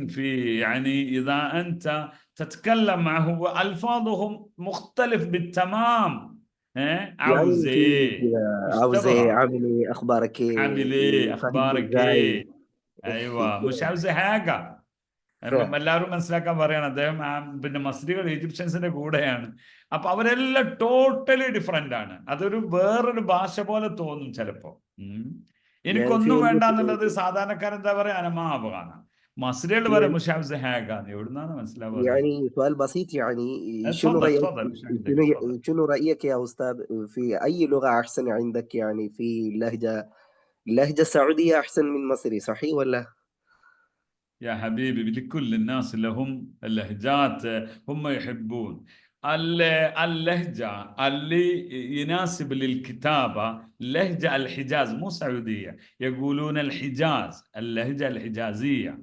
يعني إذا أنت تتكلم معه وألفاظهم مختلف بالتمام، يعني عاوز في إيه، كذا مش عاوز تبغى إيه، عامل إيه، أخبارك إيه، عامل إيه، فاهم أخبارك إزاي. إيه. أيوة، مش عاوز حاجة. എല്ലാവരും മനസ്സിലാക്കാൻ പറയാണ്, അദ്ദേഹം പിന്നെ മസ്രികൾ ഈജിപ്ഷ്യൻസിന്റെ കൂടെയാണ്. അപ്പൊ അവരെല്ലാം ടോട്ടലി ഡിഫറെന്റ് ആണ്. അതൊരു വേറൊരു ഭാഷ പോലെ തോന്നും ചിലപ്പോ. എനിക്കൊന്നും വേണ്ട എന്നുള്ളത് സാധാരണക്കാരെന്താ പറയാ, അനമാവാണ്. മസ്രികൾ വരെ മുഷാബ്സ് ഹാഗാണ്. എവിടുന്നാണ് മനസ്സിലാവുക? يعني سؤال بسيط يعني شنو رأيك يا أستاذ في أي لغة أحسن عندك يعني في اللهجة السعودية أحسن من مصري صحيح ولا؟ يا حبيبي لكل الناس لهم اللهجات هم يحبون اللهجة اللي يناسب للكتابة لهجة الحجاز، مو سعودية، يقولون الحجاز، اللهجة الحجازية.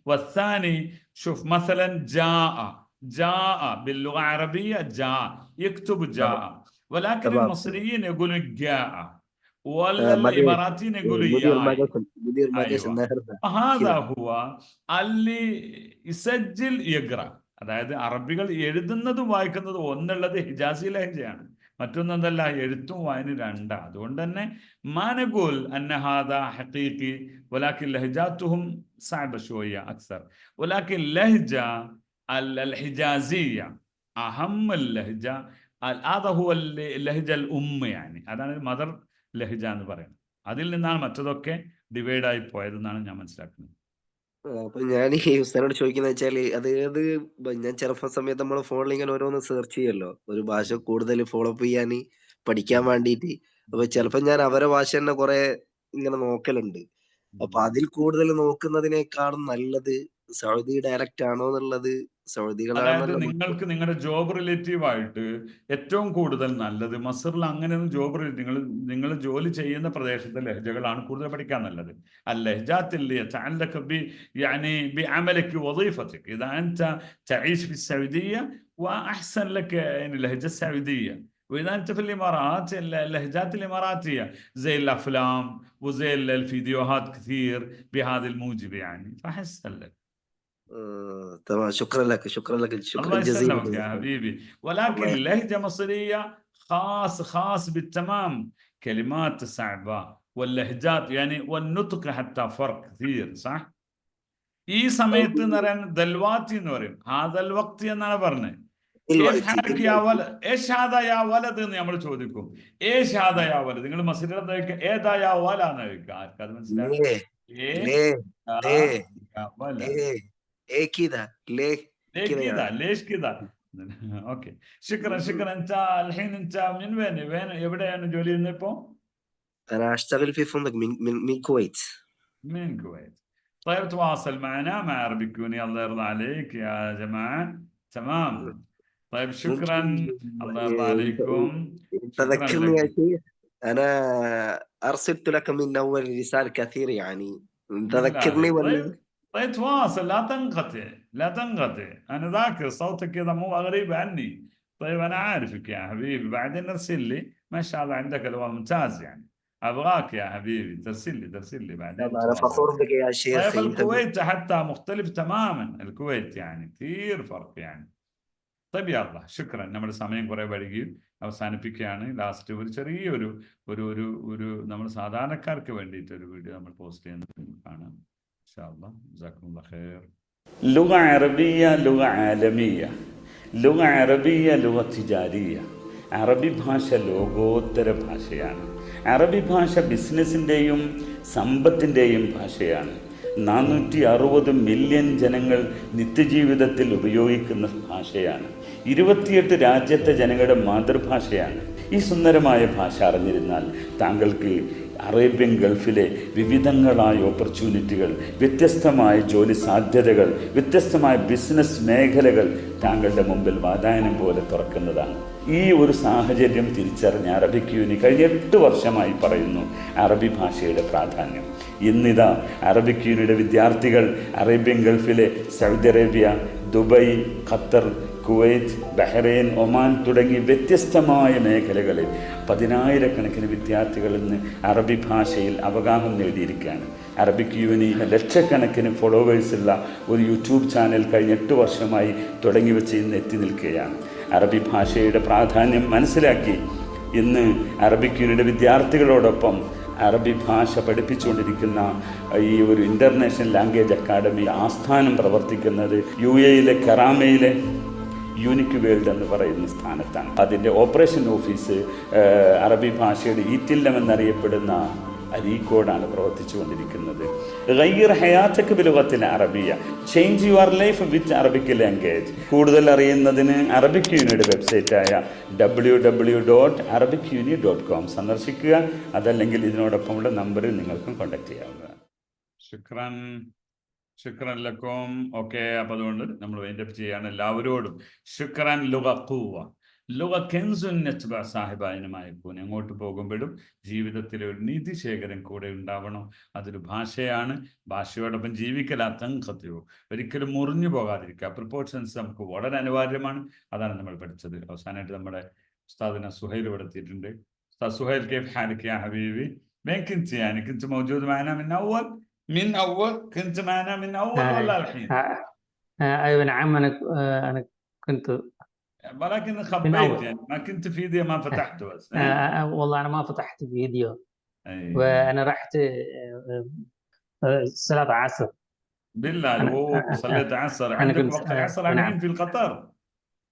والثاني شوف مثلا جاء باللغة العربية جاء، يكتب جاء، ولكن المصريين يقولون جاء، ولا الإماراتيين يقولوا ياي. مدير ما أيوة. هذا هو اللي يسجل يقرأ. അതായത് അറബികൾ എഴുതുന്നതും വായിക്കുന്നതും ഒന്നുള്ളത് ഹിജാസി ലഹജയാണ്, മറ്റൊന്നെന്തല്ല എഴുത്തും വായന രണ്ടാ. അതുകൊണ്ട് തന്നെ മാനഗുൽ അന്നഹാദ ഹഖീഖി വലാകിൻ ലഹജാത്തുഹും صعب شوية أكثر، ولكن اللهجة الحجازية أهم اللهجة. هذا هو اللهجة الأم يعني അതാണ് മദർ ലഹജ എന്ന് പറയുന്നത്. അതിൽ നിന്നാണ് മറ്റതൊക്കെ ഡിവൈഡ് ആയി പോയതെന്നാണ് ഞാൻ മനസ്സിലാക്കുന്നത്. അപ്പൊ ഞാൻ ഈ ഉസ്താദിനോട് ചോദിക്കുന്ന വെച്ചാല് അതായത് ഞാൻ ചിലപ്പോ സമയത്ത് നമ്മള് ഫോണിൽ ഇങ്ങനെ ഓരോന്ന് സെർച്ച് ചെയ്യല്ലോ, ഒരു ഭാഷ കൂടുതൽ ഫോളോ അപ്പ് ചെയ്യാന് പഠിക്കാൻ വേണ്ടിയിട്ട്. അപ്പൊ ചിലപ്പോ ഞാൻ അവരെ ഭാഷ തന്നെ കുറെ ഇങ്ങനെ നോക്കലുണ്ട്. അപ്പൊ അതിൽ കൂടുതൽ നോക്കുന്നതിനേക്കാളും നല്ലത് സൗദി ഡയലക്റ്റ് ആണോ എന്നുള്ളത്, അതായത് സൗദികളാണല്ലോ നിങ്ങൾക്ക് നിങ്ങളുടെ ജോബ് റിലേറ്റീവ് ആയിട്ട് ഏറ്റവും കൂടുതൽ നല്ലത് മസറിൽ അങ്ങനെയൊന്നും ജോബ് നിങ്ങൾ ജോലി ചെയ്യുന്ന പ്രദേശത്തെ ലഹജകളാണ് കൂടുതൽ പഠിക്കാൻ നല്ലത്. اللهجات اللي يتعلق يعني بعملك ووظيفتك. إذا أنت تعيش في السعودية وأحسن لك يعني اللهجة السعودية، وإذا أنت في الإمارات اللهجات الإماراتية زي الأفلام وزي الفيديوهات كثير بهذا الموجب يعني، فأحسن لك. تمام، شكرا لك الله جزيلا يسلمك يا حبيبي. ولكن لهجة مصرية خاص بالتمام، كلمات صعبة واللهجات يعني والنطق حتى فرق كثير صح. ഈ സമയത്ത് എന്ന് പറയാൻ ദൽവാത്തി എന്ന് പറയും, ഹാദൽ വക്തി എന്നാണ് പറഞ്ഞത്. എന്ന് നമ്മൾ ചോദിക്കും, നിങ്ങൾ മസ്ജിദിൽ ഏതായ വലാന്ന് ചോദിക്കുക, ആർക്കത് മനസ്സിലാവും? ليش كذا. اوكي شكرا. انت الحين انت من وين എവിടെയാണ് ജോലി ചെയ്യുന്നത് ഇപ്പോ? انا اشتغل في فندق من الكويت. من الكويت. طيب تواصل معنا مع عربي كوني، الله يرضى عليك يا جماعة. تمام. طيب شكرا، الله يرضى عليكم. تذكرني يا شيخ، انا ارسلت لك من اول رسالة كثير يعني، تذكرني ولا؟ طيب تواصل، لا تنقطع. انا ذاكر صوتك كذا مو غريب عني. طيب انا عارفك يا حبيبي، بعدين ارسل لي، ما شاء الله عندك لغة ممتاز يعني، ابغاك يا حبيبي ترسل لي بعدين. انا فخور بك يا شيخ. طيب الكويت حتى مختلف تماما، الكويت يعني كثير فرق يعني. طيب يلا شكرا. നമ്മുടെ സമയം കുറെ വൈകി അവസാനിപ്പിക്കുകയാണ്. ലാസ്റ്റ് ഒരു ചെറിയൊരു നമ്മൾ സാധാരണക്കാർക്ക് വേണ്ടിയിട്ട് ഒരു വീഡിയോ നമ്മൾ പോസ്റ്റ് ചെയ്യുന്നത് കാണാം. ഇൻഷാഅല്ലാഹ് ജസാക്കുമുല്ലാഹ് ഖൈർ. لغة عربية لغة عالمية، لغة عربية لغة تجارية. അറബി ഭാഷ ലോകോത്തര ഭാഷയാണ്. അറബി ഭാഷ ബിസിനസ്സിൻ്റെയും സമ്പത്തിൻ്റെയും ഭാഷയാണ്. 460 മില്യൺ ജനങ്ങൾ നിത്യജീവിതത്തിൽ ഉപയോഗിക്കുന്ന ഭാഷയാണ്. 28 രാജ്യത്തെ ജനങ്ങളുടെ മാതൃഭാഷയാണ്. ഈ സുന്ദരമായ ഭാഷ അറിഞ്ഞിരുന്നാൽ താങ്കൾക്ക് അറേബ്യൻ ഗൾഫിലെ വിവിധങ്ങളായ ഓപ്പർച്യൂണിറ്റികൾ, വ്യത്യസ്തമായ ജോലി സാധ്യതകൾ, വ്യത്യസ്തമായ ബിസിനസ് മേഖലകൾ താങ്കളുടെ മുമ്പിൽ വാതായനം പോലെ തുറക്കുന്നതാണ്. ഈ ഒരു സാഹചര്യം തിരിച്ചറിഞ്ഞ അറബിക് യൂണി കഴിഞ്ഞ 8 വർഷമായി പറയുന്നു അറബി ഭാഷയുടെ പ്രാധാന്യം. ഇന്നിതാ അറബിക് യൂണിയുടെ വിദ്യാർത്ഥികൾ അറേബ്യൻ ഗൾഫിലെ Saudi Arabia, Dubai, Qatar, Kuwait, Bahrain, Oman തുടങ്ങി വ്യത്യസ്തമായ മേഖലകളിൽ 10,000-കണക്കിന് വിദ്യാർത്ഥികൾ ഇന്ന് അറബി ഭാഷയിൽ അവഗാഹം നേടിയിരിക്കുകയാണ്. അറബിക് യൂണി ലക്ഷക്കണക്കിന് ഫോളോവേഴ്സുള്ള ഒരു യൂട്യൂബ് ചാനൽ കഴിഞ്ഞ 8 വർഷമായി തുടങ്ങി വെച്ച് ഇന്ന് എത്തി നിൽക്കുകയാണ്. അറബി ഭാഷയുടെ പ്രാധാന്യം മനസ്സിലാക്കി ഇന്ന് അറബിക് യൂണിയുടെ വിദ്യാർത്ഥികളോടൊപ്പം അറബി ഭാഷ പഠിപ്പിച്ചുകൊണ്ടിരിക്കുന്ന ഈ ഒരു ഇൻ്റർനാഷണൽ ലാംഗ്വേജ് അക്കാഡമി ആസ്ഥാനം പ്രവർത്തിക്കുന്നത് UAE-യിലെ കറാമയിലെ യൂണിക് വേൾഡ് എന്ന് പറയുന്ന സ്ഥാനത്താണ്. അതിൻ്റെ ഓപ്പറേഷൻ ഓഫീസ് അറബി ഭാഷയുടെ ഈറ്റില്ലം എന്നറിയപ്പെടുന്ന അരീക്കോടാണ് പ്രവർത്തിച്ചു കൊണ്ടിരിക്കുന്നത്. ഗയ്യിർ ഹയാത്തക്ക് ബിലുഗത്തിൽ അറബിയ, change your life with Arabic language. കൂടുതൽ അറിയുന്നതിന് അറബിക് യൂണിയുടെ വെബ്സൈറ്റായ www.arabicuni.com സന്ദർശിക്കുക. അതല്ലെങ്കിൽ ഇതിനോടൊപ്പമുള്ള നമ്പറിൽ നിങ്ങൾക്കും കോൺടാക്ട് ചെയ്യാവുന്നതാണ്. ശുക്രൻ ലക്കും. ഓക്കെ, അപ്പോൾ അതുകൊണ്ട് നമ്മൾ വൈൻഡപ്പ് ചെയ്യാണ്. എല്ലാവരോടും ശുക്രൻ. ലുഗ ഖുവ, ലുഗ കെൻസുൻ നത്ബഅ സാഹിബായിനുമായി പോലും അങ്ങോട്ട് പോകുമ്പോഴും ജീവിതത്തിലെ ഒരു നിധി ശേഖരം കൂടെ ഉണ്ടാവണം. അതൊരു ഭാഷയാണ്. ഭാഷയോടൊപ്പം ജീവിക്കലാത്തങ്കത്യോ, ഒരിക്കലും മുറിഞ്ഞു പോകാതിരിക്കുക. പ്രിപ്പോർഷൻസ് നമുക്ക് വളരെ അനിവാര്യമാണ്. അതാണ് നമ്മൾ പഠിച്ചത്. അവസാനമായിട്ട് നമ്മുടെ ഉസ്താദിനെ സുഹൈൽ ഇവിടെ എത്തിയിട്ടുണ്ട്. ഉസ്താദ് സുഹൈൽ, كيف حالك يا حبيبي؟ وين كنت يعني؟ كنت موجود معنا من أول؟ كنت معنا من أول ولا الحين؟ ايوه نعم، انا كنت ولكن من خبيت اول. يعني ما كنت فيديو ما فتحته بس. والله انا ما فتحت فيديو، أي. وانا رحت صلاة عصر. بالله هو صليت عصر أنا عندك كنت وقت العصر نعم. الحين في قطر؟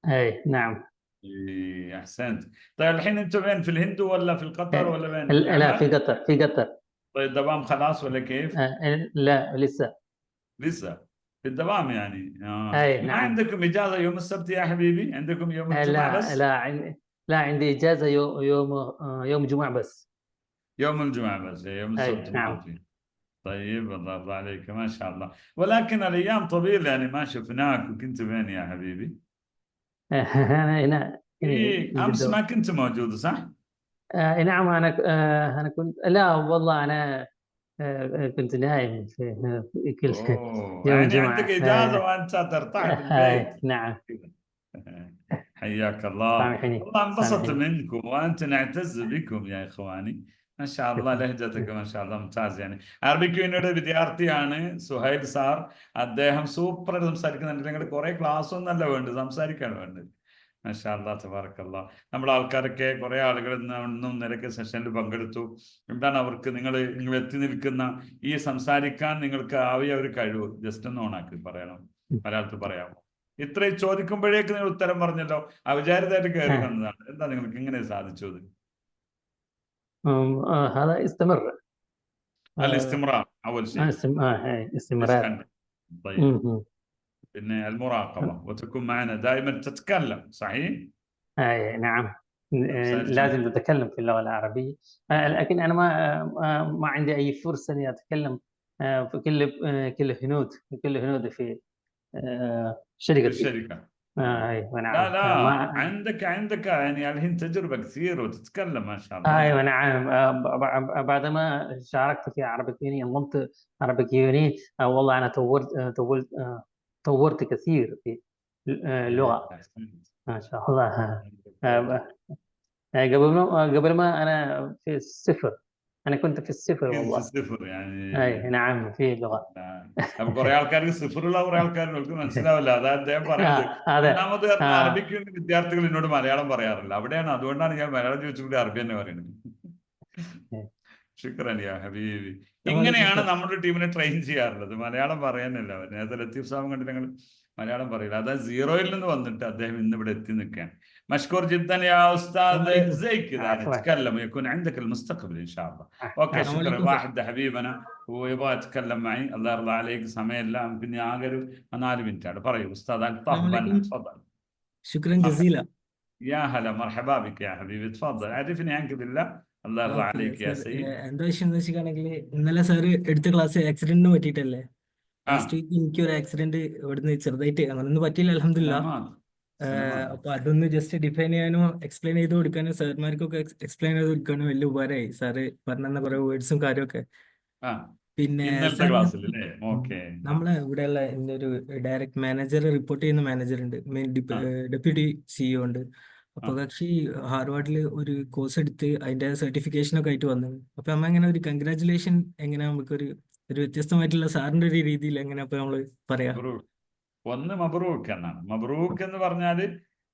اي نعم. إيه أحسنت. طيب الحين أنتم وين، في الهند ولا في القطر ولا وين؟ لا، في قطر، في قطر. طيب الدوام خلاص ولا كيف؟ لا لسه. لسه في الدوام يعني. اي ما نعم. عندكم إجازة يوم السبت يا حبيبي؟ عندكم يوم الجمعة بس؟ لا عندي اجازة يوم جمعة بس. يوم الجمعة بس، يوم السبت ما نعم. في. طيب الله يرضى عليك، ما شاء الله. ولكن الأيام طويلة يعني ما شفناك. وكنت فين يا حبيبي؟ انا هنا. إيه أمس بالدوام. ما كنت موجود صح؟ نعم، انا كنت، لا والله انا كنت نايم في كل أوه، يوم يعني الجمعة. عندك إجازة وأنت ترتاح بالبيت. نعم. حياك الله. سامحني والله انبسطت سامحني. منكم وأنت نعتز بكم يا إخواني. ما شاء الله ലഹജത്തൊക്കെ ما شاء الله ممتاز. يعني അറബിക് യൂണിയുടെ വിദ്യാർത്ഥിയാണ് സുഹൈൽ സാർ. അദ്ദേഹം സൂപ്പറായിട്ട് സംസാരിക്കുന്നുണ്ട്. നിങ്ങളുടെ കുറേ ക്ലാസ് ഒന്നല്ല വേണ്ടത്, സംസാരിക്കാണ് വേണ്ടത്. മാഷാ അല്ലാഹ് തബാറക്കല്ലാഹ്. നമ്മുടെ ആൾക്കാരൊക്കെ കുറേ ആളുകൾ ഇന്നും നിരക്ക് സെഷനിൽ പങ്കെടുത്തു. എന്താണ് അവർക്ക് നിങ്ങൾ എത്തി നിൽക്കുന്ന ഈ സംസാരിക്കാൻ നിങ്ങൾക്ക് ആവിയ ഒരു കഴിവ് ജസ്റ്റ് ഒന്ന് ഓണാക്കി പറയണം, മലയാളത്തിൽ പറയാമോ? ഇത്രയും ചോദിക്കുമ്പോഴേക്ക് നിങ്ങൾ ഉത്തരം പറഞ്ഞല്ലോ. അവിചാരിതമായിട്ട് കയറി വന്നതാണ്. എന്താ നിങ്ങൾക്ക് ഇങ്ങനെ സാധിച്ചത്? هذا استمر. الاستمرار أول شيء. استمرار. طيب പിന്നെ المراقبة وتكون معنا دائما تتكلم صحيح؟ اي نعم. لازم تتكلم في اللغة العربية، لكن أنا ما عندي أي فرصة إني أتكلم في كل هنود في شركتي. الشركة. نعم. لا عندك يعني الحين تجربة كثير وتتكلم ما شاء الله. ايوه نعم. بعدما شاركت في عربيك يوني، انضمت عربيك يوني، والله انا طورت كثير في اللغة ما شاء الله. قبل ما انا في الصفر، انا كنت في الصفر والله. في الصفر يعني. اي نعم، في اللغة. അപ്പൊ കുറെ ആൾക്കാർക്ക് സിഫറുള്ള കുറെ ആൾക്കാർക്ക് മനസ്സിലാവില്ല. അതാ അദ്ദേഹം പറയുന്നത്. ഒന്നാമത് അറബിക് വിദ്യാർത്ഥികൾ എന്നോട് മലയാളം പറയാറില്ല. അവിടെയാണ്, അതുകൊണ്ടാണ് ഞാൻ മലയാളം ചോദിച്ചുകൂടി അറബി തന്നെ പറയുന്നത്. ശുക്രൻ യാ ഹബീബി. ഇങ്ങനെയാണ് നമ്മുടെ ടീമിനെ ട്രെയിൻ ചെയ്യാറുള്ളത്. മലയാളം പറയാനല്ല. നേരത്തെ ലത്തീഫ് സാബ് കണ്ടിട്ട് ഞങ്ങൾ മലയാളം പറയില്ല. അതായത് 0-ൽ നിന്ന് വന്നിട്ട് അദ്ദേഹം ഇന്ന് ഇവിടെ എത്തി നിൽക്കുകയാണ്. مشكور جدا يا أستاذ. زي كذا نتكلم ويكون عندك المستقبل إن شاء الله. أوكي شكرا. واحد حبيبنا هو يبغى يتكلم معي. الله يرضى عليك. سامع الله ممكن يعقل أنا 4 بنت على بري أستاذ تفضل. شكرا جزيلا. يا هلا مرحبا بك يا حبيبي. تفضل عرفني عنك بالله അല്ലാഹ് യർദ ഓക്കെ അലൈക യാ സാർ, സയ്യിദ്. എന്താ വിഷയം എന്ന് വെച്ചിട്ടാണെങ്കിൽ ഇന്നലെ സാറ് എടുത്ത ക്ലാസ് ആക്സിഡന്റിനെ പറ്റിയിട്ടല്ലേ? ആ ലാസ്റ്റ് വീക്ക് എനിക്ക് ഒരു ആക്സിഡന്റ് ഇവിടുന്ന് ചെറുതായിട്ട് അങ്ങനൊന്നും പറ്റിയില്ല, അൽഹംദുലില്ലാ. സലാമത്ത് സലാമത്ത്. അപ്പൊ അതൊന്ന് ജസ്റ്റ് ഡിഫൈൻ ചെയ്യാനോ എക്സ്പ്ലെയിൻ ചെയ്ത് കൊടുക്കാനോ സാർമാർക്കൊക്കെ എക്സ്പ്ലെയിൻ ചെയ്ത് കൊടുക്കാനോ വലിയ ഉപകാരമായി സാറ് പറഞ്ഞ കുറെ വേർഡ്സും കാര്യമൊക്കെ. ആ പിന്നെ ഇന്നലത്തെ സാർ ക്ലാസ്സിൽ അല്ലേ? ഓക്കെ. നമ്മളെ ഇവിടെയുള്ള എൻ്റെ ഒരു ഡയറക്റ്റ് മാനേജർ റിപ്പോർട്ട് ചെയ്യുന്ന മാനേജർ ഉണ്ട്, മെയിൻ ആ ഡെപ്യൂട്ടി സിഇഒ ഉണ്ട്. ആ അപ്പൊ കക്ഷി ഹാർവാർഡിൽ ഒരു കോഴ്സ് എടുത്ത് അതിന്റെ സർട്ടിഫിക്കേഷൻ ഒക്കെ ആയിട്ട് വന്നത്. അപ്പൊ നമ്മ എങ്ങനെ ഒരു കൺഗ്രാറ്റുലേഷൻ എങ്ങനെ നമുക്കൊരു ഒരു വ്യത്യസ്തമായിട്ടുള്ള സാറിന്റെ ഒരു രീതിയിൽ എങ്ങനെ അപ്പൊ നമ്മള് പറയാ? മബ്രൂക്ക്. ഒന്ന് മബ്രൂക്ക് എന്നാണ്. മബ്രൂക്ക് എന്ന് പറഞ്ഞാല്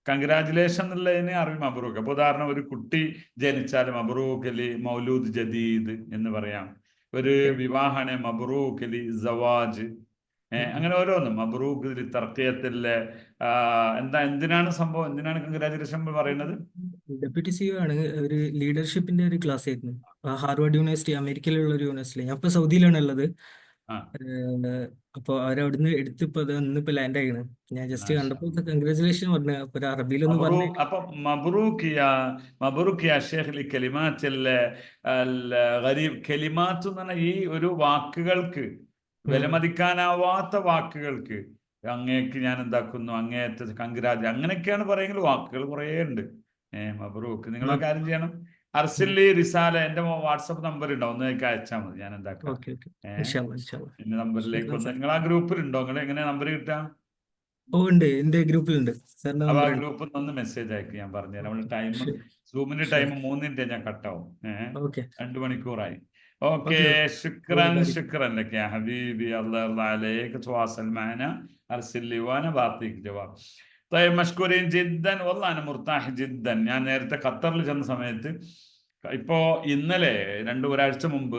കൺഗ്രാജുലേഷൻ എന്നുള്ളതിന് അറബി മബ്രൂക്ക്. അപ്പൊ ഉദാഹരണം, ഒരു കുട്ടി ജനിച്ചാൽ മബ്രൂക്ക് അലി മൗലൂദ് ജദീദ് എന്ന് പറയാം. ഒരു ഓക്കെ. വിവാഹമാണ് മബ്രൂക്ക് അലി സവാജ്. അങ്ങനെ ഓരോന്നും മബ്രൂക്ക് അലി തർക്കിയത്തിലെ എന്തിനാണ് സംഭവം, എന്തിനാണ് കൺഗ്രാജുലേഷൻ പറയുന്നത്? ഡെപ്യൂട്ടി സിഇഒ ആണ്, ഒരു ലീഡർഷിപ്പിന്റെ ഒരു ക്ലാസ് ആയിരുന്നു. ഹാർവാർഡ് യൂണിവേഴ്സിറ്റി, അമേരിക്കയിലുള്ള ഒരു യൂണിവേഴ്സിറ്റി. ഞാൻ ഇപ്പൊ സൗദിയിലാണ് ഉള്ളത്. ആ അപ്പൊ അവരവിടുന്ന് എടുത്തിപ്പോ ഇന്നിപ്പോ ലാൻഡ് ആയിണ്. ഞാൻ ജസ്റ്റ് മാഷാ കണ്ടപ്പോ കൺഗ്രാറ്റുലേഷൻ പറഞ്ഞു. അപ്പൊ ഒരു അറബിയിലൊന്ന് പറഞ്ഞു. مبروك أبا مبروك يا شيخ لكلمات الغريب. كلمات എന്ന് പറഞ്ഞാൽ ഈ ഒരു വാക്കുകൾക്ക്, വിലമതിക്കാനാവാത്ത വാക്കുകൾക്ക് അങ്ങേക്ക് ഞാൻ എന്താക്കുന്നു, അങ്ങേയത്തെ കൺഗ്രാജ് അങ്ങനെയൊക്കെയാണ് പറയുന്നത്. വാക്കുകൾ കുറേ ഉണ്ട്. മബ്രൂക്ക്. നിങ്ങൾ കാര്യം ചെയ്യണം, അർസിലി റിസാല, എൻ്റെ വാട്സപ്പ് നമ്പർ ഉണ്ടാവും, ഒന്ന് എനിക്ക് അയച്ചാൽ മതി. ഞാൻ എന്താക്കാം ഓക്കെ ഓക്കെ, ഇൻഷാല്ലാ ഇൻഷാല്ലാ. എന്റെ നമ്പറിലേക്ക് ശുക്രൻ ഒന്ന്. സാർ. നിങ്ങൾ ആ ഗ്രൂപ്പിലുണ്ടോ? നിങ്ങൾ എങ്ങനെ നമ്പർ കിട്ടാം? ഓ ഉണ്ട്, എന്റെ ഗ്രൂപ്പിലുണ്ട് സാറിന്റെ അപ്പൊ ആ നമ്പർ ഉണ്ട്. ഗ്രൂപ്പിൽ നിന്ന് ഒന്ന് മെസ്സേജ് അയക്ക്, ഞാൻ പറഞ്ഞുതരാം. നമ്മുടെ ടൈം, ശരി. സൂമിന്റെ ശരി. ടൈം 3 ഞാൻ കട്ടാവും. ഓക്കെ 2 മണിക്കൂറായി. Okay, okay. ശുക്രൻ ഓക്കെ. ശുക്രൻ ലك يا حبيبي. الله يرضى عليك. تواصل معنا، ارسل لي وانا بعطيك جواب. طيب مشكورين جدا. والله انا مرتاح جدا. ഞാൻ നേരത്തെ ഖത്തറിൽ ചെന്ന സമയത്ത്, ഇപ്പോ ഇന്നലെ ഒരാഴ്ച മുമ്പ്,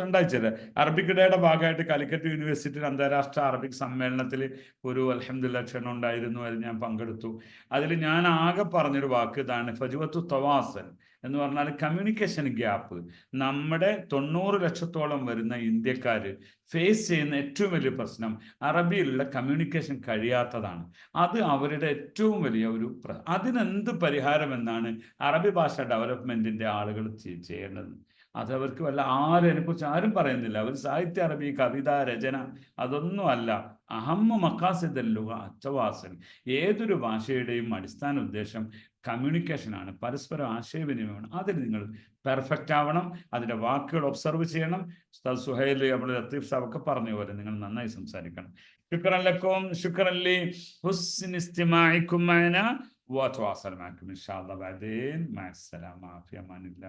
രണ്ടാഴ്ചയല്ലേ, അറബിക് ഡേയുടെ ഭാഗമായിട്ട് കാലിക്കറ്റ് യൂണിവേഴ്സിറ്റിയിൽ അന്താരാഷ്ട്ര അറബിക് സമ്മേളനത്തിൽ ഒരു അൽഹംദുലില്ലാ ക്ഷണം ഉണ്ടായിരുന്നു. അതിൽ ഞാൻ പങ്കെടുത്തു. അതിൽ ഞാൻ ആകെ പറഞ്ഞൊരു വാക്ക് ഇതാണ്, ഫജ്വത്തു തവാസൽ എന്ന് പറഞ്ഞാൽ കമ്മ്യൂണിക്കേഷൻ ഗ്യാപ്പ്. നമ്മുടെ 90 ലക്ഷത്തോളം വരുന്ന ഇന്ത്യക്കാര് ഫേസ് ചെയ്യുന്ന ഏറ്റവും വലിയ പ്രശ്നം അറബിയിലുള്ള കമ്മ്യൂണിക്കേഷൻ കഴിയാത്തതാണ്. അത് അവരുടെ ഏറ്റവും വലിയ ഒരു അതിനെന്ത് പരിഹാരമെന്നാണ് അറബി ഭാഷ ഡെവലപ്മെന്റിന്റെ ആളുകൾ ചെയ്യേണ്ടത്. അതവർക്ക് അതിനെക്കുറിച്ച് ആരും പറയുന്നില്ല. അവർ സാഹിത്യ അറബി, കവിത, രചന, അതൊന്നും അല്ല. അഹമ്മ മഖാസിദല്ലുക അച്ചവാസൻ. ഏതൊരു ഭാഷയുടെയും അടിസ്ഥാന ഉദ്ദേശം കമ്മ്യൂണിക്കേഷനാണ്, പരസ്പര ആശയവിനിമയമാണ്. അതിൽ നിങ്ങൾ പെർഫെക്റ്റ് ആവണം. അതിൻ്റെ വാക്കുകൾ ഒബ്സർവ് ചെയ്യണം. ഉസ്താദ് സുഹൈൽ, നമ്മുടെ ലത്തീഫ് സാബ് ഒക്കെ പറഞ്ഞ പോലെ നിങ്ങൾ നന്നായി സംസാരിക്കണം. ശുക്രൻ ലക്കും, ശുക്രൻ ലി ഹുസ്നി ഇസ്തിമാഇക്കും മഅനാ വതവാസൽ മഅക്കും ഇൻഷാ അല്ലാഹ് ബഅദീൻ. മഅ അസ്സലാമ, ഫി അമാനില്ലാഹ്.